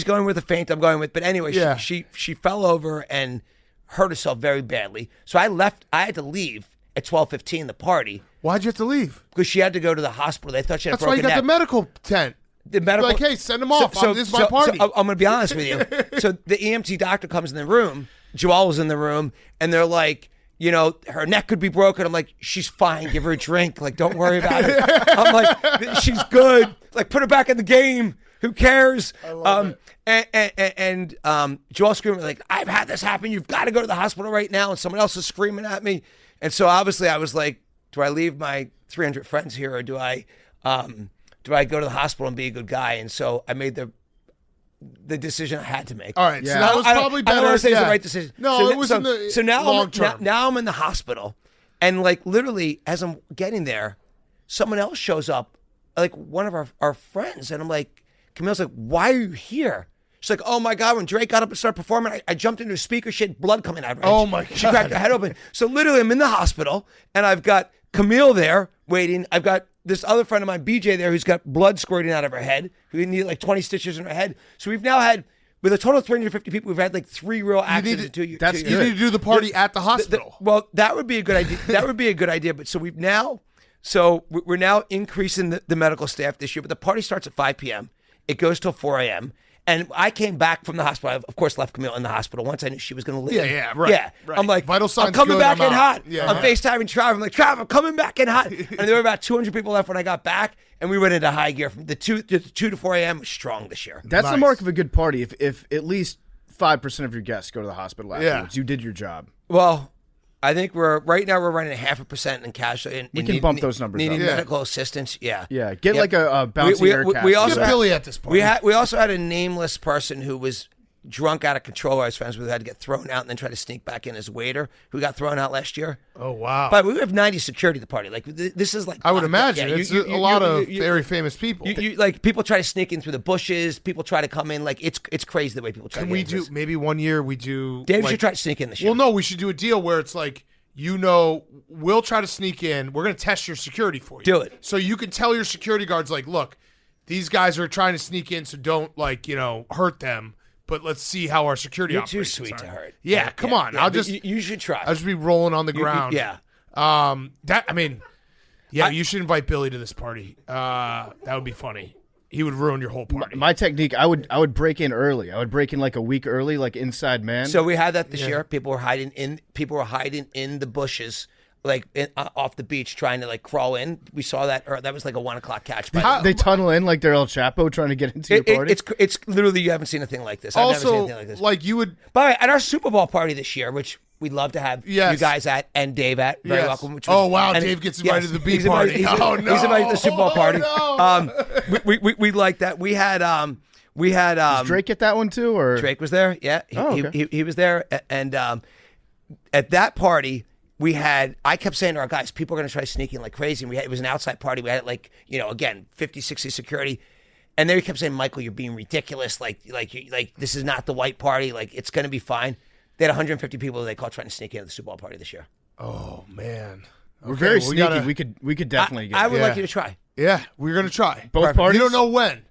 going with a faint. I'm going with, but anyway, she fell over and hurt herself very badly. So I had to leave at 12:15 the party. Why'd you have to leave? Because she had to go to the hospital. They thought she had That's why you got the medical tent. The medical, like, hey, send him off. This is my party. So I'm going to be honest with you. So the EMT doctor comes in the room. Joelle was in the room, and they're like, her neck could be broken. I'm like, she's fine. Give her a drink. Like, don't worry about it. I'm like, she's good. Like, put her back in the game. Who cares? I love it. And Joelle screaming, like, I've had this happen. You've got to go to the hospital right now. And someone else is screaming at me. And so obviously I was like, do I leave my 300 friends here, or do I go to the hospital and be a good guy? And so I made the decision I had to make. All right, so that was probably better. I don't want to say it's the right decision. No, it was in the long term. Now I'm in the hospital, and like literally as I'm getting there, someone else shows up, like one of our friends, and I'm like, Camille's like, why are you here? She's like, oh my God, when Drake got up and started performing, I jumped into a speaker, she had blood coming out of her head. Oh my God. She cracked her head open. So literally I'm in the hospital, and I've got Camille there waiting. I've got this other friend of mine, BJ, there, who's got blood squirting out of her head, who needed like 20 stitches in her head. So we've now had, with a total of 350 people, we've had like 3 real accidents in 2 years. You need to do the party at the hospital. Well, that would be a good idea. That would be a good idea. But we're now increasing the medical staff this year. But the party starts at 5 p.m. It goes till 4 a.m. And I came back from the hospital. I, of course, left Camille in the hospital once I knew she was going to live. Right. Yeah. Right. I'm like, vital signs I'm coming good, back in hot. Yeah, I'm FaceTiming Trav. I'm like, Trav, I'm coming back in hot. And there were about 200 people left when I got back, and we went into high gear. From the 2 to 4 a.m. was strong this year. That's the mark of a good party. If at least 5% of your guests go to the hospital afterwards, you did your job. Well, I think right now we're running 0.5% in cash. We can bump those numbers needing up. medical assistance. Yeah. Get like a bouncy air cast. We also Billy at this point. We also had a nameless person who was drunk out of control I was friends with who had to get thrown out and then try to sneak back in as a waiter who got thrown out last year. Oh, wow. But we have 90 security at the party. Like, this is like... I would imagine. Yeah, it's a lot of very famous people. Like, people try to sneak in through the bushes. People try to come in. Like, it's crazy the way people try Can to we get in. do, maybe one year we do... Dave like, should try to sneak in this year. Well, no, we should do a deal where it's like, we'll try to sneak in. We're going to test your security for you. Do it. So you can tell your security guards, like, look, these guys are trying to sneak in, so don't, like, hurt them. But let's see how our security You're too operations sweet are. to hurt. Yeah, come on. Yeah, I'll but just... You should try. I'll just be rolling on the ground. Yeah. You should invite Billy to this party. That would be funny. He would ruin your whole party. My technique, I would break in early. I would break in like a week early, like inside man. So we had that this year. People were hiding in the bushes, like off the beach, trying to like crawl in. We saw that. Or that was like a 1 o'clock catch. They tunnel in like they're El Chapo trying to get into your party. It's literally, you haven't seen a thing like this. I've never seen anything like this. like you would... By the way, at our Super Bowl party this year, which we'd love to have you guys at and Dave at, very Yes. welcome. Which Oh, was- wow, and Dave gets invited to the beach he's invited- party. He's, Oh, no. He's invited to the Super Bowl party. Oh, no. We like that. We had Does Drake get that one too, or Drake was there. Yeah, he was there, and at that party I kept saying to our guys, people are going to try sneaking like crazy. And it was an outside party. We had like, again, 50, 60 security. And they kept saying, Michael, you're being ridiculous. Like this is not the white party. Like, it's going to be fine. They had 150 people that they caught trying to sneak into the Super Bowl party this year. Oh, man. we're very well, sneaky. We could definitely get. I would Yeah. like you to try. Yeah, we're going to try. Both parties? You don't know when.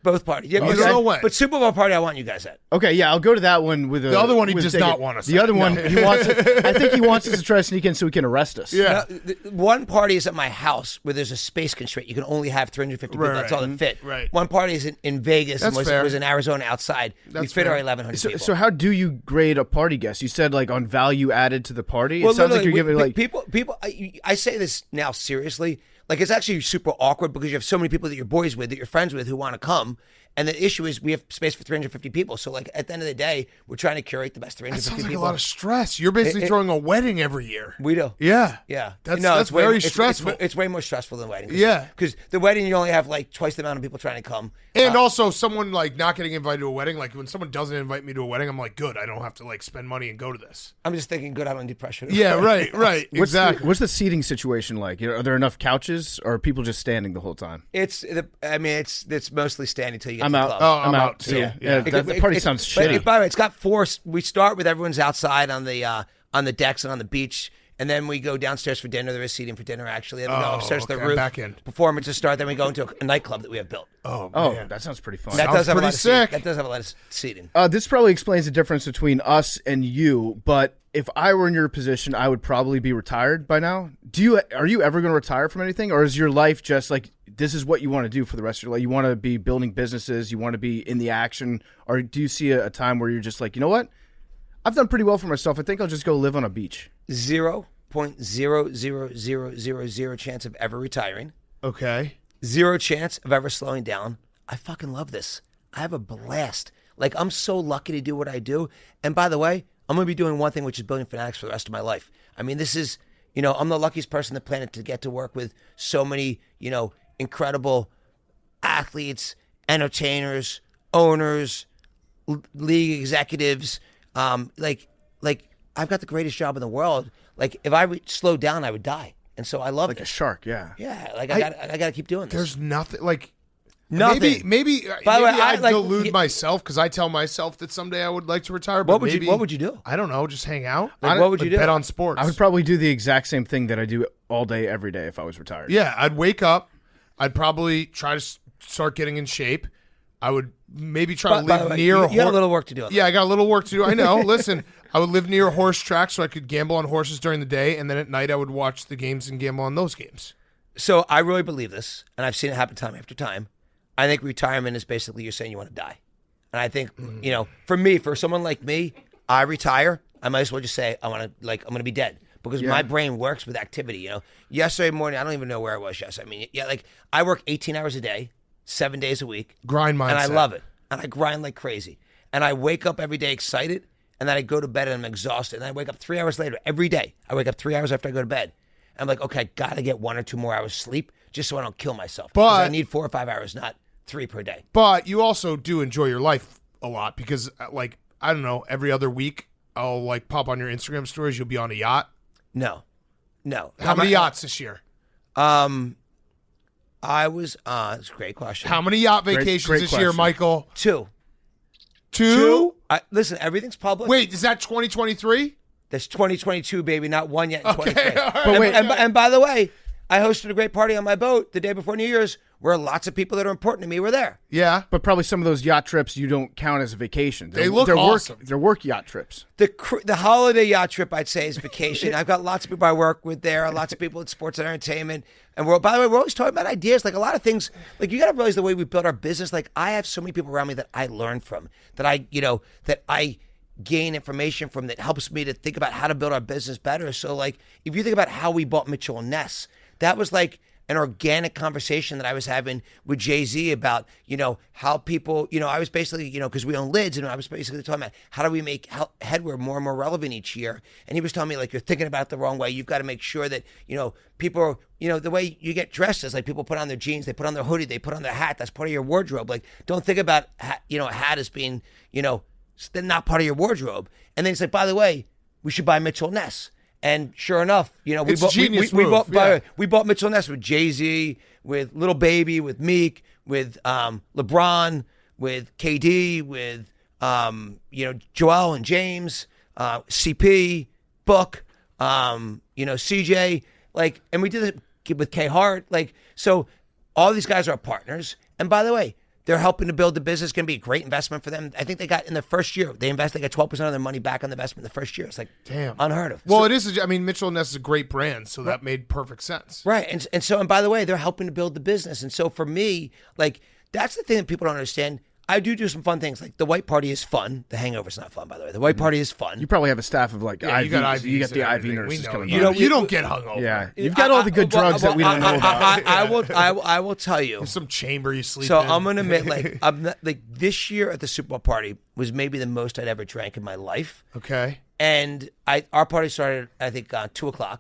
Both parties. Yeah, You don't know when. But Super Bowl party, I want you guys at. Okay, yeah, I'll go to that one with The other one he with does ticket. not want us The at. other one, No. he wants. I think he wants us to try to sneak in so he can arrest us. Yeah. One party is at my house where there's a space constraint. You can only have 350 people. Right, That's right. all that fit. Right. One party is in Vegas That's and fair. was in Arizona outside. We That's fit fair. our 1,100 people. So how do you grade a party guest? You said like on value added to the party. Well, It sounds like you're literally, giving like people. I say this now seriously. Like, it's actually super awkward because you have so many people that you're boys with, that you're friends with, who want to come. And the issue is we have space for 350 people. So, like, at the end of the day, we're trying to curate the best That 350 sounds like people. a lot of stress. You're basically throwing a wedding every year. We do. Yeah. Yeah. That's it's way- very it's- stressful. It's way more stressful than wedding. Yeah. Because the wedding, you only have like twice the amount of people trying to come. And also, someone like not getting invited to a wedding, like when someone doesn't invite me to a wedding, I'm like, good, I don't have to like spend money and go to this. I'm just thinking, good, I don't need pressure. Yeah, right. Exactly. What's the seating situation like? Are there enough couches, or are people just standing the whole time? It's mostly standing until you get I'm to the out. club. I'm out too. Yeah, Yeah. that party sounds shitty. By the way, it's got four. We start with everyone's outside on the decks and on the beach, and then we go downstairs for dinner. There is seating for dinner, actually. Then we go upstairs to the okay, roof. back in. Performances start. Then we go into a nightclub that we have built. Oh, Oh, man. that sounds pretty fun. That does have a pretty lot of seating. sick. That does have a lot of seating. This probably explains the difference between us and you, but if I were in your position, I would probably be retired by now. Are you ever going to retire from anything, or is your life just like this is what you want to do for the rest of your life? You want to be building businesses, you want to be in the action, or do you see a time where you're just like, you know what? I've done pretty well for myself. I think I'll just go live on a beach. 0.00000 chance of ever retiring. Okay. 0 chance of ever slowing down. I fucking love this. I have a blast. Like, I'm so lucky to do what I do. And by the way, I'm going to be doing one thing, which is building Fanatics for the rest of my life. I mean, this is, I'm the luckiest person on the planet to get to work with so many, incredible athletes, entertainers, owners, league executives. Like I've got the greatest job in the world. Like, if I slowed down, I would die. And so I love Like it. a shark, yeah. Yeah, like I got to keep doing this. There's nothing like Nothing. Maybe By the way, I I delude myself because I tell myself that someday I would like to retire. But What would you do? I don't know. Just hang out. Like, what would you do? Bet on sports. I would probably do the exact same thing that I do all day, every day if I was retired. Yeah, I'd wake up. I'd probably try to start getting in shape. I would maybe try to By the live way, near a you got a little work to do on that. Yeah, I got a little work to do. I know. Listen, I would live near a horse track so I could gamble on horses during the day, and then at night I would watch the games and gamble on those games. So I really believe this, and I've seen it happen time after time. I think retirement is basically you're saying you want to die. And I think, for someone like me, I retire, I might as well just say I'm going to be dead because my brain works with activity, Yesterday morning, I don't even know where I was yesterday. I mean, I work 18 hours a day, 7 days a week. Grind mindset. And I love it. And I grind like crazy. And I wake up every day excited, and then I go to bed and I'm exhausted. And I wake up 3 hours later every day. I wake up 3 hours after I go to bed. I'm like, okay, got to get 1 or 2 more hours sleep just so I don't kill myself. But because I need 4 or 5 hours, not 3 per day. But you also do enjoy your life a lot because, like, I don't know, every other week I'll like pop on your Instagram stories. You'll be on a yacht. No. How many yachts this year? I was. It's a great question. How many yacht vacations great this year, question. Michael? Two. Listen, everything's public. Wait, is that 2023? That's 2022, baby. Not one yet in 2023. all right. But wait, And by the way, I hosted a great party on my boat the day before New Year's where lots of people that are important to me were there. Yeah. but probably some of those yacht trips you don't count as a vacation. They look they're awesome. They're work yacht trips. The holiday yacht trip, I'd say, is vacation. I've got lots of people I work with there, lots of people in sports and entertainment. And by the way, we're always talking about ideas. Like a lot of things, like you got to realize the way we build our business. Like I have so many people around me that I learn from, that I gain information from, that helps me to think about how to build our business better. So like if you think about how we bought Mitchell & Ness, that was like an organic conversation that I was having with Jay-Z about, how people, I was basically, because we own lids, and I was basically talking about how do we make headwear more and more relevant each year. And he was telling me, like, you're thinking about it the wrong way. You've got to make sure that, people, the way you get dressed is like people put on their jeans, they put on their hoodie, they put on their hat. That's part of your wardrobe. Like, don't think about, a hat as being, not part of your wardrobe. And then he's like, by the way, we should buy Mitchell & Ness. And sure enough, we It's bought a genius we move, bought we bought Mitchell & Ness with Jay-Z, with Little Baby, with Meek, with LeBron, with KD, with Joel and James, CP, Book, CJ, like, and we did it with K Hart, like, so all these guys are our partners. And by the way, they're helping to build the business. It's going to be a great investment for them. I think they got in the first year, they got 12% of their money back on the investment in the first year. It's like, damn, unheard of. Well, it is. Mitchell & Ness is a great brand, so that made perfect sense. Right. And by the way, they're helping to build the business. And so for me, like, that's the thing that people don't understand. I do some fun things. Like the white party is fun. The hangover's not fun, by the way. The white party is fun. You probably have a staff of like Yeah, IVs. you got IVs. You got the and IV everything. nurses We know. coming. You don't get hungover. Yeah, you've got all the good drugs that we don't know about. I will tell you. There's some chamber you sleep So in. I'm gonna admit, like, I'm not, like this year at the Super Bowl party was maybe the most I'd ever drank in my life. Okay. And our party started, I think, 2:00,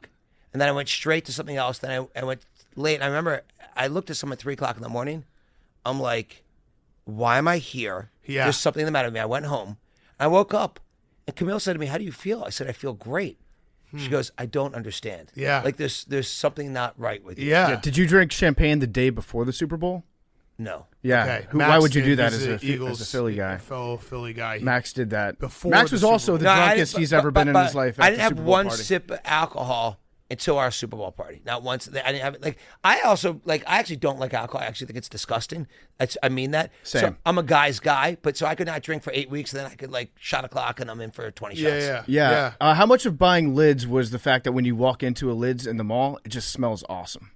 and then I went straight to something else. Then I went late. And I remember I looked at someone at 3:00 in the morning. I'm like, why am I here? Yeah. There's something the matter with me. I went home. I woke up, and Camille said to me, "How do you feel?" I said, "I feel great." She goes, "I don't understand." Yeah. Like there's something not right with you. Yeah. Did you drink champagne the day before the Super Bowl? No. Yeah. Okay. Why Max would you did. do that He's as a Philly guy? Fellow Philly guy. Max did that. Before Max the was Super also Bowl. the No, drunkest he's ever been in his life. I at didn't the have Super Bowl one party. sip of alcohol until our Super Bowl party. Not once. I didn't have it. Like I actually don't like alcohol. I actually think it's disgusting. I mean that. So Same. I'm a guy's guy, but so I could not drink for 8 weeks, and then I could like shot a clock, and I'm in for 20 shots. Yeah. Yeah. How much of buying lids was the fact that when you walk into a lids in the mall, it just smells awesome?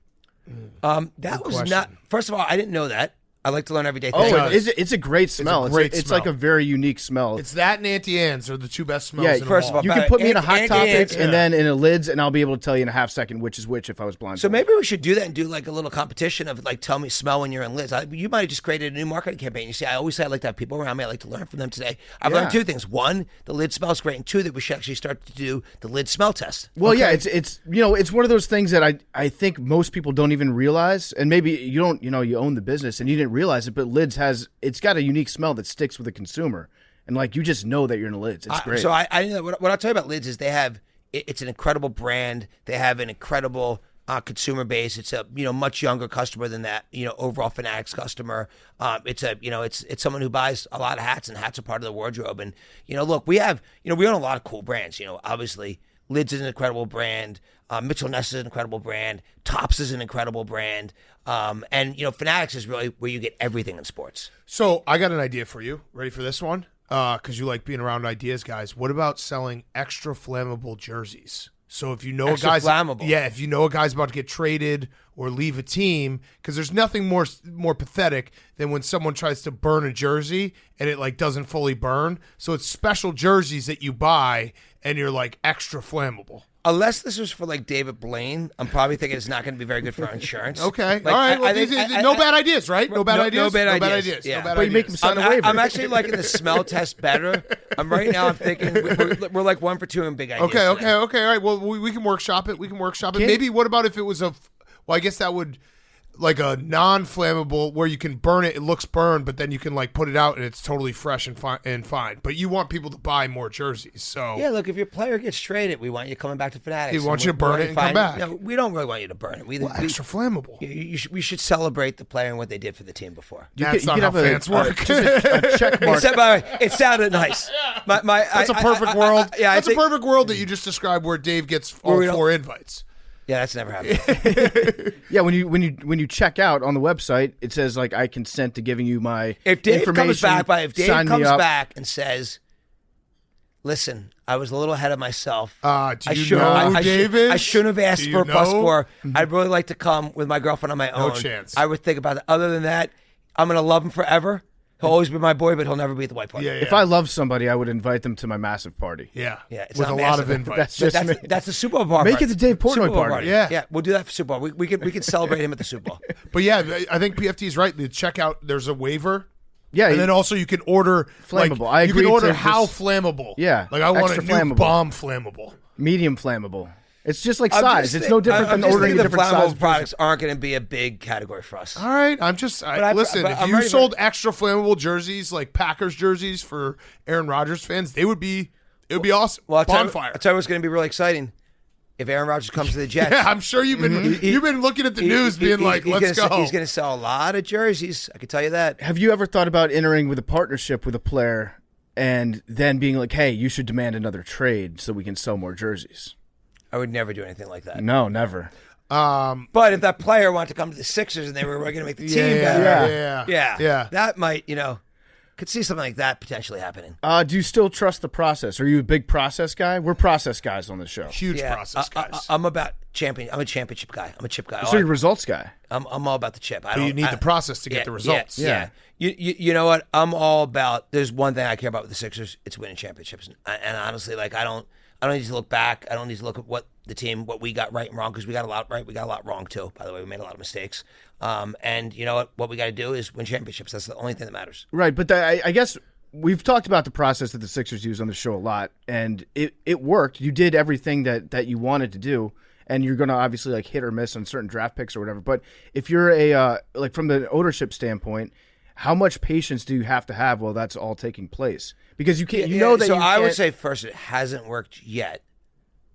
That was not. First of all, I didn't know that. I like to learn every day. Oh, things. it's a great smell. great It's smell. like a very unique smell. It's that and Auntie Anne's are the two best smells yeah, in a first of mall. all, you can put me in a And- hot and- topic and- and then in a lids, and I'll be able to tell you in a half second which is which if I was blind. So maybe we should do that and do like a little competition of like tell me smell when you're in lids. You might have just created a new marketing campaign. You see, I always say I like to have people around me. I like to learn from them today. I've learned two things. One, the lid smells great, and two, that we should actually start to do the lid smell test. Well, yeah, it's it's one of those things that I think most people don't even realize, and maybe you don't, you own the business and you didn't realize it, but lids it's got a unique smell that sticks with the consumer, and like you just know that you're in a lids. It's great. So I know what I'll tell you about lids is it's an incredible brand. They have an incredible consumer base. It's a much younger customer than that overall Fanatics customer. It's someone who buys a lot of hats, and hats are part of the wardrobe. And look, we have we own a lot of cool brands. Obviously Lids is an incredible brand. Mitchell & Ness is an incredible brand. Tops is an incredible brand. And Fanatics is really where you get everything in sports. So I got an idea for you. Ready for this one? Because you like being around ideas, guys. What about selling extra flammable jerseys? So if you know Extra a guy's flammable. if you know a guy's about to get traded or leave a team, because there's nothing more pathetic than when someone tries to burn a jersey and it like doesn't fully burn. So it's special jerseys that you buy and you're like extra flammable. Unless this was for like David Blaine, I'm probably thinking it's not going to be very good for our insurance. Okay, Like, all right. Well, no bad ideas. ideas, right? No bad ideas. No bad ideas. Yeah. No bad But you make ideas. them sign a waiver. I'm actually liking the smell test better. I'm thinking we're like 1 for 2 in big ideas. Okay. today. All right. Well, we can workshop it. Maybe what about if it was well, I guess that would like a non-flammable where you can burn it. It looks burned, but then you can like put it out and it's totally fresh and fine. But you want people to buy more jerseys, so Yeah, look, if your player gets traded, we want you coming back to Fanatics. We want you to burn it and come back. No, we don't really want you to burn it. extra flammable. We should celebrate the player and what they did for the team before. That's not how fans work. A check mark. By the way, it sounded nice. That's a perfect world. That's a perfect world that you just described where Dave gets all we don't- 4 invites. Yeah, that's never happened. Yeah, when you check out on the website, it says like I consent to giving you my If Dave information. comes back, sign me up. and says, "Listen, I was a little ahead of myself. Do I you should- know I- who I Dave should- is? I shouldn't have asked Do for you a plus know? 4. I'd really like to come with my girlfriend on my own. No chance. I would think about it. Other than that, I'm going to love him forever. He'll always be my boy, but he'll never be at the white party. Yeah, yeah. If I love somebody, I would invite them to my massive party. Yeah, Yeah, it's with a not lot of massive. invites. That's just me. That's the Super Bowl Make party. it the Dave Portnoy Super Bowl party. Yeah. We'll do that for Super Bowl. We can celebrate him at the Super Bowl. But yeah, I think PFT is right. The checkout, there's a waiver. Yeah, And then also you can order Flammable. Like, I you can agree order to how just- flammable. Yeah, like I want a extra new flammable. bomb flammable. medium flammable. It's just like I'm size. just It's think- no different I'm than just ordering a thinking different the flammable size. products aren't going to be a big category for us. All right, I'm just listen. but If I'm you ready for- sold extra flammable jerseys like Packers jerseys for Aaron Rodgers fans, it would be awesome. Well, Bonfire. I'll tell you what's going to be really exciting. If Aaron Rodgers comes to the Jets, Yeah, I'm sure you've been looking at the news, being like, "Let's go." He's going to sell a lot of jerseys. I can tell you that. Have you ever thought about entering with a partnership with a player and then being like, hey, you should demand another trade so we can sell more jerseys? I would never do anything like that. No, never. But if that player wanted to come to the Sixers and they were going to make the team better, yeah. that might, could see something like that potentially happening. Do you still trust the process? Are you a big process guy? We're process guys on the show. Huge Yeah, process, guys. I'm about I'm a championship guy. I'm a chip guy. So you're a results guy. I'm all about the chip. But you need the process to get the results. Yeah. You know what? I'm all about. There's one thing I care about with the Sixers. It's winning championships. And honestly, like I don't need to look back. I don't need to look at what we got right and wrong, because we got a lot right. We got a lot wrong too. By the way, we made a lot of mistakes. And you know what? What we got to do is win championships. That's the only thing that matters. Right, but I guess we've talked about the process that the Sixers use on the show a lot, and it worked. You did everything that you wanted to do, and you're going to obviously like hit or miss on certain draft picks or whatever. But if you're like from the ownership standpoint, how much patience do you have to have while that's all taking place? Because you can't, So I would say first, it hasn't worked yet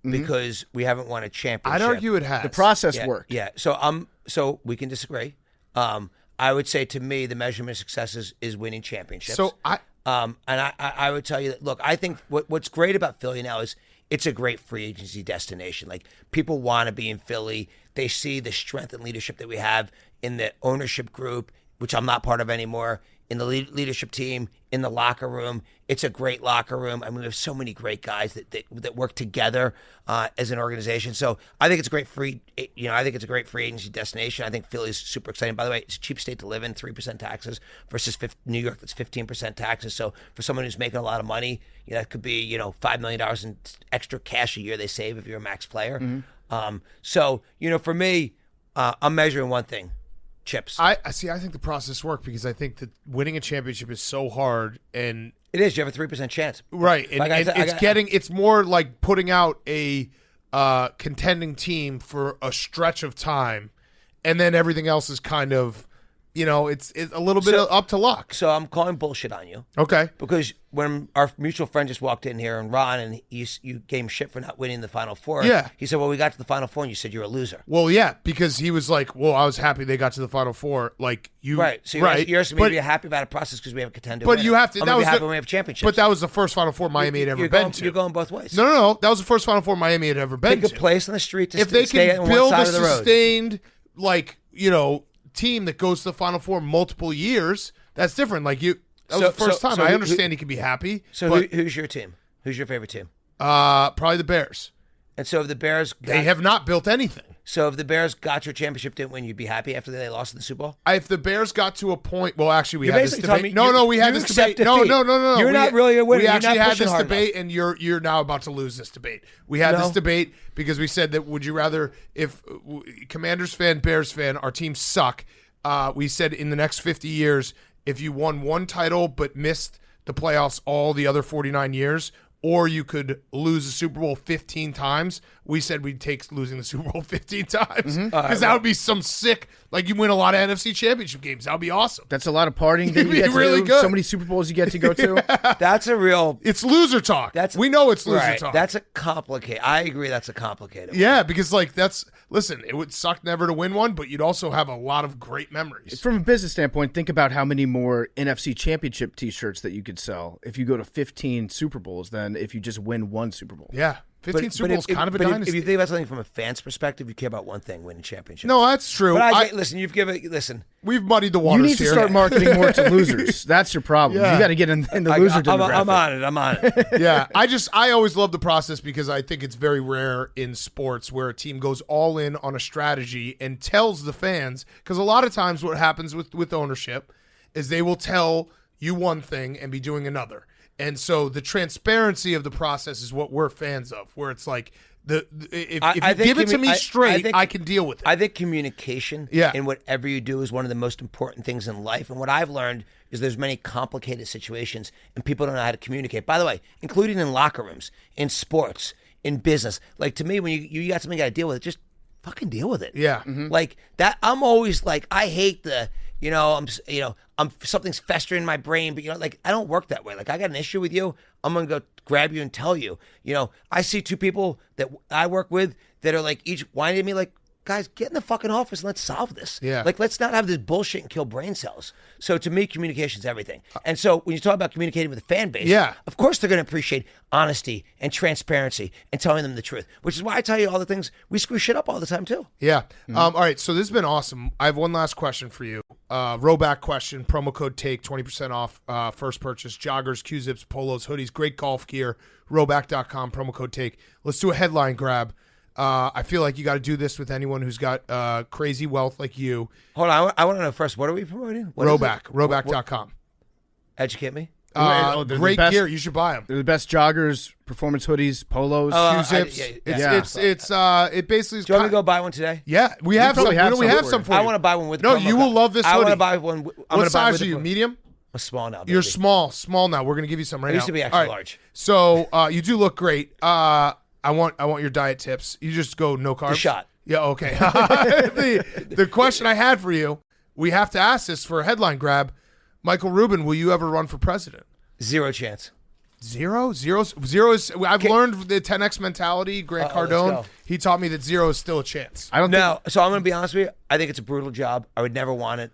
because we haven't won a championship. I'd argue it has. the process Yeah, worked. Yeah. So we can disagree. I would say to me the measurement of success is winning championships. So I would tell you that, look, I think what's great about Philly now is it's a great free agency destination. Like, people want to be in Philly. They see the strength and leadership that we have in the ownership group, which I'm not part of anymore, in the leadership team, in the locker room. It's a great locker room. I mean, we have so many great guys that work together as an organization. So I think it's a great free agency destination. I think Philly's super exciting. By the way, it's a cheap state to live in, 3% taxes versus New York, that's 15% taxes. So for someone who's making a lot of money, that could be, $5 million in extra cash a year they save if you're a max player. So, for me, I'm measuring one thing. Chips. I think the process worked because I think that winning a championship is so hard, and it is. You have a 3% chance, right? And, Like it's more like putting out a contending team for a stretch of time, and then everything else is kind of, it's a little bit up to luck. So I'm calling bullshit on you. Okay. Because when our mutual friend just walked in here, and Ron, and you gave him shit for not winning the Final Four. Yeah. He said, well, we got to the Final Four, and you said you're a loser. Well, yeah, because he was like, well, I was happy they got to the Final Four. Like, you. Right. So you're asking me to be happy about a process because we have a contender. But you have to. I'm that gonna was be happy the, when we have championships. But that was the first Final Four Miami had ever been to. You're going both ways. No. That was the first Final Four Miami had ever been Pick to. a place on the street to if they stay can on build one a side of the road. sustained, team that goes to the Final Four multiple years, that's different. Like that was the first time. I understand he could be happy. So but, who's your team? Who's your favorite team? probably the Bears. And so if the Bears They have not built anything. So if the Bears got your championship, didn't win, you'd be happy after they lost in the Super Bowl? If the Bears got to a point, well, actually, we You're had this basically telling debate. me We had you this accept debate. No. defeat. You're not really a winner. We You're actually not had pushing this hard debate, and you're now about to lose this debate. We had this debate because we said that would you rather, if Commanders fan, Bears fan, our teams suck. We said in the next 50 years, if you won one title but missed the playoffs all the other 49 years, or you could lose the Super Bowl 15 times. We said we'd take losing the Super Bowl 15 times because that would be some sick. Like you win a lot of NFC Championship games. That would be awesome. That's a lot of partying that It'd you be get to really do. good. So many Super Bowls you get to go to. That's a real. It's loser talk. We know it's loser right. talk. That's a complicated. I agree. That's a complicated. Yeah, because like listen, it would suck never to win one, but you'd also have a lot of great memories. From a business standpoint, think about how many more NFC Championship T-shirts that you could sell if you go to 15 Super Bowls than if you just win one Super Bowl. Yeah. 15 Super Bowls kind of a dynasty. If you think about something from a fan's perspective, you care about one thing: winning championships. No, that's true. But listen. We've muddied the waters. You need to here. start marketing more to losers. That's your problem. Yeah. You got to get in the loser demographic. I'm on it. Yeah, I always love the process because I think it's very rare in sports where a team goes all in on a strategy and tells the fans, because a lot of times what happens with ownership is they will tell you one thing and be doing another. And so the transparency of the process is what we're fans of, where it's like if you give it to me straight, I can deal with it. I think communication in whatever you do is one of the most important things in life. And what I've learned is there's many complicated situations and people don't know how to communicate. By the way, including in locker rooms, in sports, in business. Like to me, when you got something you got to deal with it, just fucking deal with it. Yeah. Like that. I'm always like, I hate I'm something's festering in my brain, but like I don't work that way. Like I got an issue with you, I'm gonna go grab you and tell you. I see two people that I work with that are like each whining at me like, guys, get in the fucking office and let's solve this. Yeah. Like let's not have this bullshit and kill brain cells. So to me, communication's everything. And so when you talk about communicating with the fan base, of course they're gonna appreciate honesty and transparency and telling them the truth. Which is why I tell you all the things, we screw shit up all the time too. Yeah. All right, so this has been awesome. I have one last question for you. Rowback question, promo code TAKE, 20% off first purchase. Joggers, Q-zips, polos, hoodies, great golf gear. Rowback.com, promo code TAKE. Let's do a headline grab. I feel like you got to do this with anyone who's got crazy wealth like you. Hold on, I want to know first, what are we promoting? Rowback, rowback.com. Educate me. Great gear. You should buy them. They're the best joggers, performance hoodies, polos, Q-zips. It basically is. Do you want me to go buy one today? Yeah, we have some. We have some for you. I want to buy one with. No, you will love this hoodie. I want to buy one. What size are you? Medium? I'm small now. Baby. You're small now. We're gonna give you some right now. I used to be extra large. So you do look great. I want your diet tips. You just go no carbs. The shot. Yeah. Okay. the question I had for you, we have to ask this for a headline grab. Michael Rubin, will you ever run for president? Zero chance. Zero is. I've learned the 10x mentality. Grant Cardone, he taught me that zero is still a chance. I don't know. So I'm going to be honest with you. I think it's a brutal job. I would never want it.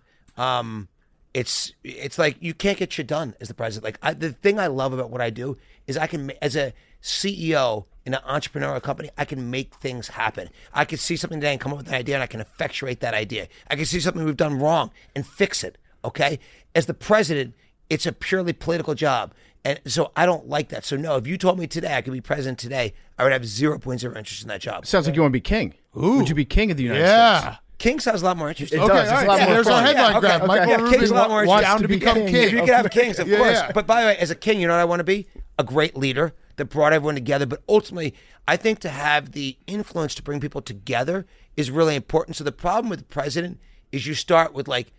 It's like you can't get shit done as the president. Like the thing I love about what I do is I can, as a CEO in an entrepreneurial company, I can make things happen. I can see something today and come up with an idea, and I can effectuate that idea. I can see something we've done wrong and fix it. Okay. As the president, it's a purely political job. And so I don't like that. So no, if you told me today I could be president today, I would have 0.0 interest in that job. Sounds like you want to be king. Ooh. Would you be king of the United States? King sounds a lot more interesting. It does. It's a lot more There's fun. our headline grab. Okay. Michael King's a lot Rubin more wants down to become king. If you could have kings, of course. Yeah. But by the way, as a king, you know what I want to be? A great leader that brought everyone together. But ultimately, I think to have the influence to bring people together is really important. So the problem with the president is you start with like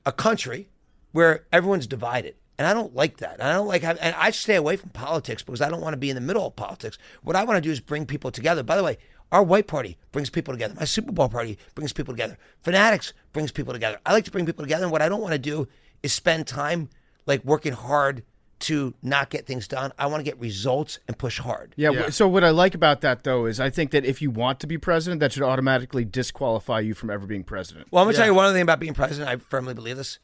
a country where everyone's divided. And I don't like that. And I don't like and I stay away from politics because I don't want to be in the middle of politics. What I want to do is bring people together. By the way, our white party brings people together. My Super Bowl party brings people together. Fanatics brings people together. I like to bring people together. And what I don't want to do is spend time like working hard to not get things done. I want to get results and push hard. Yeah. So what I like about that, though, is I think that if you want to be president, that should automatically disqualify you from ever being president. Well, I'm going to tell you one other thing about being president. I firmly believe this.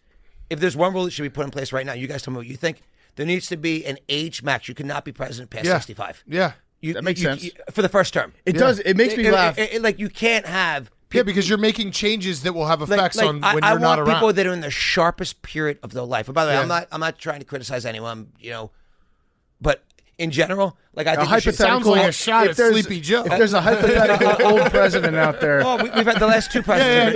If there's one rule that should be put in place right now, you guys tell me what you think. There needs to be an age max. You cannot be president past 65. Yeah. That makes sense. For the first term. It does. It makes me laugh. Like you can't have... Yeah, because you're making changes that will have effects on when you're not around. I want people that are in the sharpest period of their life. And by the way, I'm not trying to criticize anyone, but in general, like I think sounds like a shot at Sleepy Joe. If there's a hypothetical old president out there, we've had the last two presidents.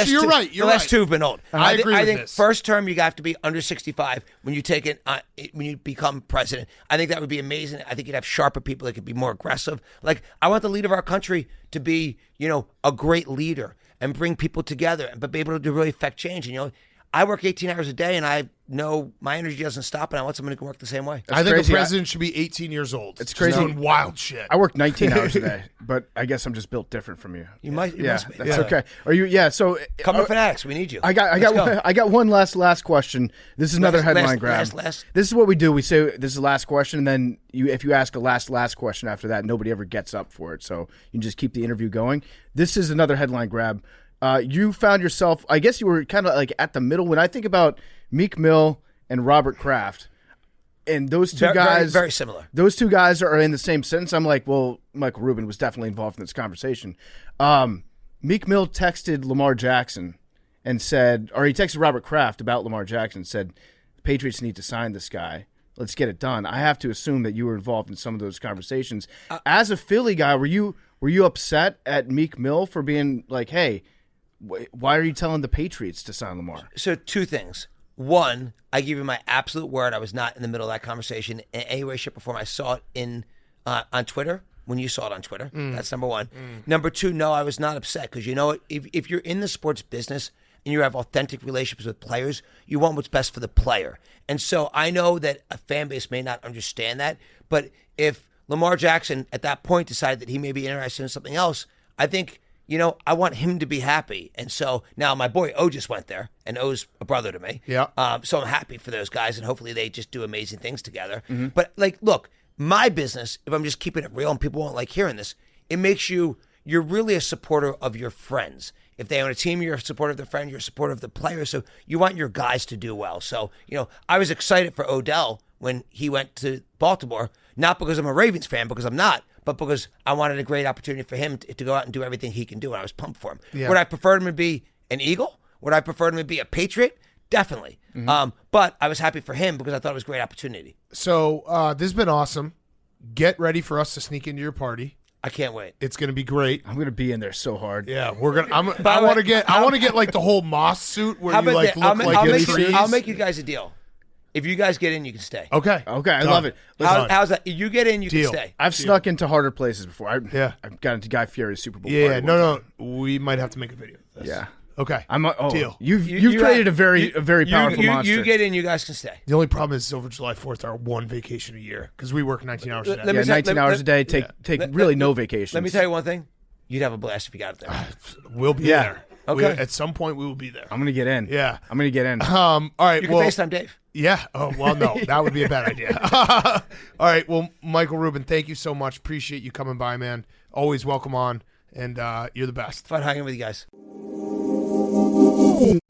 You're right. The last two have been old. I agree with think this. First term you have to be under 65 when you take it when you become president. I think that would be amazing. I think you'd have sharper people that could be more aggressive. Like I want the leader of our country to be, a great leader and bring people together, but be able to really affect change. And I work 18 hours a day, and I know my energy doesn't stop, and I want someone who can work the same way. I think crazy. a president should be 18 years old. It's crazy. Doing wild shit. I work 19 hours a day, but I guess I'm just built different from you. You must be. That's okay. Are you? Yeah. So Come to Fanatics. We need you. I got one last question. This is another headline grab. Last. This is what we do. We say this is the last question, and then if you ask a last question after that, nobody ever gets up for it. So you can just keep the interview going. This is another headline grab. You found yourself, I guess you were kind of like at the middle. When I think about Meek Mill and Robert Kraft, and those two guys, very similar. Those two guys are in the same sentence. I'm like, well, Michael Rubin was definitely involved in this conversation. Meek Mill texted Lamar Jackson and said, or he texted Robert Kraft about Lamar Jackson and said, Patriots need to sign this guy. Let's get it done. I have to assume that you were involved in some of those conversations. As a Philly guy, were you upset at Meek Mill for being like, hey, why are you telling the Patriots to sign Lamar? So 2 things. One, I give you my absolute word. I was not in the middle of that conversation in any way, shape, or form. I saw it on Twitter when you saw it on Twitter. That's number one. Number 2, no, I was not upset because you know what? If you're in the sports business and you have authentic relationships with players, you want what's best for the player. And so I know that a fan base may not understand that, but if Lamar Jackson at that point decided that he may be interested in something else, I think, I want him to be happy. And so now my boy O just went there, and O's a brother to me. Yeah. So I'm happy for those guys, and hopefully they just do amazing things together. But, look, my business, if I'm just keeping it real and people won't like hearing this, it makes you're really a supporter of your friends. If they own a team, you're a supporter of the friend, you're a supporter of the player. So you want your guys to do well. So, I was excited for Odell when he went to Baltimore, not because I'm a Ravens fan, because I'm not, but because I wanted a great opportunity for him to go out and do everything he can do, and I was pumped for him. Yeah. Would I prefer him to be an Eagle? Would I prefer him to be a Patriot? Definitely. But I was happy for him because I thought it was a great opportunity. So this has been awesome. Get ready for us to sneak into your party. I can't wait. It's going to be great. I'm going to be in there so hard. Yeah, we're going to I want to get like the whole moss suit where you like look like in trees. I'll make you guys a deal. If you guys get in, you can stay. Okay. I love it. How's that? You get in, you can stay. I've snuck into harder places before. I've got into Guy Fieri's Super Bowl. Yeah, no. We might have to make a video of this. Yeah. Okay. Deal. You've created a very powerful monster. You get in, you guys can stay. The only problem is over July 4th, our one vacation a year because we work 19 hours a day. 19 hours a day. Take really no vacations. Let me tell you one thing. You'd have a blast if you got it there. We'll be there. Okay. At some point, we will be there. I'm going to get in. Yeah. I'm going to get in. All right. You can FaceTime Dave. Yeah. Oh, well, no. That would be a bad idea. All right. Well, Michael Rubin, thank you so much. Appreciate you coming by, man. Always welcome on, and you're the best. Fun hanging with you guys.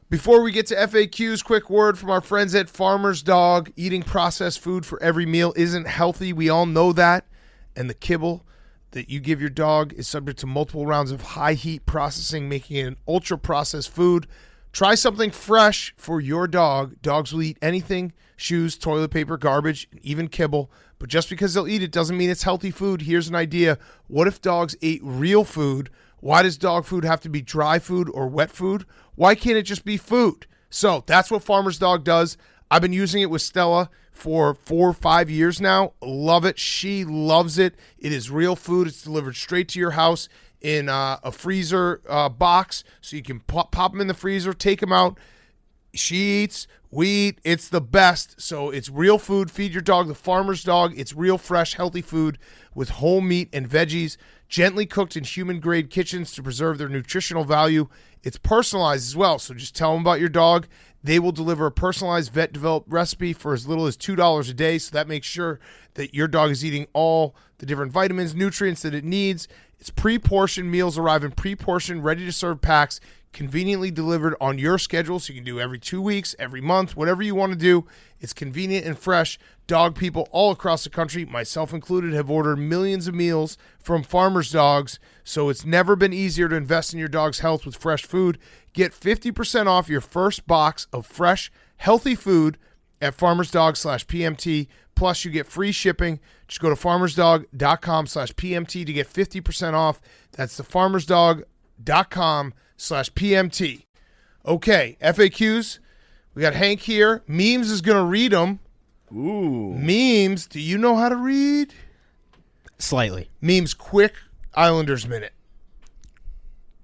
Before we get to FAQs, quick word from our friends at Farmer's Dog. Eating processed food for every meal isn't healthy. We all know that. And the kibble that you give your dog is subject to multiple rounds of high heat processing, making it an ultra processed food. Try something fresh for your dog. Dogs will eat anything: shoes, toilet paper, garbage, and even kibble. But just because they'll eat it doesn't mean it's healthy food. Here's an idea. What if dogs ate real food? Why does dog food have to be dry food or wet food? Why can't it just be food? So that's what Farmer's Dog does. I've been using it with Stella for 4 or 5 years now. Love it. She loves it. It is real food. It's delivered straight to your house in a freezer box, so you can pop them in the freezer, take them out. She eats, we eat. It's the best. So it's real food. Feed your dog the Farmer's Dog. It's real, fresh, healthy food with whole meat and veggies, gently cooked in human-grade kitchens to preserve their nutritional value. It's personalized as well, so just tell them about your dog. They will deliver a personalized vet-developed recipe for as little as $2 a day, so that makes sure that your dog is eating all the different vitamins, nutrients that it needs. It's pre-portioned. Meals arrive in pre-portioned, ready-to-serve packs, conveniently delivered on your schedule, so you can do every 2 weeks, every month, whatever you want to do. It's convenient and fresh. Dog people all across the country, myself included, have ordered millions of meals from Farmer's Dogs, so it's never been easier to invest in your dog's health with fresh food. Get 50% off your first box of fresh, healthy food at farmersdog.com/PMT. Plus, you get free shipping. Just go to farmersdog.com/PMT to get 50% off. That's the farmersdog.com/PMT. Okay, FAQs. We got Hank here. Memes is going to read them. Ooh. Memes. Do you know how to read? Slightly. Memes quick. Islanders minute.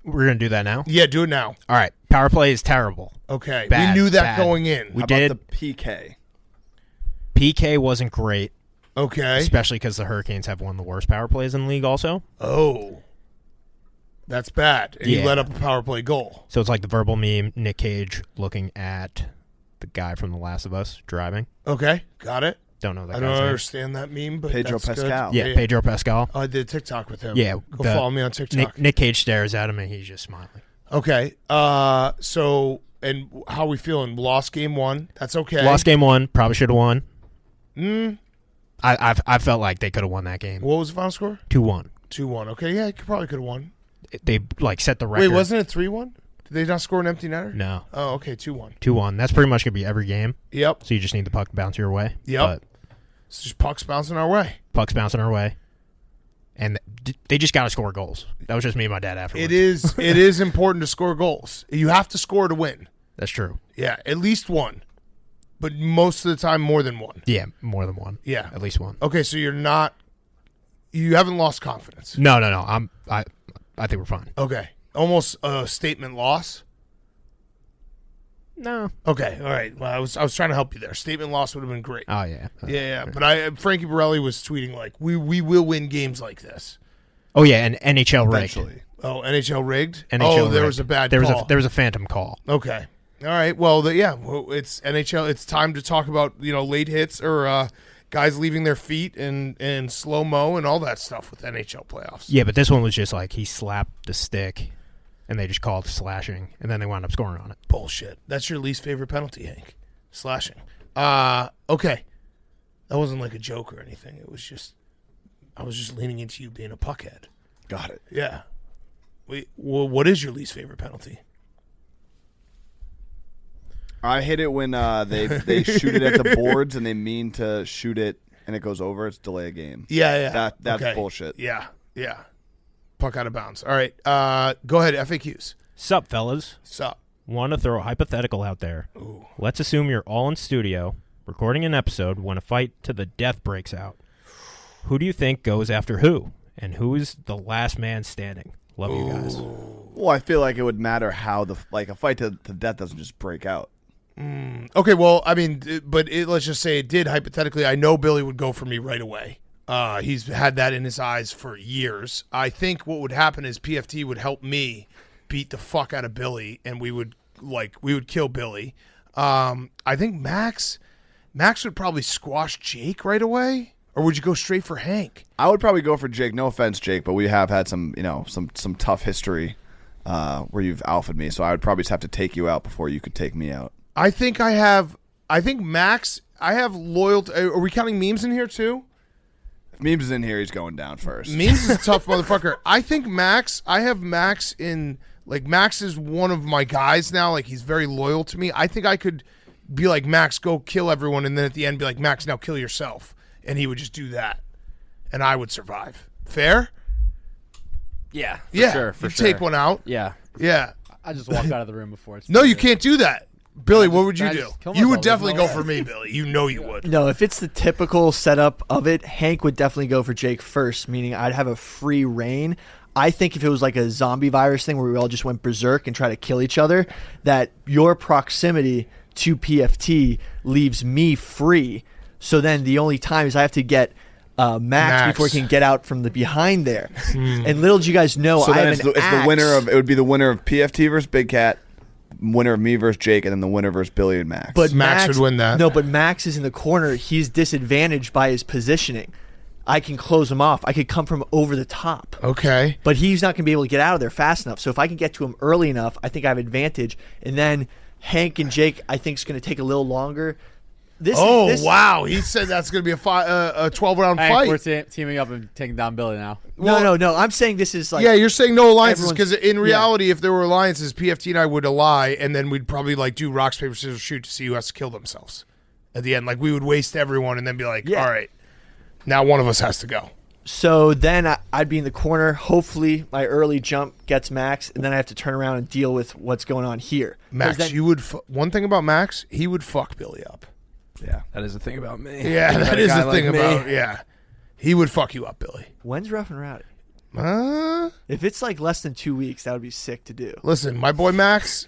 We're going to do that now? Yeah, do it now. All right. Power play is terrible. Okay. Bad, we knew that bad. going in. We How did. about the PK? PK wasn't great, Okay. especially because the Hurricanes have one of the worst power plays in the league also. Oh. That's bad. And you Yeah. let up a power play goal. So it's like the verbal meme, Nick Cage looking at the guy from The Last of Us driving. Okay. Got it. Don't know that I guy's don't name. understand that meme, but Pedro that's Pascal. Good. Yeah, Pedro Pascal. I did TikTok with him. Yeah. Go follow me on TikTok. Nick Cage stares at him and he's just smiling. Okay. So, and how we feeling? Lost game 1. That's okay. Lost game 1. Probably should have won. I felt like they could have won that game. What was the final score? 2-1. 2-1. Okay. Yeah, probably could have won. They set the record. Wait, wasn't it 3-1? Did they not score an empty netter? No. Oh, okay. 2-1. 2-1. That's pretty much going to be every game. Yep. So you just need the puck to bounce your way. Yep. But It's just pucks bouncing our way. puck's bouncing our way. And they just got to score goals. That was just me and my dad afterwards. It is important to score goals. You have to score to win. That's true. Yeah, at least one. But most of the time, more than one. Yeah, more than one. Yeah. At least one. Okay, so you haven't lost confidence. No. I think we're fine. Okay. Almost a statement loss. No. Okay, all right. Well, I was trying to help you there. Statement loss would have been great. Oh, yeah. Yeah. But Frankie Borelli was tweeting like, we will win games like this. Oh, yeah, and NHL rigged. Eventually. Oh, NHL rigged? NHL there rigged. was a bad there call. There was a phantom call. Okay. All right. Well, it's NHL. It's time to talk about, late hits or guys leaving their feet and slow-mo and all that stuff with NHL playoffs. Yeah, but this one was just like he slapped the stick, and they just called slashing, and then they wound up scoring on it. Bullshit. That's your least favorite penalty, Hank. Slashing. Okay. That wasn't like a joke or anything. It was just, I was just leaning into you being a puckhead. Got it. Yeah. Wait, well, what is your least favorite penalty? I hate it when they shoot it at the boards and they mean to shoot it and it goes over. It's delay a game. Yeah. That's Okay. bullshit. Yeah. Puck out of bounds. All right. Go ahead. FAQs. Sup, fellas? Sup. Want to throw a hypothetical out there. Ooh. Let's assume you're all in studio, recording an episode when a fight to the death breaks out. Who do you think goes after who? And who is the last man standing? Love you guys. Well, I feel like it would matter how a fight to death doesn't just break out. Okay, well, I mean, let's just say it did hypothetically. I know Billy would go for me right away. He's had that in his eyes for years. I think what would happen is PFT would help me beat the fuck out of Billy, and we would kill Billy. I think Max would probably squash Jake right away, or would you go straight for Hank? I would probably go for Jake. No offense, Jake, but we have had some tough history where you've alphaed me. So I would probably just have to take you out before you could take me out. I think Max. I have loyalty. Are we counting memes in here too? If Memes is in here, he's going down first. Memes is a tough motherfucker. I think Max. I have Max in. Like, Max is one of my guys now. Like, he's very loyal to me. I think I could be like, Max, go kill everyone, and then at the end be like, Max, now kill yourself. And he would just do that. And I would survive. Fair? Yeah, Yeah. for You sure. take one out. Yeah. Yeah. I just walk out of the room before it's No, you started. can't do that. Billy, what would you I do? just kill You would myself. There's definitely no go way. for me, Billy. You know you would. No, if it's the typical setup of it, Hank would definitely go for Jake first, meaning I'd have a free reign. I think if it was like a zombie virus thing where we all just went berserk and try to kill each other, that your proximity to PFT leaves me free. So then the only time is I have to get Max before he can get out from the behind there. And little do you guys know, So I then have it's an the axe. winner of it would be the winner of PFT versus Big Cat, winner of me versus Jake, and then the winner versus Billy and Max. But Max would win that. No, but Max is in the corner. He's disadvantaged by his positioning. I can close him off. I could come from over the top. Okay. But he's not going to be able to get out of there fast enough. So if I can get to him early enough, I think I have advantage. And then Hank and Jake, I think, is going to take a little longer. Wow. He said that's going to be a 12-round Hank, fight. we're teaming up and taking down Billy now. No. I'm saying this is like... Yeah, you're saying no alliances everyone's- because in reality, if there were alliances, PFT and I would ally, and then we'd probably like do rocks, paper, scissors, shoot to see who has to kill themselves at the end. Like we would waste everyone and then be like, all right, now one of us has to go. So then I'd be in the corner. Hopefully my early jump gets Max, and then I have to turn around and deal with what's going on here. 'Cause Max, then- you would. One thing about Max, he would fuck Billy up. yeah, That is the thing about me. Yeah, that About a is guy the thing like me. about. Yeah, he would fuck you up, Billy. When's Rough and Rowdy? If it's like less than 2 weeks, that would be sick to do. Listen, my boy Max,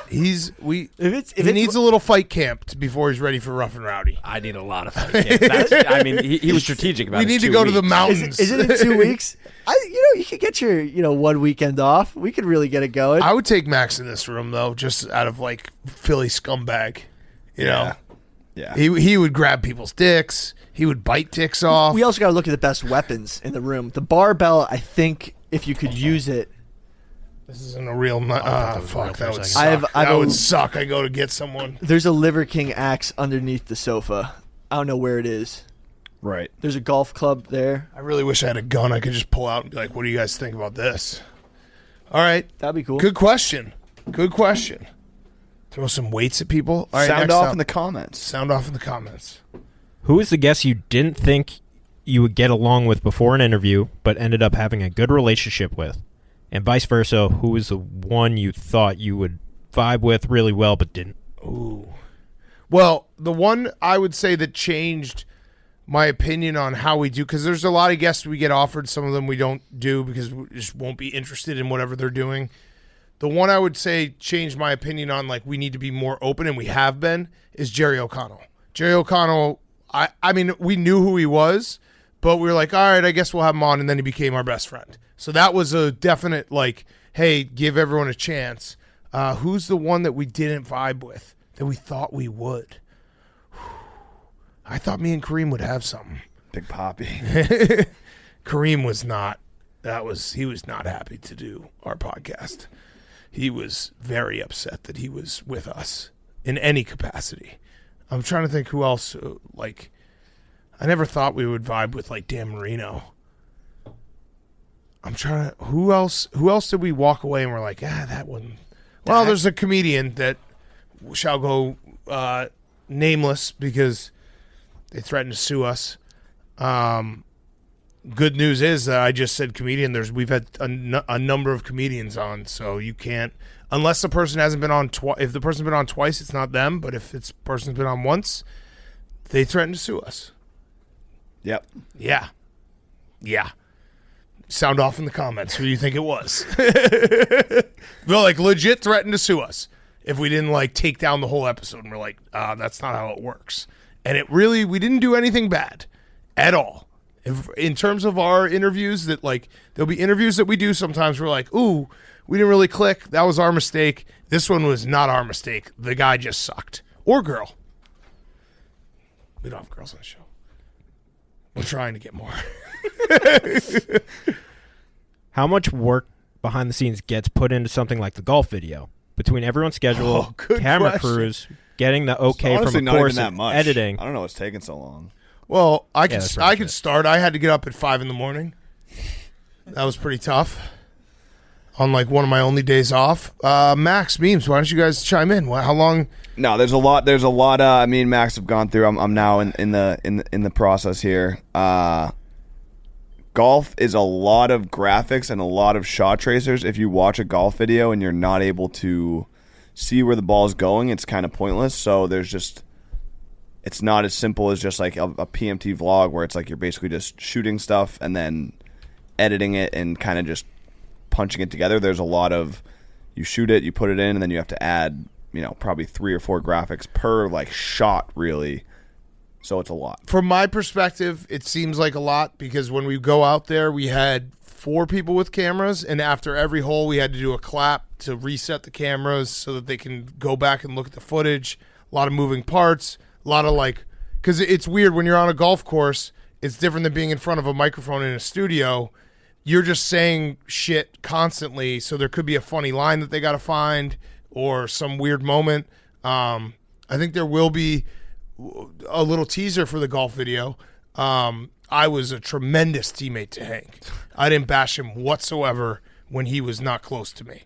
he needs a little fight camp before he's ready for Rough and Rowdy. I need a lot of fight camp. He was strategic about it. We need to go to the mountains. Is it in 2 weeks? You could get your 1 weekend off. We could really get it going. I would take Max in this room though, just out of like Philly scumbag. You know, Yeah. He would grab people's dicks. He would bite dicks off. We also got to look at the best weapons in the room. The barbell, I think, if you could use it. This isn't a real. Fuck, that would second. suck. That would suck. I go to get someone. There's a Liver King axe underneath the sofa. I don't know where it is. Right. There's a golf club there. I really wish I had a gun I could just pull out and be like, what do you guys think about this? All right. That'd be cool. Good question. Throw some weights at people. All right, Sound off in the comments. Sound off in the comments. Who is the guest you didn't think you would get along with before an interview, but ended up having a good relationship with? And vice versa, who is the one you thought you would vibe with really well, but didn't? Ooh. Well, the one I would say that changed my opinion on how we do, because there's a lot of guests we get offered. Some of them we don't do because we just won't be interested in whatever they're doing. The one I would say changed my opinion on, like, we need to be more open, and we have been, is Jerry O'Connell. Jerry O'Connell, I mean, we knew who he was, but we were like, all right, I guess we'll have him on, and then he became our best friend. So that was a definite, like, hey, give everyone a chance. Who's the one that we didn't vibe with that we thought we would? I thought me and Kareem would have something. Big Poppy. Kareem was not. He was not happy to do our podcast. He was very upset that he was with us in any capacity. I'm trying to think who else. Like, I never thought we would vibe with like Dan Marino. I'm trying to. Who else did we walk away and we're like, that one. Well, there's a comedian that shall go nameless because they threatened to sue us. Good news is that I just said comedian. We've had a number of comedians on, so you can't, unless the person hasn't been on twice. If the person's been on twice, it's not them. But if it's person's been on once, they threaten to sue us. Yep. Yeah. Sound off in the comments who you think it was. They'll like legit threaten to sue us if we didn't like take down the whole episode. And we're like, that's not how it works. And we didn't do anything bad at all. In terms of our interviews, that like there'll be interviews that we do sometimes we're like, ooh, we didn't really click. That was our mistake. This one was not our mistake. The guy just sucked. Or girl. We don't have girls on the show. We're trying to get more. How much work behind the scenes gets put into something like the golf video? Between everyone's schedule, camera crews, getting the okay from a course, and editing. I don't know what's taking so long. Well, I could start. I had to get up at 5 a.m. That was pretty tough. On like one of my only days off. Max, Memes, why don't you guys chime in? How long? No, there's a lot. Me and Max have gone through. I'm now in the process here. Golf is a lot of graphics and a lot of shot tracers. If you watch a golf video and you're not able to see where the ball is going, it's kind of pointless. So it's not as simple as just like a PMT vlog where it's like you're basically just shooting stuff and then editing it and kind of just punching it together. There's a lot of, you shoot it, you put it in, and then you have to add, probably 3 or 4 graphics per like shot really. So it's a lot. From my perspective, it seems like a lot because when we go out there, we had 4 people with cameras, and after every hole, we had to do a clap to reset the cameras so that they can go back and look at the footage. A lot of moving parts. A lot of like, because it's weird when you're on a golf course, it's different than being in front of a microphone in a studio. You're just saying shit constantly, so there could be a funny line that they got to find or some weird moment. I think there will be a little teaser for the golf video. I was a tremendous teammate to Hank. I didn't bash him whatsoever when he was not close to me.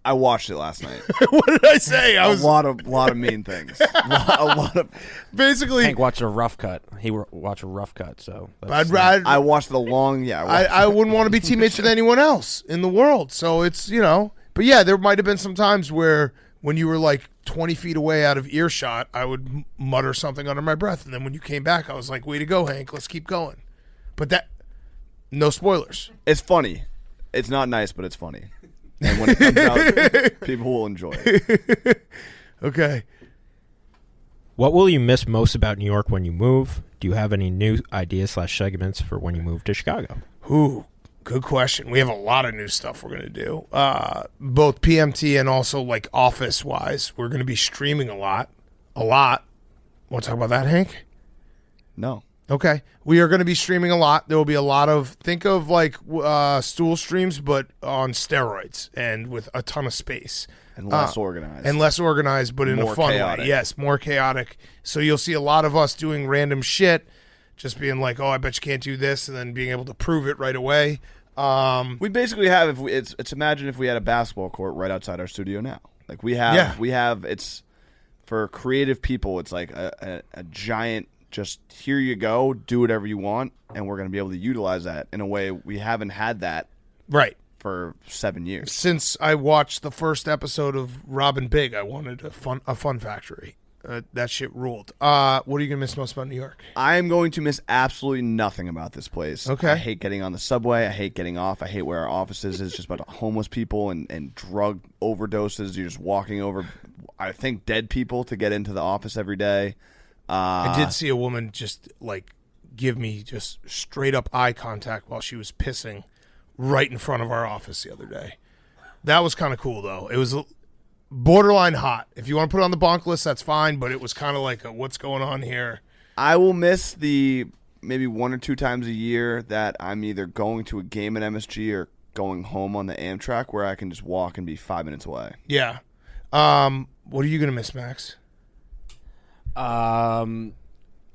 I watched it last night. What did I say? A lot of mean things. a lot of basically. Hank watched a rough cut. He watched a rough cut. So I watched the long. Yeah, I wouldn't want to be teammates with anyone else in the world. So it's But yeah, there might have been some times where when you were like 20 feet away out of earshot, I would mutter something under my breath, and then when you came back, I was like, "Way to go, Hank! Let's keep going." But No spoilers. It's funny. It's not nice, but it's funny. And when it comes out, people will enjoy it. Okay. What will you miss most about New York when you move? Do you have any new ideas / segments for when you move to Chicago? Ooh, good question. We have a lot of new stuff we're going to do. Both PMT and also like office-wise. We're going to be streaming a lot. Want to talk about that, Hank? No. Okay. We are going to be streaming a lot. There will be a lot of, think of like stool streams, but on steroids and with a ton of space. And less organized. And less organized, but in a More fun chaotic. way. Yes, more chaotic. So you'll see a lot of us doing random shit, just being like, oh, I bet you can't do this, and then being able to prove it right away. We basically have, it's imagine if we had a basketball court right outside our studio now. Like we have, it's for creative people, it's like a giant, just here you go, do whatever you want, and we're going to be able to utilize that in a way we haven't had that Right. for 7 years. Since I watched the first episode of Robin Big, I wanted a fun factory. That shit ruled. What are you going to miss most about New York? I am going to miss absolutely nothing about this place. Okay. I hate getting on the subway. I hate getting off. I hate where our office is. It's just about homeless people and drug overdoses. You're just walking over, I think, dead people to get into the office every day. I did see a woman just like give me just straight up eye contact while she was pissing right in front of our office the other day. That was kind of cool, though. It was borderline hot. If you want to put it on the bonk list, that's fine, but it was kind of like, what's going on here? I will miss the maybe 1 or 2 times a year that I'm either going to a game at MSG or going home on the Amtrak where I can just walk and be 5 minutes away. Yeah. What are you going to miss, Max? I'm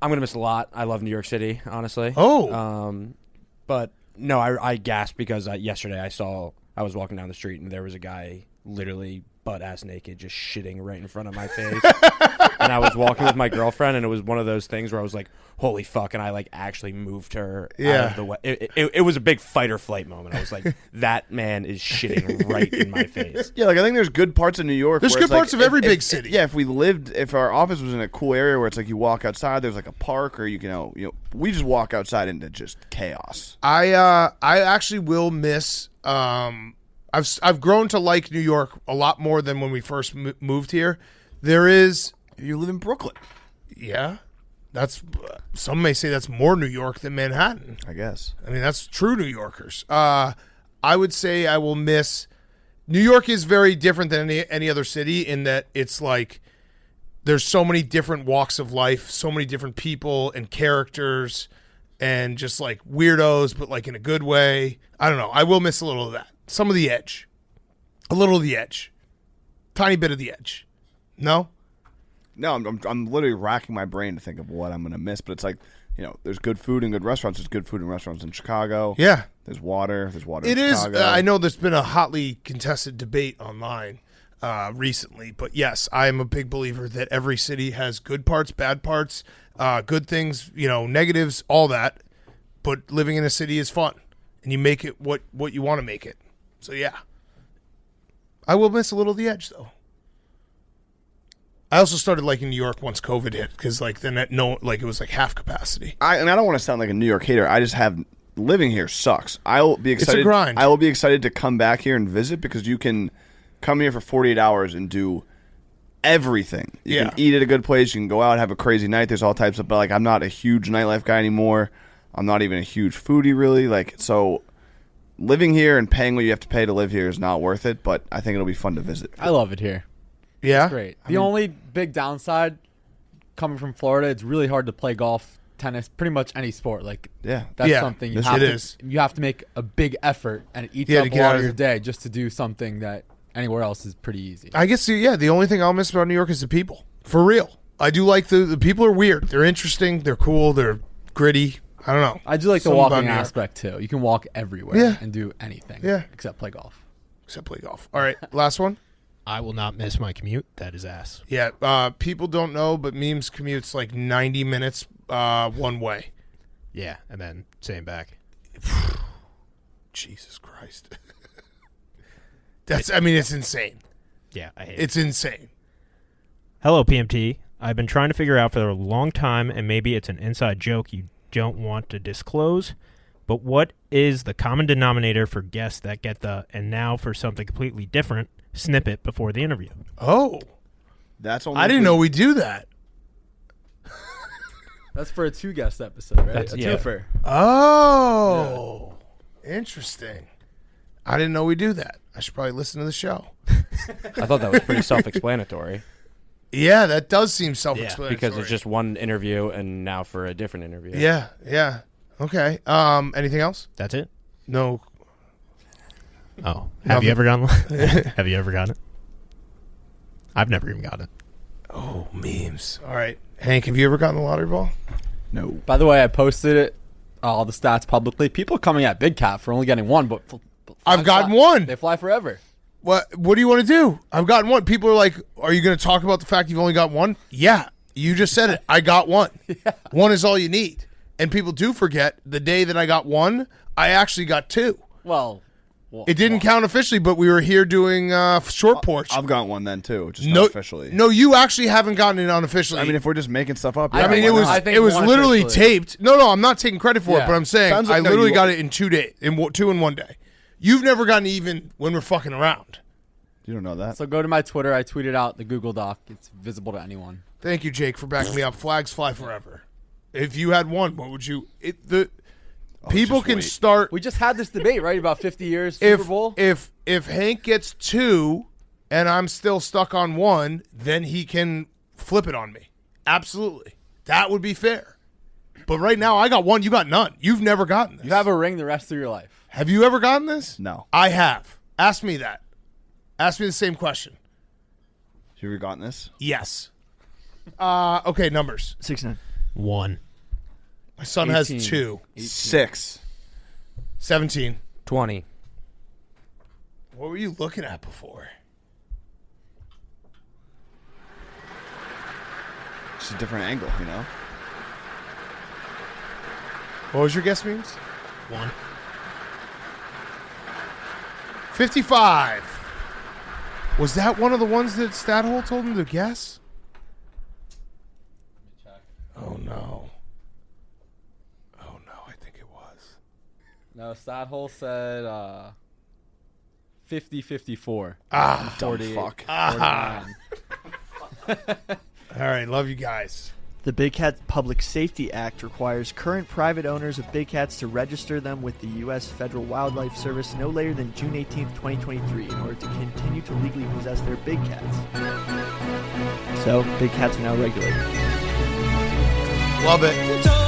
gonna miss a lot. I love New York City, honestly. Oh. But no, I gasped because yesterday I was walking down the street and there was a guy literally butt-ass naked just shitting right in front of my face. And I was walking with my girlfriend, and it was one of those things where I was like, holy fuck, and I like actually moved her out of the way. It was a big fight or flight moment. I was like, that man is shitting right in my face. Yeah, like I think there's good parts of New York. There's where good it's like, parts of every big city. Yeah, if our office was in a cool area where it's like you walk outside, there's like a park, or you can, we just walk outside into just chaos. I actually will miss. I've grown to like New York a lot more than when we first moved here. You live in Brooklyn, yeah. That's some may say that's more New York than Manhattan. I guess. I mean, that's true New Yorkers. I would say I will miss. New York is very different than any other city in that it's like there's so many different walks of life, so many different people and characters, and just like weirdos, but like in a good way. I don't know. I will miss a little of that. Some of the edge, a little of the edge, tiny bit of the edge. No. No, I'm literally racking my brain to think of what I'm going to miss. But it's like, there's good food and good restaurants. There's good food and restaurants in Chicago. Yeah. There's water. There's water It in is. Chicago. I know there's been a hotly contested debate online recently. But yes, I am a big believer that every city has good parts, bad parts, good things, negatives, all that. But living in a city is fun. And you make it what you want to make it. So, yeah. I will miss a little of the edge, though. I also started liking New York once COVID hit because, then it was like half capacity. I don't want to sound like a New York hater. I just have living here sucks. I'll be excited. It's a grind. I will be excited to come back here and visit because you can come here for 48 hours and do everything. You can eat at a good place. You can go out, have a crazy night. There's all types of. But I'm not a huge nightlife guy anymore. I'm not even a huge foodie really. So living here and paying what you have to pay to live here is not worth it. But I think it'll be fun to visit. I love it here. Yeah, It's great. The only big downside, coming from Florida, it's really hard to play golf, tennis, pretty much any sport. That's something you have to make a big effort, and it eats up a lot of your day just to do something that anywhere else is pretty easy. I guess, the only thing I'll miss about New York is the people. For real. I do like the people are weird. They're interesting. They're cool. They're gritty. I don't know. I do like the Something about walking New York. aspect, too. You can walk everywhere and do anything except play golf. All right, last one. I will not miss my commute. That is ass. Yeah, people don't know, but Memes commutes like 90 minutes one way. Yeah, and then same back. Jesus Christ. It's insane. Yeah, I hate it. It's insane. Hello, PMT. I've been trying to figure out for a long time, and maybe it's an inside joke you don't want to disclose, But what is the common denominator for guests that get the "and now for something completely different" snippet before the interview? Oh, That's only I didn't know we do that. That's for a 2-guest episode, right? That's- a yeah. twofer. Oh, interesting. I didn't know we do that. I should probably listen to the show. I thought that was pretty self-explanatory Yeah, that does seem self-explanatory. because it's just one interview and now for a different interview. Yeah. Okay. Anything else? That's it. No. Oh, have you ever gotten? Have you ever gotten it? I've never even gotten it. Oh, memes. All right, Hank, have you ever gotten the lottery ball? No. By the way, I posted it, all the stats publicly. People coming at Big Cat for only getting one, but I've gotten one. They fly forever. What do you want to do? I've gotten one. People are like, are you going to talk about the fact you've only got one? Yeah, you just said it. I got one. One is all you need. And people do forget the day that I got one, I actually got two. Well, It didn't count officially, but we were here doing short porch. I've got one then too, just No, not officially. No, you actually haven't gotten it unofficially. I mean, if we're just making stuff up, I yeah, mean, why it was not? I think it was one literally officially. taped. No, I'm not taking credit for it, Yeah. but I'm saying Sounds like- I no, literally you- got it in 2 days, two in 1 day. You've never gotten even when we're fucking around. You don't know that. So go to my Twitter. I tweeted out the Google Doc. It's visible to anyone. Thank you, Jake, for backing me up. Flags fly forever. If you had one, what would you? People just can wait. start. We just had this debate, right? About 50 years Super Bowl. If Hank gets two, and I'm still stuck on one, then he can flip it on me. Absolutely, that would be fair. But right now, I got one. You got none. You've never gotten this. You have a ring the rest of your life. Have you ever gotten this? No. I have. Ask me that. Ask me the same question. Have you ever gotten this? Yes. Okay, numbers. 6'9". 1. My son 18. has 2. 6. 17. 20. What were you looking at before? It's a different angle, you know. What was your guess, memes? 1. 55. Was that one of the ones that Stathole told him to guess? Oh, no. Oh, no, I think it was. No, Stathole said 50-54. Ah, Dumb 48. fuck. 49. all right, love you guys. The Big Cat Public Safety Act requires current private owners of big cats to register them with the U.S. Federal Wildlife Service no later than June 18, 2023, in order to continue to legally possess their big cats. So, big cats are now regulated. Love it.